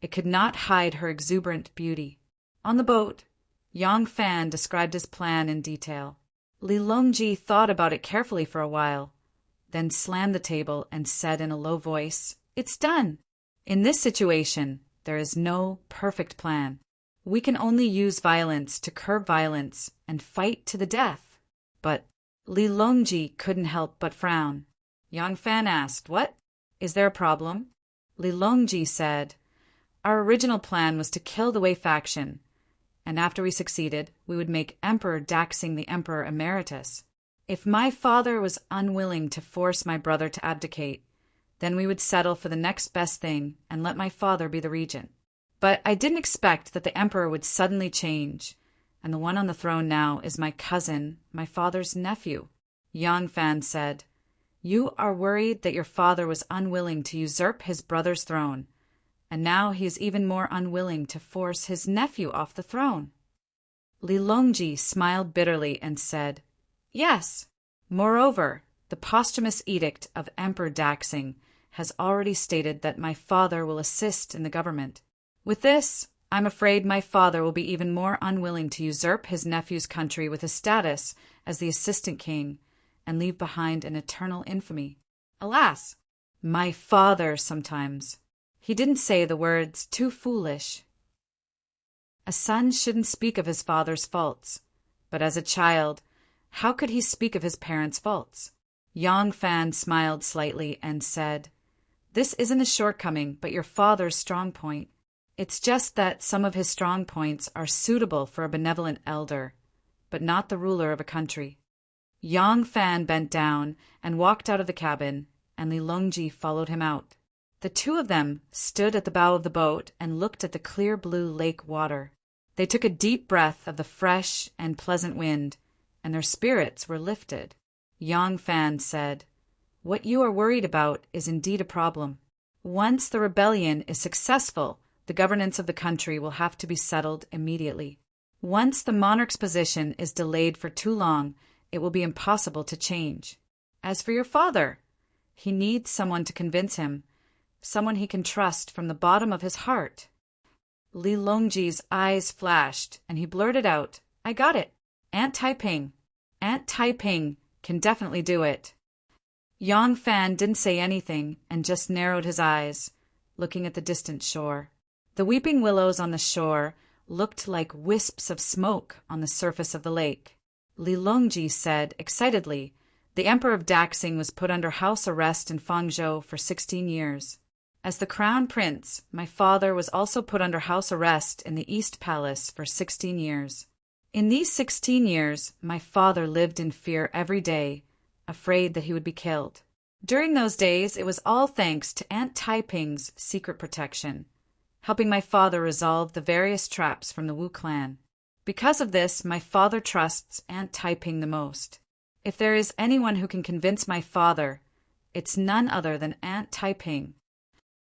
it could not hide her exuberant beauty. On the boat, Yang Fan described his plan in detail. Li Longji thought about it carefully for a while, then slammed the table and said in a low voice, "It's done. In this situation, there is no perfect plan. We can only use violence to curb violence and fight to the death." But Li Longji couldn't help but frown. Yang Fan asked, "What? Is there a problem?" Li Longji said, "Our original plan was to kill the Wei faction, and after we succeeded, we would make Emperor Daxing the Emperor Emeritus. If my father was unwilling to force my brother to abdicate, then we would settle for the next best thing and let my father be the regent. But I didn't expect that the emperor would suddenly change, and the one on the throne now is my cousin, my father's nephew." Yang Fan said, "You are worried that your father was unwilling to usurp his brother's throne, and now he is even more unwilling to force his nephew off the throne." Li Longji smiled bitterly and said, "Yes. Moreover, the posthumous edict of Emperor Daxing has already stated that my father will assist in the government. With this, I'm afraid my father will be even more unwilling to usurp his nephew's country with his status as the assistant king and leave behind an eternal infamy. Alas, my father sometimes." He didn't say the words "too foolish." A son shouldn't speak of his father's faults, but as a child, how could he speak of his parents' faults? Yang Fan smiled slightly and said, "This isn't a shortcoming, but your father's strong point. It's just that some of his strong points are suitable for a benevolent elder, but not the ruler of a country." Yang Fan bent down and walked out of the cabin, and Li Longji followed him out. The two of them stood at the bow of the boat and looked at the clear blue lake water. They took a deep breath of the fresh and pleasant wind, and their spirits were lifted. Yang Fan said, "What you are worried about is indeed a problem. Once the rebellion is successful, the governance of the country will have to be settled immediately. Once the monarch's position is delayed for too long, it will be impossible to change. As for your father, he needs someone to convince him, someone he can trust from the bottom of his heart. Li Longji's eyes flashed, and he blurted out, "I got it. Aunt Taiping. Aunt Taiping can definitely do it." Yang Fan didn't say anything and just narrowed his eyes, looking at the distant shore. The weeping willows on the shore looked like wisps of smoke on the surface of the lake. Li Longji said excitedly, "The Emperor of Daxing was put under house arrest in Fangzhou for 16 years. As the crown prince, my father was also put under house arrest in the East Palace for 16 years. In these 16 years, my father lived in fear every day, afraid that he would be killed. During those days, it was all thanks to Aunt Taiping's secret protection, helping my father resolve the various traps from the Wu clan. Because of this, my father trusts Aunt Taiping the most. If there is anyone who can convince my father, it's none other than Aunt Taiping."